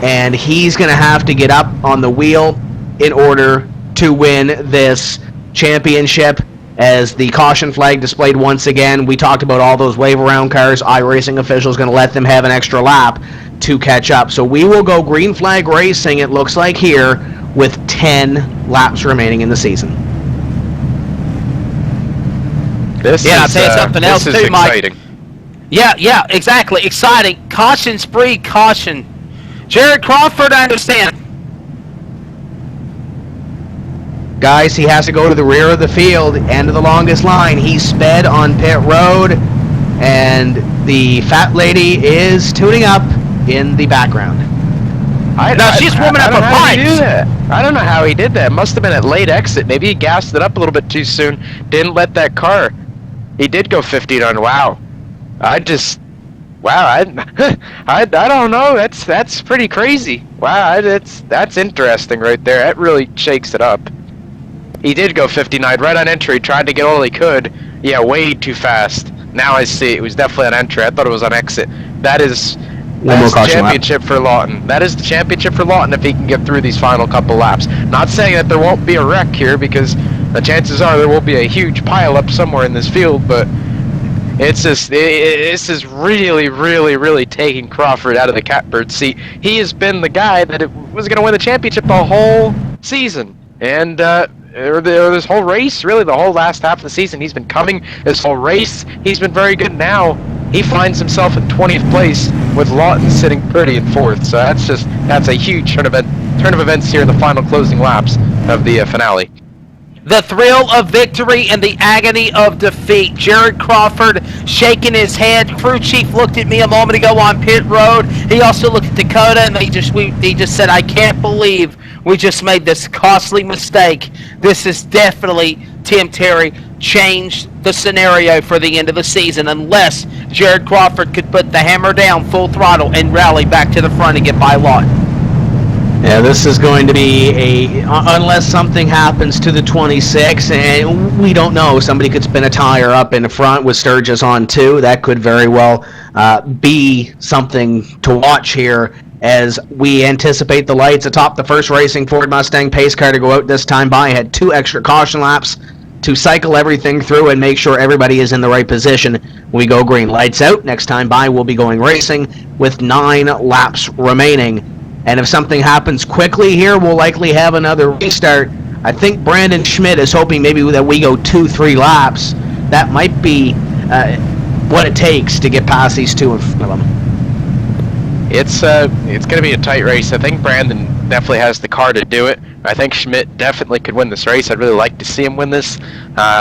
And he's going to have to get up on the wheel in order to win this championship. as the caution flag displayed once again. We talked about all those wave around cars. iRacing officials going to let them have an extra lap to catch up. So we will go green flag racing, it looks like here, with 10 laps remaining in the season. I'll tell you something else this is too, Mike. exciting. Yeah, exactly. Exciting. Cautions breed caution. Jared Crawford, I understand. Guys, he has to go to the rear of the field, end of the longest line. He sped on pit road, and the fat lady is tuning up in the background. She's warming up her pipes. I don't know how he did that. It must have been at late exit. Maybe he gassed it up a little bit too soon. Didn't let that car. He did go 59. Wow. I don't know. That's pretty crazy. Wow, that's interesting right there. That really shakes it up. He did go 59 right on entry. Tried to get all he could. Yeah, way too fast. Now I see. It was definitely on entry. I thought it was on exit. That's the championship for Lawton. That is the championship for Lawton if he can get through these final couple laps. Not saying that there won't be a wreck here, because the chances are there will be a huge pile up somewhere in this field, but this is really, really, really taking Crawford out of the catbird seat. He has been the guy that was going to win the championship the whole season. And or this whole race, really the whole last half of the season, he's been coming. This whole race, he's been very good. Now he finds himself in 20th place with Lawton sitting pretty in 4th. So that's a huge turn of events here in the final closing laps of the finale. The thrill of victory and the agony of defeat. Jared Crawford shaking his head. Crew chief looked at me a moment ago on pit road. He also looked at Dakota, and he just said, "I can't believe we just made this costly mistake." This is definitely, Tim Terry, changed the scenario for the end of the season, unless Jared Crawford could put the hammer down full throttle and rally back to the front and get by Lawton. Yeah, this is going to be unless something happens to the 26, and we don't know. Somebody could spin a tire up in the front with Sturgis on too. That could very well be something to watch here as we anticipate the lights atop the first Racing Ford Mustang pace car to go out this time by. Had 2 extra caution laps to cycle everything through and make sure everybody is in the right position when we go green. Lights out. Next time by, we'll be going racing with 9 laps remaining. And if something happens quickly here, we'll likely have another restart. I think Brandon Schmidt is hoping maybe that we go 2-3 laps. That might be what it takes to get past these 2 in front of them. It's going to be a tight race. I think Brandon definitely has the car to do it. I think Schmidt definitely could win this race. I'd really like to see him win this.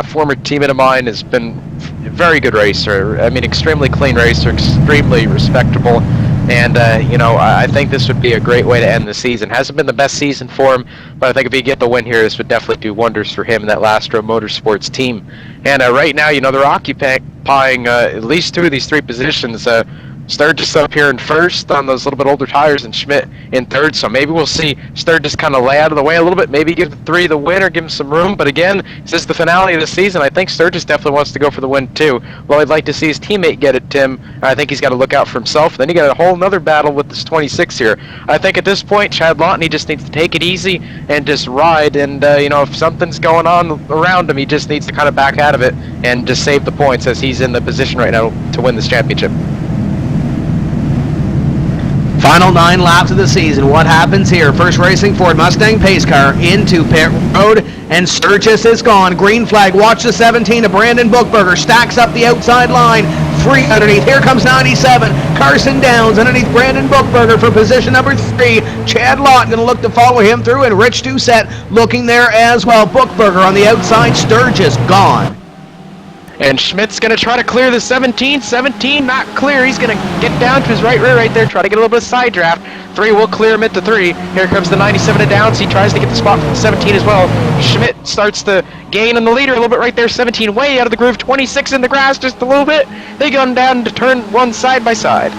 Former teammate of mine has been a very good racer. I mean, extremely clean racer, extremely respectable. And, I think this would be a great way to end the season. Hasn't been the best season for him, but I think if he get the win here, this would definitely do wonders for him and that Lastro Motorsports team. And right now, they're occupying at least 2 of these 3 positions. Sturgis up here in 1st on those little bit older tires, and Schmidt in 3rd. So maybe we'll see Sturgis kind of lay out of the way a little bit, maybe give the 3 the win or give him some room. But again, this is the finale of the season. I think Sturgis definitely wants to go for the win too. Well, I'd like to see his teammate get it, Tim. I think he's got to look out for himself. Then you got a whole nother battle with this 26 here. I think at this point, Chad Lawton, he just needs to take it easy and just ride. And, if something's going on around him, he just needs to kind of back out of it and just save the points as he's in the position right now to win this championship. Final 9 laps of the season. What happens here? First Racing Ford Mustang pace car into pit road, and Sturgis is gone. Green flag. Watch the 17 of Brandon Bookberger. Stacks up the outside line. 3 underneath. Here comes 97. Carson Downs underneath Brandon Bookberger for position number 3. Chad Lawton going to look to follow him through, and Rich Doucette looking there as well. Bookberger on the outside. Sturgis gone. And Schmidt's going to try to clear the 17. 17 not clear. He's going to get down to his right rear right there, try to get a little bit of side draft. 3 will clear him into 3. Here comes the 97 of Downs. He tries to get the spot from the 17 as well. Schmidt starts to gain on the leader a little bit right there. 17 way out of the groove. 26 in the grass just a little bit. They go down to turn 1 side by side.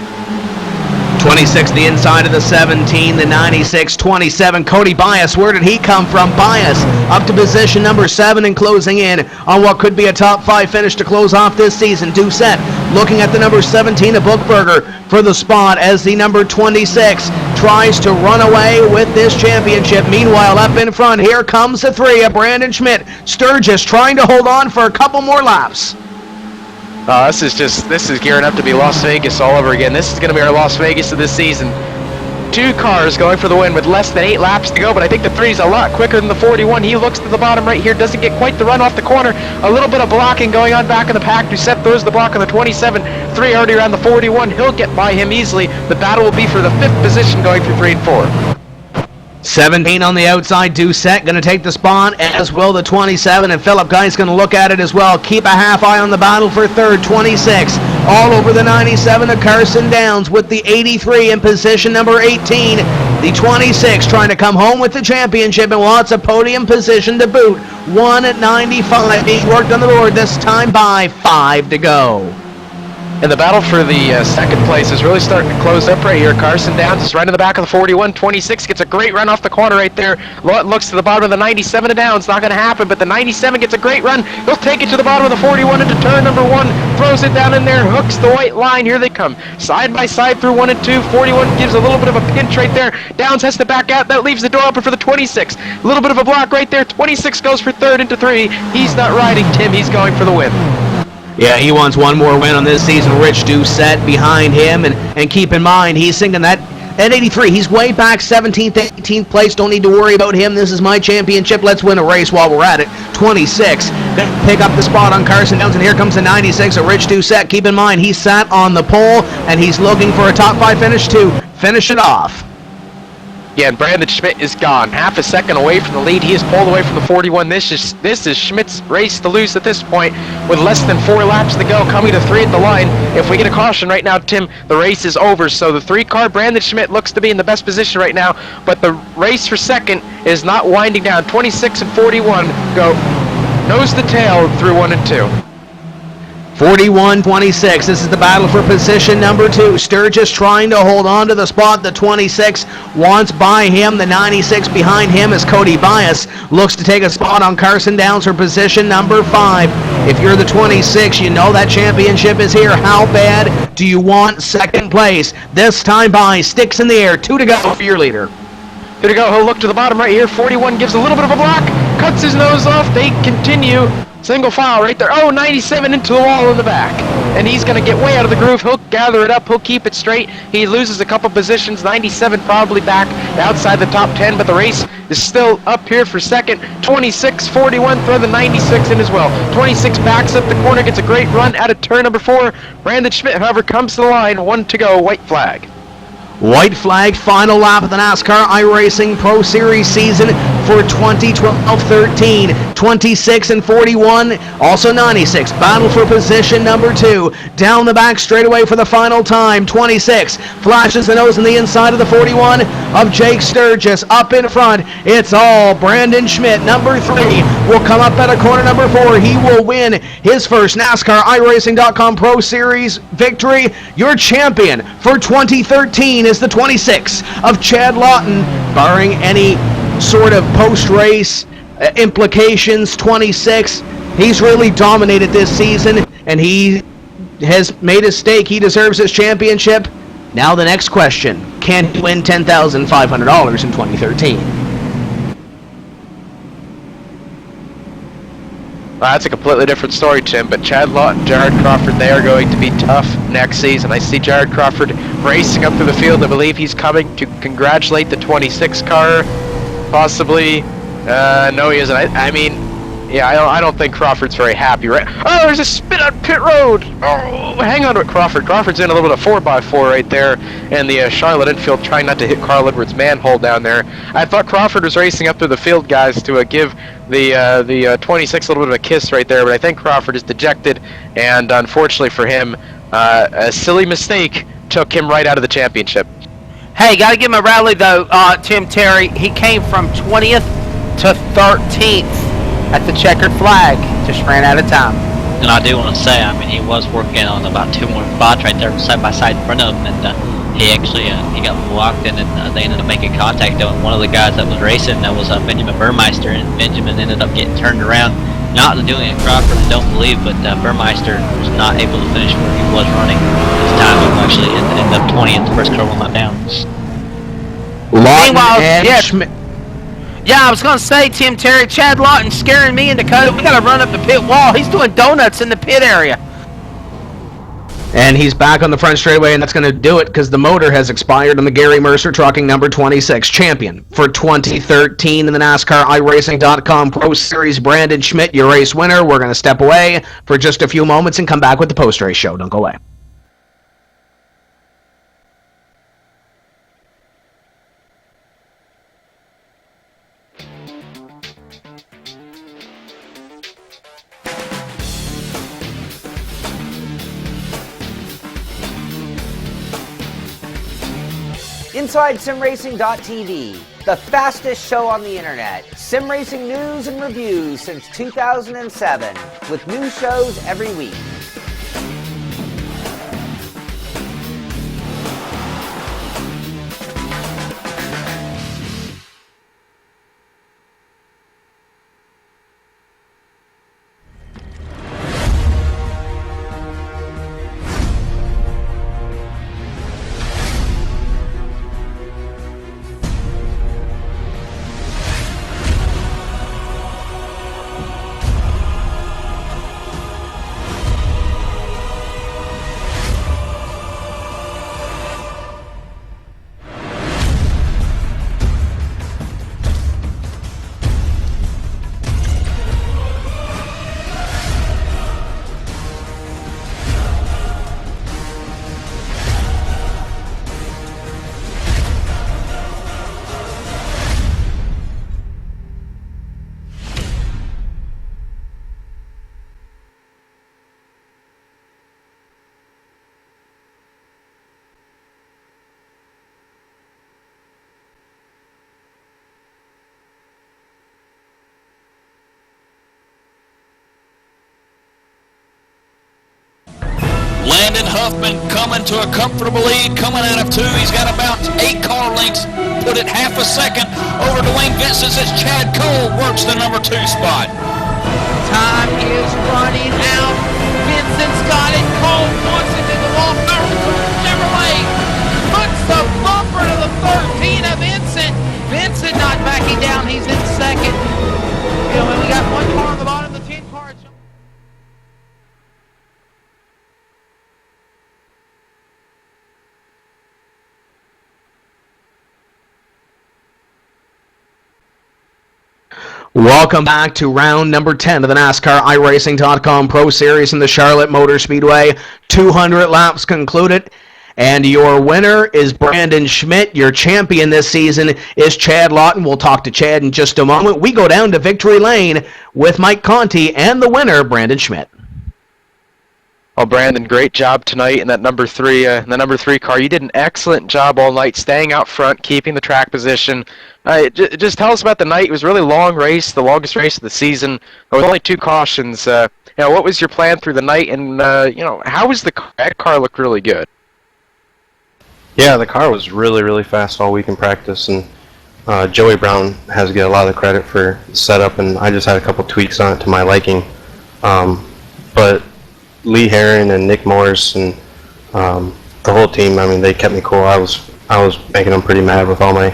26 the inside of the 17, the 96, 27. Cody Bias, where did he come from? Bias up to position number 7 and closing in on what could be a top 5 finish to close off this season. Doucette looking at the number 17 of Bookberger for the spot as the number 26 tries to run away with this championship. Meanwhile, up in front, here comes the 3 of Brandon Schmidt. Sturgis trying to hold on for a couple more laps. This is gearing up to be Las Vegas all over again. This is going to be our Las Vegas of this season. 2 cars going for the win with less than 8 laps to go, but I think the 3 is a lot quicker than the 41. He looks to the bottom right here, doesn't get quite the run off the corner. A little bit of blocking going on back in the pack. Doucette throws the block on the 27. 3 already around the 41. He'll get by him easily. The battle will be for the 5th position going through 3 and 4. 17 on the outside, Doucette going to take the spot, as will the 27, and Philip Guy's going to look at it as well. Keep a half eye on the battle for 3rd, 26. All over the 97 of Carson Downs with the 83 in position number 18. The 26 trying to come home with the championship and lots of podium position to boot. 1:95 being worked on the board, this time by 5 to go. And the battle for the 2nd place is really starting to close up right here. Carson Downs is right in the back of the 41. 26 gets a great run off the corner right there. Looks to the bottom of the 97 of Downs. Not going to happen, but the 97 gets a great run. He'll take it to the bottom of the 41 into turn number 1. Throws it down in there. Hooks the white line. Here they come. Side by side through 1 and 2. 41 gives a little bit of a pinch right there. Downs has to back out. That leaves the door open for the 26. A little bit of a block right there. 26 goes for 3rd into 3. He's not riding, Tim. He's going for the win. Yeah, he wants one more win on this season. Rich Doucette behind him, and keep in mind, he's thinking that at 83, he's way back 17th, 18th place. Don't need to worry about him. This is my championship. Let's win a race while we're at it. 26, gonna pick up the spot on Carson Downs, and here comes the 96 of Rich Doucette. Keep in mind, he sat on the pole, and he's looking for a top 5 finish to finish it off. Yeah, and Brandon Schmidt is gone. Half a second away from the lead. He is pulled away from the 41. This is Schmidt's race to lose at this point with less than 4 laps to go, coming to 3 at the line. If we get a caution right now, Tim, the race is over. So the 3 car, Brandon Schmidt, looks to be in the best position right now, but the race for 2nd is not winding down. 26 and 41 go nose to tail through 1 and 2. 41-26, this is the battle for position number 2. Sturgis trying to hold on to the spot. The 26 wants by him. The 96 behind him is Cody Bias. Looks to take a spot on Carson Downs for position number 5. If you're the 26, you know that championship is here. How bad do you want 2nd place? This time by, sticks in the air. 2 to go for your leader. 2 to go. He'll look to the bottom right here. 41 gives a little bit of a block. Cuts his nose off. They continue. Single file right there. Oh, 97 into the wall in the back. And he's going to get way out of the groove. He'll gather it up. He'll keep it straight. He loses a couple positions. 97 probably back outside the top 10, but the race is still up here for 2nd. 26, 41, throw the 96 in as well. 26 backs up the corner, gets a great run out of turn number 4. Brandon Schmidt, however, comes to the line. 1 to go. White flag. White flag, final lap of the NASCAR iRacing Pro Series season for 2012-13. 26 and 41, also 96. Battle for position number 2. Down the back straightaway for the final time. 26 flashes the nose on the inside of the 41 of Jake Sturgis. Up in front, it's all Brandon Schmidt. Number 3 will come up at a corner number 4. He will win his first NASCAR iRacing.com Pro Series victory. Your champion for 2013 is the 26 of Chad Lawton, barring any sort of post-race implications. 26, he's really dominated this season, and he has made a stake. He deserves his championship. Now the next question, can he win $10,500 in 2013? That's a completely different story, Tim, but Chad Lawton, Jared Crawford, they are going to be tough next season. I see Jared Crawford racing up through the field. I believe he's coming to congratulate the 26 car, possibly. No, he isn't. I mean, yeah, I don't think Crawford's very happy, right? Oh, there's a spin on pit road. Oh, hang on to it, Crawford. Crawford's in a little bit of 4x4 right there, and the Charlotte infield trying not to hit Carl Edwards' manhole down there. I thought Crawford was racing up through the field, guys, to give the 26 a little bit of a kiss right there, but I think Crawford is dejected, and unfortunately for him, a silly mistake took him right out of the championship. Hey, gotta give him a rally though, Tim Terry. He came from 20th to 13th at the checkered flag. Just ran out of time. And I do want to say, I mean, he was working on about 2 more spots right there side by side in front of him, and he actually he got blocked, and they ended up making contact though. And one of the guys that was racing, that was Benjamin Burmeister, and Benjamin ended up getting turned around. Not doing it Crawford, I don't believe, but Burmeister was not able to finish where he was running. His time was actually ended up 20th, the first car went down. Lawton Meanwhile, and yeah. Schmidt. Yeah, I was going to say, Tim Terry, Chad Lawton scaring me and Dakota. We got to run up the pit wall. He's doing donuts in the pit area. And he's back on the front straightaway, and that's going to do it because the motor has expired on the Gary Mercer Trucking number 26 champion for 2013 in the NASCAR iRacing.com Pro Series. Brandon Schmidt, your race winner. We're going to step away for just a few moments and come back with the post-race show. Don't go away. Inside SimRacing.tv, the fastest show on the internet. Sim racing news and reviews since 2007, with new shows every week. Landon Huffman coming to a comfortable lead, coming out of two. He's got about 8 car lengths, put it half a second over Dwayne Vincent as Chad Cole works the number 2 spot. Time is running out. Vincent's got it. Cole wants it to the wall. Chevrolet puts the bumper to the 13 of Vincent. Vincent not backing down. He's in second. You know, when we got one car on the bottom of the 10 car. Welcome back to round number 10 of the NASCAR iRacing.com Pro Series in the Charlotte Motor Speedway. 200 laps concluded, and your winner is Brandon Schmidt. Your champion this season is Chad Lawton. We'll talk to Chad in just a moment. We go down to Victory Lane with Mike Conti and the winner, Brandon Schmidt. Well, Brandon, great job tonight in that number 3 car. You did an excellent job all night, staying out front, keeping the track position. Just tell us about the night. It was a really long race, the longest race of the season. With only 2 cautions. What was your plan through the night, and how was that car look really good? Yeah, the car was really, really fast all week in practice, and Joey Brown has to get a lot of the credit for the setup, and I just had a couple tweaks on it to my liking. But Lee Herron and Nick Morris and the whole team, I mean, they kept me cool. I was making them pretty mad with all my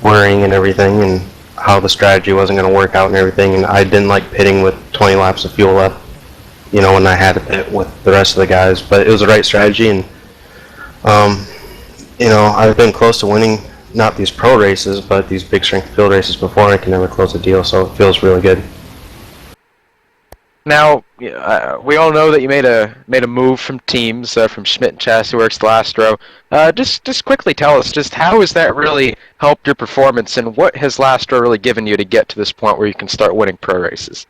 worrying and everything, and how the strategy wasn't going to work out and everything, and I didn't like pitting with 20 laps of fuel left, when I had to pit with the rest of the guys, but it was the right strategy, and I've been close to winning not these pro races, but these big strength field races before. I can never close a deal, so it feels really good. Now, we all know that you made a move from teams, from Schmidt and Chassis Works to Lastro. Just quickly tell us, just how has that really helped your performance, and what has Lastro really given you to get to this point where you can start winning pro races?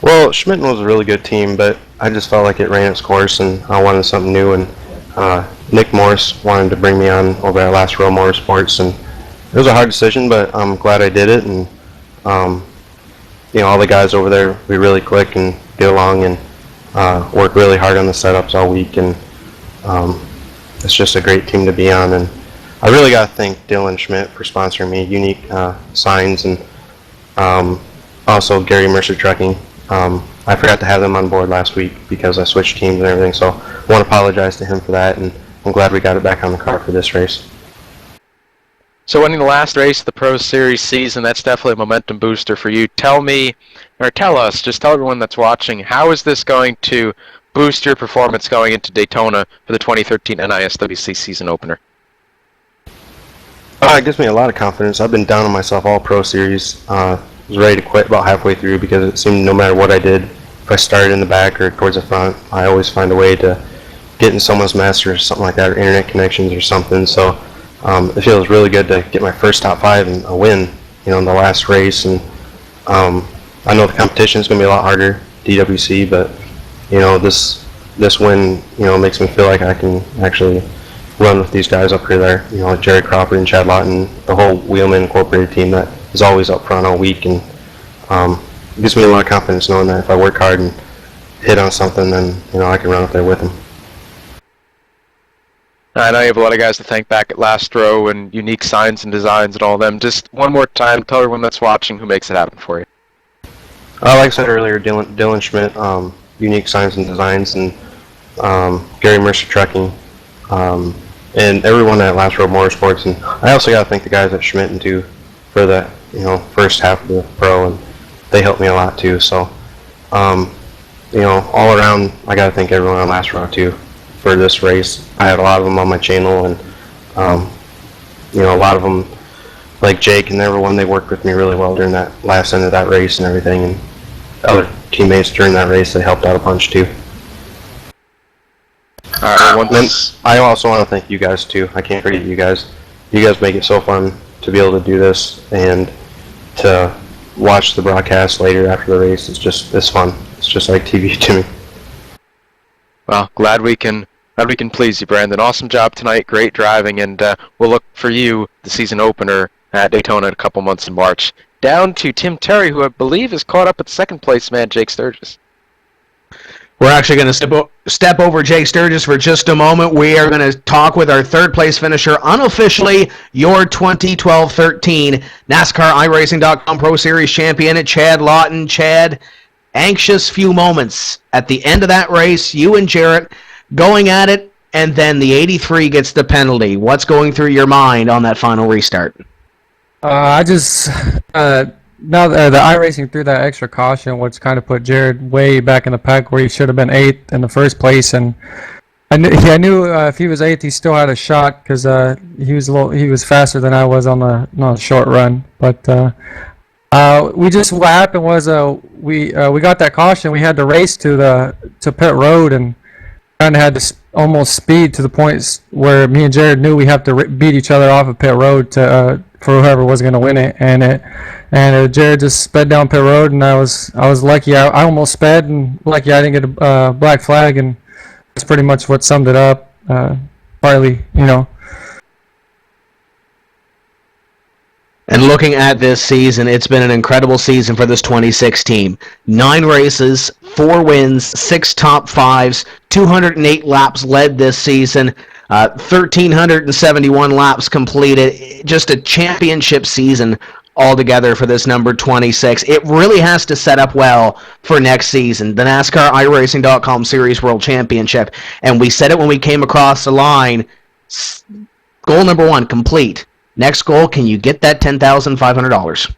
Well, Schmidt was a really good team, but I just felt like it ran its course, and I wanted something new, and Nick Morris wanted to bring me on over at Lastro Motorsports, and it was a hard decision, but I'm glad I did it, and all the guys over there, we really click and get along and work really hard on the setups all week, and it's just a great team to be on. And I really got to thank Dylan Schmidt for sponsoring me, Unique Signs, and also Gary Mercer Trucking. I forgot to have them on board last week because I switched teams and everything, so I want to apologize to him for that, and I'm glad we got it back on the car for this race. So winning the last race of the Pro Series season, that's definitely a momentum booster for you. Tell everyone that's watching, how is this going to boost your performance going into Daytona for the 2013 NISWC season opener? It gives me a lot of confidence. I've been down on myself all Pro Series. Was ready to quit about halfway through because it seemed no matter what I did, if I started in the back or towards the front, I always find a way to get in someone's mess or something like that, or internet connections or something. So it feels really good to get my first top 5 and a win, in the last race. And I know the competition is going to be a lot harder, DWC, but this win, makes me feel like I can actually run with these guys up here there, like Jerry Crawford and Chad Lawton, the whole Wheelman Incorporated team that is always up front all week, and it gives me a lot of confidence knowing that if I work hard and hit on something, then I can run up there with them. I know you have a lot of guys to thank back at Last Row and Unique Signs and Designs and all of them. Just one more time, tell everyone that's watching who makes it happen for you. Like I said earlier, Dylan Schmidt, Unique Signs and Designs, and Gary Mercer Trucking, and everyone at Last Row Motorsports. And I also got to thank the guys at Schmidt and too for the first half of the Pro, and they helped me a lot too. So all around, I got to thank everyone on Last Row too for this race. I had a lot of them on my channel, and a lot of them, like Jake and everyone, they worked with me really well during that last end of that race and everything, and other teammates during that race, they helped out a bunch too. Then I also want to thank you guys too. I can't forget you guys. You guys make it so fun to be able to do this and to watch the broadcast later after the race. It's fun. It's just like TV to me. Well, glad we can please you, Brandon. Awesome job tonight. Great driving, and we'll look for you, the season opener at Daytona in a couple months in March. Down to Tim Terry, who I believe is caught up at second place man Jake Sturgis. We're actually going to step over Jake Sturgis for just a moment. We are going to talk with our third place finisher, unofficially your 2012-13 NASCAR iRacing.com Pro Series champion, Chad Lawton. Chad, anxious few moments at the end of that race, you and Jarrett going at it, and then the 83 gets the penalty. What's going through your mind on that final restart? Now the iRacing threw that extra caution, which kind of put Jared way back in the pack where he should have been 8th in the first place, and I knew if he was 8th, he still had a shot because he was faster than I was on the short run. But what happened was we got that caution. We had to race to pit road and kind of had to almost speed to the point where me and Jared knew we have to beat each other off of pit road for whoever was going to win it, and Jared just sped down pit road, and I was lucky. I almost sped, and lucky I didn't get a black flag, and that's pretty much what summed it up. Partly, And looking at this season, it's been an incredible season for this 26 team. 9 races, 4 wins, 6 top 5s, 208 laps led this season, 1,371 laps completed. Just a championship season altogether for this number 26. It really has to set up well for next season, the NASCAR iRacing.com Series World Championship. And we said it when we came across the line. Goal number 1, complete. Next goal, can you get that $10,500?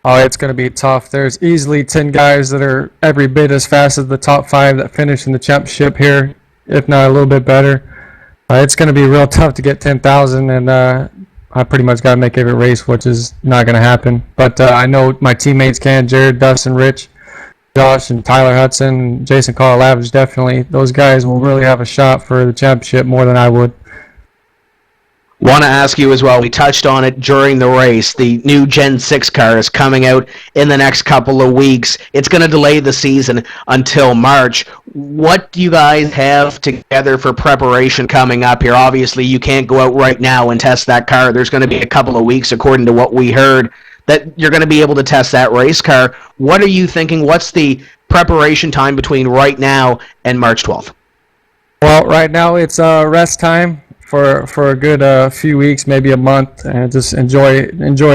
Oh, it's going to be tough. There's easily 10 guys that are every bit as fast as the top 5 that finished in the championship here, if not a little bit better. It's going to be real tough to get 10,000, and I pretty much got to make every race, which is not going to happen. But I know my teammates can. Jared, Dustin, Rich, Josh, and Tyler Hudson, Jason Carl-Lavage, definitely. Those guys will really have a shot for the championship more than I would. Want to ask you as well, we touched on it during the race, the new Gen 6 car is coming out in the next couple of weeks. It's going to delay the season until March. What do you guys have together for preparation coming up here? Obviously, you can't go out right now and test that car. There's going to be a couple of weeks, according to what we heard, that you're going to be able to test that race car. What are you thinking? What's the preparation time between right now and March 12th? Well, right now it's rest time for a good few weeks, maybe a month, and just enjoy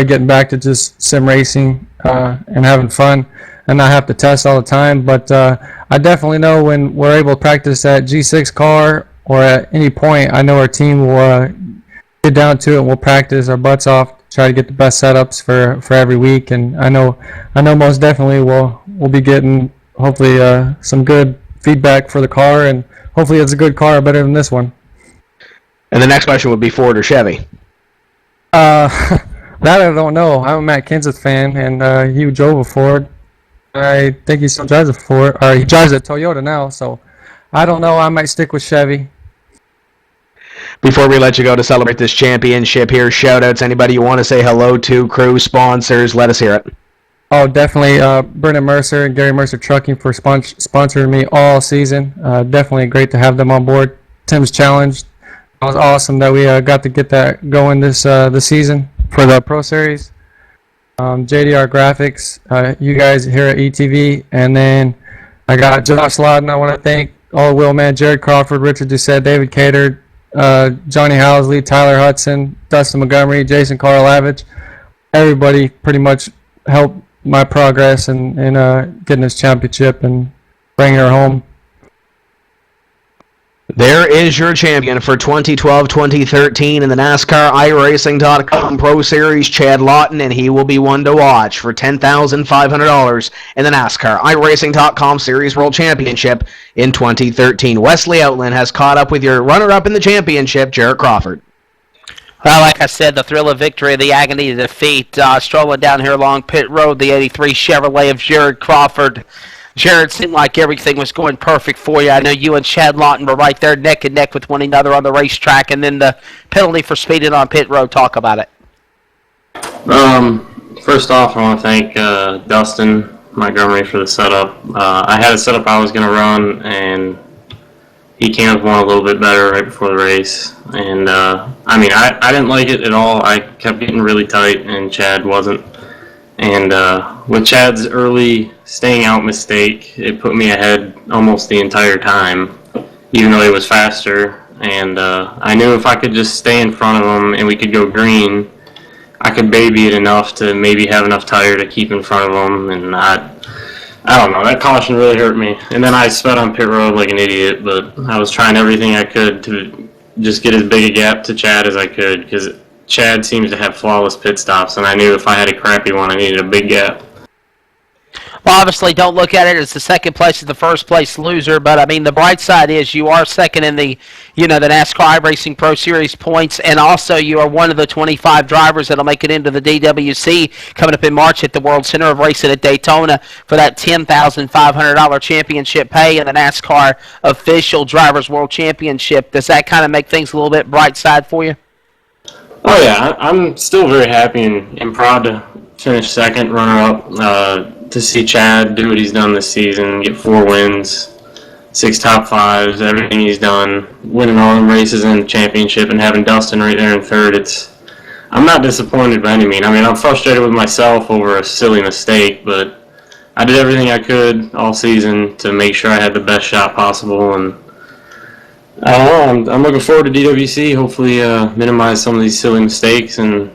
getting back to just sim racing and having fun, and not have to test all the time. But I definitely know when we're able to practice that G6 car or at any point, I know our team will get down to it, and we'll practice our butts off, try to get the best setups for every week. And I know most definitely we'll be getting hopefully some good feedback for the car, and hopefully it's a good car, better than this one. And the next question would be Ford or Chevy. That I don't know. I'm a Matt Kenseth fan, and he drove a Ford. I think he still drives a Ford, or he drives a Toyota now. So I don't know. I might stick with Chevy. Before we let you go to celebrate this championship here, shout-outs, anybody you want to say hello to, crew, sponsors, let us hear it. Oh, definitely Brennan Mercer and Gary Mercer Trucking for sponsoring me all season. Definitely great to have them on board. Tim's Challenge. It was awesome that we got to get that going this season for the Pro Series. JDR Graphics, you guys here at ETV, and then I got Josh Lawton. I want to thank all Wheelman, Jared Crawford, Richard Doucette, David Cater, Johnny Housley, Tyler Hudson, Dustin Montgomery, Jason Karlavich. Everybody pretty much helped my progress in getting this championship and bringing her home. There is your champion for 2012-2013 in the NASCAR iRacing.com Pro Series, Chad Lawton, and he will be one to watch for $10,500 in the NASCAR iRacing.com Series World Championship in 2013. Wesley Outland has caught up with your runner-up in the championship, Jarrett Crawford. Well, like I said, the thrill of victory, the agony of defeat, strolling down here along pit road, the 83 Chevrolet of Jared Crawford. Jared, seemed like everything was going perfect for you. I know you and Chad Lawton were right there neck and neck with one another on the racetrack, and then the penalty for speeding on pit road. Talk about it. First off, I want to thank Dustin Montgomery for the setup. I had a setup I was going to run, and he came up with one a little bit better right before the race. And, I didn't like it at all. I kept getting really tight, and Chad wasn't. And with Chad's early staying out mistake, it put me ahead almost the entire time, even though he was faster. And I knew if I could just stay in front of him and we could go green, I could baby it enough to maybe have enough tire to keep in front of him. And I don't know, that caution really hurt me. And then I sped on pit road like an idiot, but I was trying everything I could to just get as big a gap to Chad as I could, because Chad seems to have flawless pit stops, and I knew if I had a crappy one, I needed a big gap. Well, obviously, don't look at it as the second place is the first place loser, but I mean, the bright side is you are second in the NASCAR iRacing Pro Series points, and also you are one of the 25 drivers that'll make it into the DWC coming up in March at the World Center of Racing at Daytona for that $10,500 championship pay in the NASCAR Official Drivers World Championship. Does that kind of make things a little bit bright side for you? Oh yeah, I'm still very happy and proud to finish second, runner-up, to see Chad do what he's done this season, get 4 wins, 6 top 5s, everything he's done, winning all them races in the championship, and having Dustin right there in third. I'm not disappointed by any means. I mean, I'm frustrated with myself over a silly mistake, but I did everything I could all season to make sure I had the best shot possible, and I don't know, I'm looking forward to DWC, hopefully minimize some of these silly mistakes and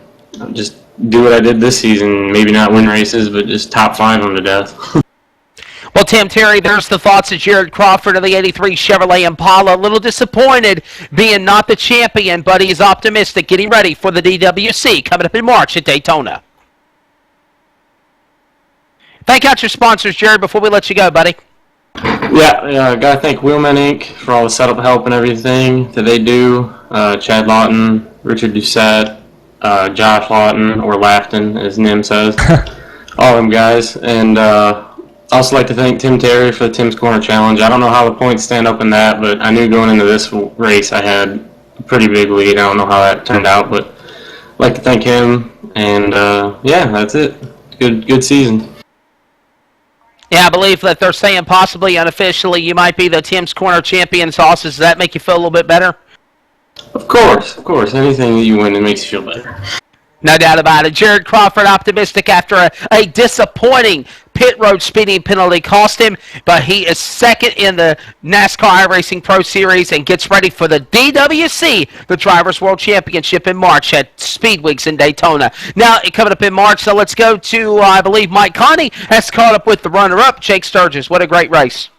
just do what I did this season, maybe not win races, but just top 5 them to death. Well, Tim Terry, there's the thoughts of Jared Crawford of the 83 Chevrolet Impala. A little disappointed being not the champion, but he's optimistic, getting ready for the DWC coming up in March at Daytona. Thank out your sponsors, Jared, before we let you go, buddy. Yeah, gotta thank Wheelman Inc. for all the setup help and everything that they do. Chad Lawton, Richard Doucette, Josh Lawton, or Lafton, as Nim says. All them guys. And also like to thank Tim Terry for the Tim's Corner Challenge. I don't know how the points stand up in that, but I knew going into this race I had a pretty big lead. I don't know how that turned out, but I'd like to thank him. And yeah, that's it. Good season. Yeah, I believe that they're saying possibly unofficially you might be the Tim's Corner champion. Sauce, does that make you feel a little bit better? Of course. Anything that you win, it makes you feel better. No doubt about it. Jared Crawford optimistic after a disappointing pit road speeding penalty cost him, but he is second in the NASCAR iRacing Pro Series and gets ready for the DWC, the Drivers' World Championship in March at Speedweeks in Daytona. Now, coming up in March, so let's go to, I believe, Mike Connie has caught up with the runner-up, Jake Sturgis. What a great race.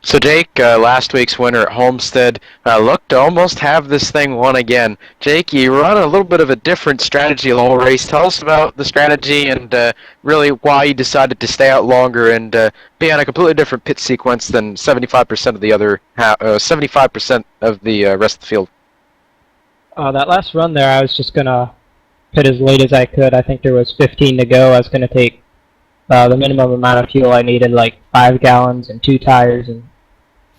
So Jake, last week's winner at Homestead, looked to almost have this thing won again. Jake, you run a little bit of a different strategy the whole race. Tell us about the strategy and really why you decided to stay out longer and be on a completely different pit sequence than 75% of the other 75% of the rest of the field. That last run there, I was just gonna pit as late as I could. I think there was 15 to go. I was gonna take the minimum amount of fuel I needed, like 5 gallons and 2 tires, and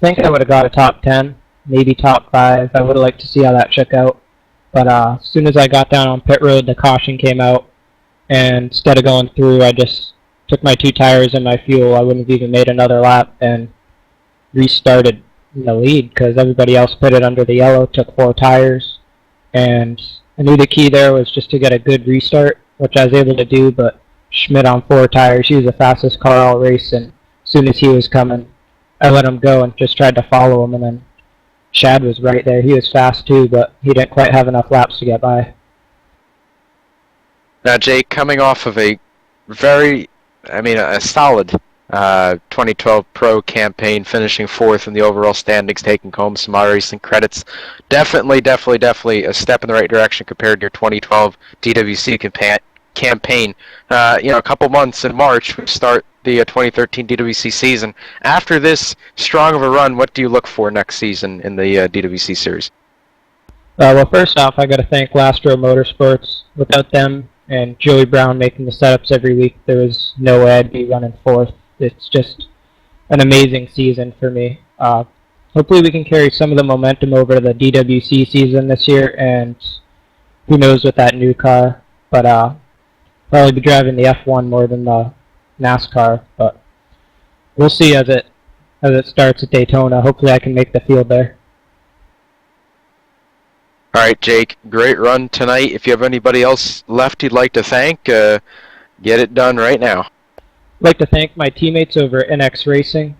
I think I would have got a top 10, maybe top 5. I would have liked to see how that shook out. But as soon as I got down on pit road, the caution came out, and instead of going through, I just took my 2 tires and my fuel. I wouldn't have even made another lap and restarted in the lead because everybody else pitted under the yellow, took 4 tires, and I knew the key there was just to get a good restart, which I was able to do, but Schmidt on 4 tires, he was the fastest car all race, and as soon as he was coming, I let him go and just tried to follow him, and then Chad was right there. He was fast too, but he didn't quite have enough laps to get by. Now, Jake, coming off of a solid 2012 Pro campaign, finishing 4th in the overall standings, taking home some iRacing credits. Definitely a step in the right direction compared to your 2012 DWC campaign. A couple months in March, we start the 2013 DWC season. After this strong of a run, what do you look for next season in the DWC series? Well, first off, I got to thank Lastro Motorsports. Without them and Joey Brown making the setups every week, there was no way I'd be running 4th. It's just an amazing season for me. Hopefully we can carry some of the momentum over to the DWC season this year, and who knows with that new car. But probably be driving the F1 more than the NASCAR, but we'll see as it starts at Daytona. Hopefully I can make the field there. All right, Jake, great run tonight. If you have anybody else left you'd like to thank, get it done right now. I'd like to thank my teammates over at NX Racing,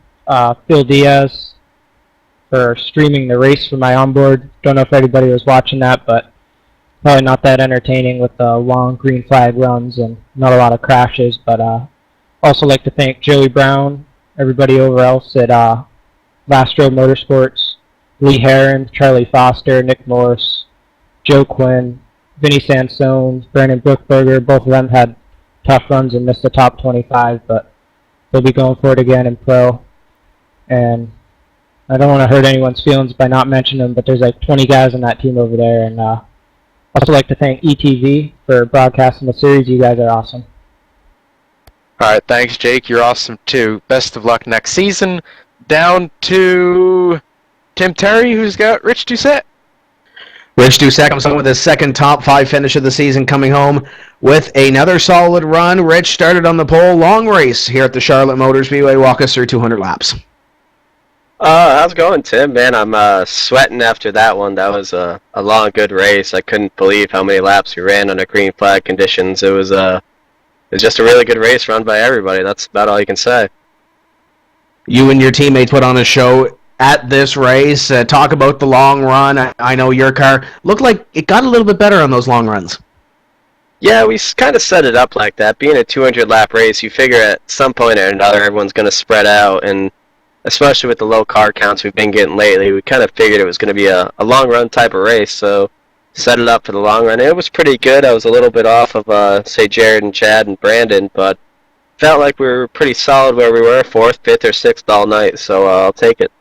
Phil Diaz, for streaming the race for my onboard. Don't know if everybody was watching that, but probably not that entertaining with the long green flag runs and not a lot of crashes. But also like to thank Joey Brown, everybody over else at Lastro Motorsports, Lee Heron, Charlie Foster, Nick Morse, Joe Quinn, Vinny Sansone, Brandon Brookberger. Both of them had tough runs and missed the top 25, but they'll be going for it again in pro. And I don't want to hurt anyone's feelings by not mentioning them, but there's like 20 guys on that team over there. And also like to thank ETV for broadcasting the series. You guys are awesome. All right, thanks, Jake. You're awesome, too. Best of luck next season. Down to Tim Terry, who's got Rich Doucette. Rich Doucette comes home with his second top 5 finish of the season, coming home with another solid run. Rich started on the pole, long race here at the Charlotte Motor Speedway. Walk us through 200 laps. How's it going, Tim? Man, I'm sweating after that one. That was a long, good race. I couldn't believe how many laps we ran under green flag conditions. It was just a really good race run by everybody. That's about all you can say. You and your teammates put on a show at this race. Talk about the long run. I know your car looked like it got a little bit better on those long runs. Yeah, we kind of set it up like that. Being a 200-lap race, you figure at some point or another everyone's going to spread out, and especially with the low car counts we've been getting lately, we kind of figured it was going to be a long-run type of race, so set it up for the long run. It was pretty good. I was a little bit off of, say, Jared and Chad and Brandon, but felt like we were pretty solid where we were, 4th, 5th, or 6th all night, so I'll take it.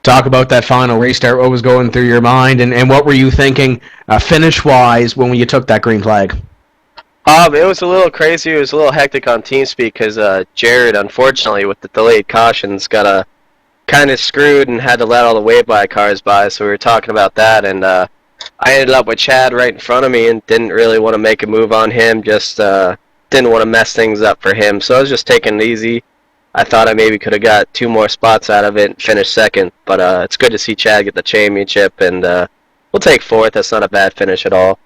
Talk about that final restart. What was going through your mind, and what were you thinking finish-wise when you took that green flag? It was a little crazy. It was a little hectic on TeamSpeak because Jared, unfortunately, with the delayed cautions, got kind of screwed and had to let all the wave-by cars by, so we were talking about that, and I ended up with Chad right in front of me and didn't really want to make a move on him, just didn't want to mess things up for him, so I was just taking it easy. I thought I maybe could have got 2 more spots out of it and finished 2nd, but it's good to see Chad get the championship, and we'll take 4th. That's not a bad finish at all.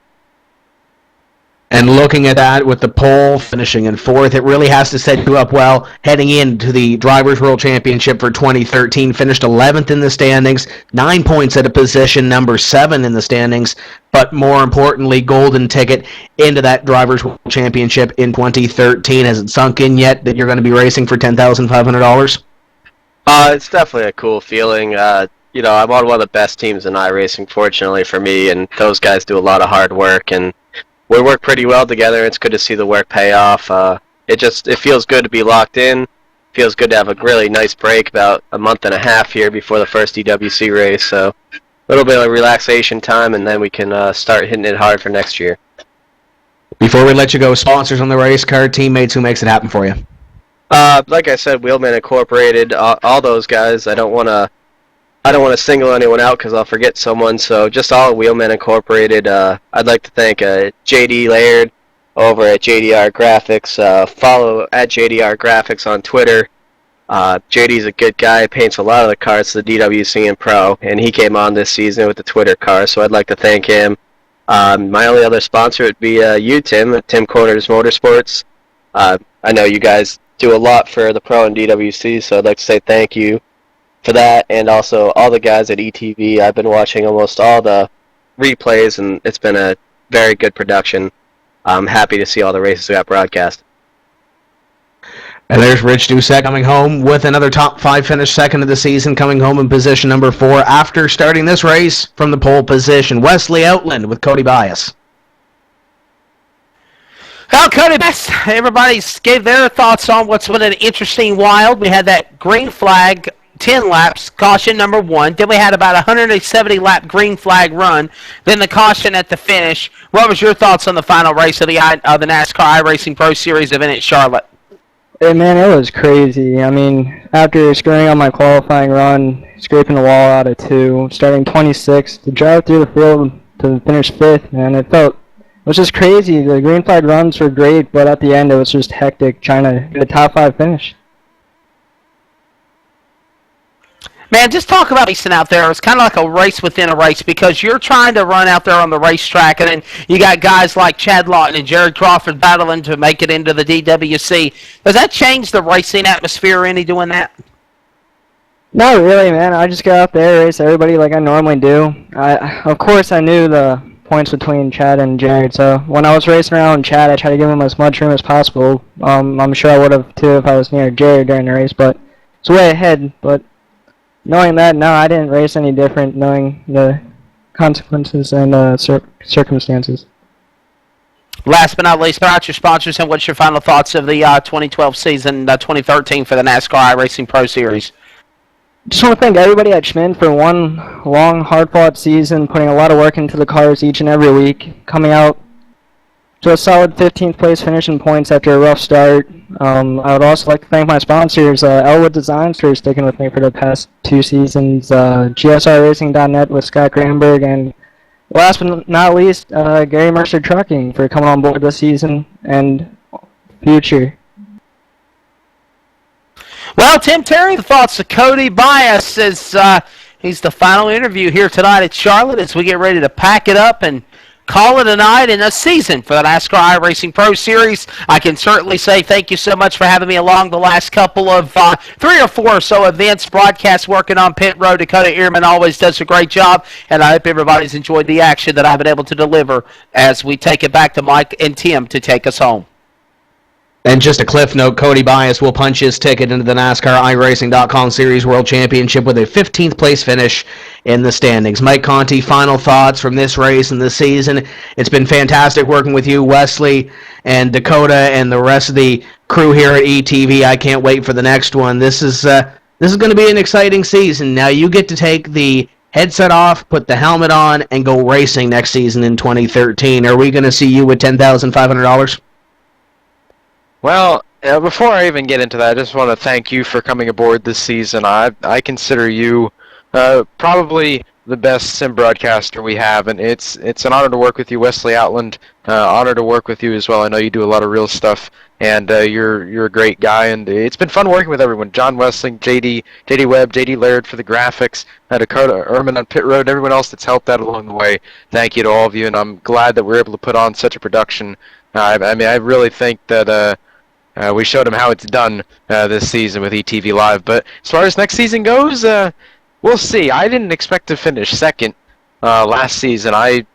And looking at that with the pole finishing in 4th, it really has to set you up well heading into the Drivers' World Championship for 2013. Finished 11th in the standings, 9 points at a position number 7 in the standings, but more importantly, golden ticket into that Drivers' World Championship in 2013. Has it sunk in yet that you're going to be racing for $10,500? It's definitely a cool feeling. I'm on one of the best teams in iRacing, fortunately for me, and those guys do a lot of hard work, and we work pretty well together. It's good to see the work pay off. It feels good to be locked in. Feels good to have a really nice break, about a month and a half here before the first EWC race. So a little bit of relaxation time, and then we can start hitting it hard for next year. Before we let you go, sponsors on the race car, teammates, who makes it happen for you? Like I said, Wheelman Incorporated, all those guys. I don't want to single anyone out because I'll forget someone. So just all Wheelman Incorporated. I'd like to thank JD Laird over at JDR Graphics. Follow at JDR Graphics on Twitter. JD's a good guy. Paints a lot of the cars to the DWC and Pro, and he came on this season with the Twitter car. So I'd like to thank him. My only other sponsor would be you, Tim Corners Motorsports. I know you guys do a lot for the Pro and DWC, so I'd like to say thank you for that, and also all the guys at ETV. I've been watching almost all the replays, and it's been a very good production. I'm happy to see all the races that got broadcast. And there's Rich Doucette coming home with another top 5 finish, second of the season, coming home in position number 4 after starting this race from the pole position. Wesley Outland with Cody Bias. Well, Cody, everybody gave their thoughts on what's been an interesting wild. We had that green flag, 10 laps, caution number 1. Then we had about a 170-lap green flag run. Then the caution at the finish. What was your thoughts on the final race of the NASCAR iRacing Pro Series event at Charlotte? Hey, man, it was crazy. I mean, after screwing up my qualifying run, scraping the wall out of 2, starting 26th, to drive through the field to finish 5th, man, it was just crazy. The green flag runs were great, but at the end it was just hectic trying to get a top 5 finish. Man, just talk about racing out there. It's kind of like a race within a race because you're trying to run out there on the racetrack, and then you got guys like Chad Lawton and Jared Crawford battling to make it into the DWC. Does that change the racing atmosphere any doing that? Not really, man. I just got out there, race everybody like I normally do. Of course, I knew the points between Chad and Jared, so when I was racing around Chad, I tried to give him as much room as possible. I'm sure I would have too if I was near Jared during the race, but it's way ahead. But knowing that, no, I didn't race any different, knowing the consequences and circumstances. Last but not least, about your sponsors, and what's your final thoughts of the 2012 season, 2013 for the NASCAR iRacing Pro Series? Just want to thank everybody at Schminn for one long, hard-fought season, putting a lot of work into the cars each and every week, coming out to a solid 15th place finish in points after a rough start. I would also like to thank my sponsors, Elwood Designs, for sticking with me for the past 2 seasons, GSRRacing.net with Scott Granberg, and last but not least, Gary Mercer Trucking for coming on board this season and future. Well, Tim Terry, the thoughts of Cody Bias as he's the final interview here tonight at Charlotte as we get ready to pack it up and call it a night and a season for the NASCAR iRacing Pro Series. I can certainly say thank you so much for having me along the last couple of 3 or 4 or so events, broadcasts working on pit road. Dakota Ehrman always does a great job, and I hope everybody's enjoyed the action that I've been able to deliver as we take it back to Mike and Tim to take us home. And just a cliff note, Cody Bias will punch his ticket into the NASCAR iRacing.com Series World Championship with a 15th place finish in the standings. Mike Conti, final thoughts from this race and this season. It's been fantastic working with you, Wesley, and Dakota, and the rest of the crew here at ETV. I can't wait for the next one. This is going to be an exciting season. Now you get to take the headset off, put the helmet on, and go racing next season in 2013. Are we going to see you with $10,500? Well, before I even get into that, I just want to thank you for coming aboard this season. I consider you probably the best sim broadcaster we have, and it's an honor to work with you, Wesley Outland. Honor to work with you as well. I know you do a lot of real stuff, and you're a great guy, and it's been fun working with everyone. John Wessling, JD Webb, JD Laird for the graphics, Dakota Ehrman on pit road, and everyone else that's helped out along the way. Thank you to all of you, and I'm glad that we're able to put on such a production. I really think that we showed them how it's done this season with ETV Live. But as far as next season goes, we'll see. I didn't expect to finish second last season. I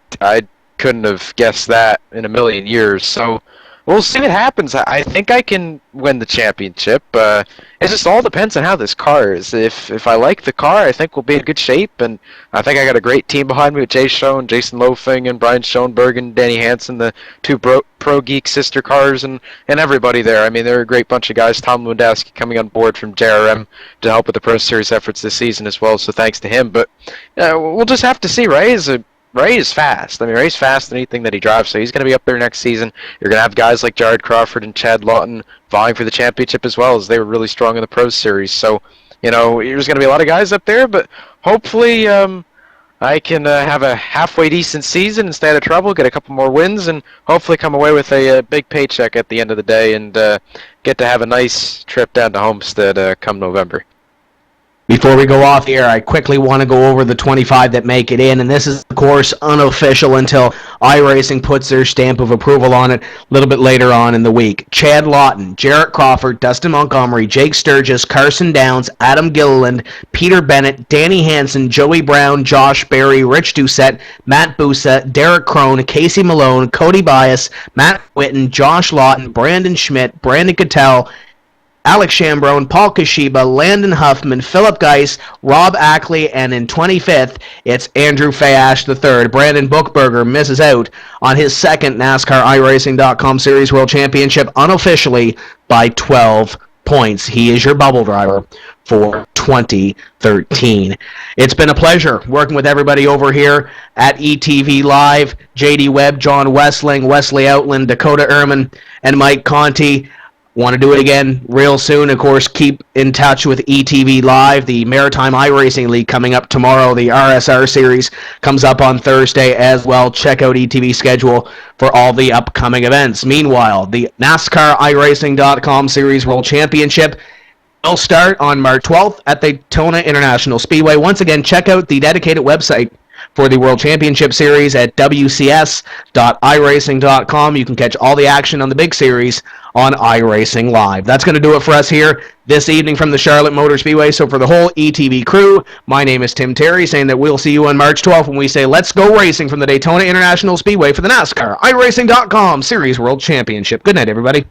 couldn't have guessed that in a million years. So we'll see what happens. I think I can win the championship. It just all depends on how this car is. If I like the car, I think we'll be in good shape, and I think I got a great team behind me with Jay Schoen, Jason Lofing, and Brian Schoenberg, and Danny Hansen, the two Pro Geek sister cars, and everybody there. I mean, they're a great bunch of guys. Tom Lewandowski coming on board from JRM to help with the Pro Series efforts this season as well, so thanks to him. But we'll just have to see. Ray is fast. I mean, Ray's fast in anything that he drives, so he's going to be up there next season. You're going to have guys like Jared Crawford and Chad Lawton vying for the championship as well, as they were really strong in the Pro Series. So, there's going to be a lot of guys up there, but hopefully I can have a halfway decent season and stay out of trouble, get a couple more wins, and hopefully come away with a big paycheck at the end of the day and get to have a nice trip down to Homestead come November. Before we go off the air, I quickly want to go over the 25 that make it in, and this is, of course, unofficial until iRacing puts their stamp of approval on it a little bit later on in the week. Chad Lawton, Jarrett Crawford, Dustin Montgomery, Jake Sturgis, Carson Downs, Adam Gilliland, Peter Bennett, Danny Hansen, Joey Brown, Josh Berry, Rich Doucette, Matt Busa, Derek Crone, Casey Malone, Cody Bias, Matt Whitten, Josh Lawton, Brandon Schmidt, Brandon Cattell, Alex Shambrone, Paul Kashiba, Landon Huffman, Philip Geis, Rob Ackley, and in 25th, it's Andrew Fayash III. Brandon Bookberger misses out on his second NASCAR iRacing.com Series World Championship unofficially by 12 points. He is your bubble driver for 2013. It's been a pleasure working with everybody over here at ETV Live, JD Webb, John Westling, Wesley Outland, Dakota Ehrman, and Mike Conti. Want to do it again real soon. Of course, keep in touch with ETV Live. The Maritime iRacing League coming up tomorrow. The RSR Series comes up on Thursday as well. Check out ETV schedule for all the upcoming events. Meanwhile, the NASCAR iRacing.com Series World Championship will start on March 12th at the Daytona International Speedway. Once again, check out the dedicated website for the World Championship Series at wcs.iracing.com. You can catch all the action on the big series on iRacing Live. That's going to do it for us here this evening from the Charlotte Motor Speedway. So for the whole ETV crew, my name is Tim Terry, saying that we'll see you on March 12th when we say let's go racing from the Daytona International Speedway for the NASCAR iRacing.com Series World Championship. Good night, everybody.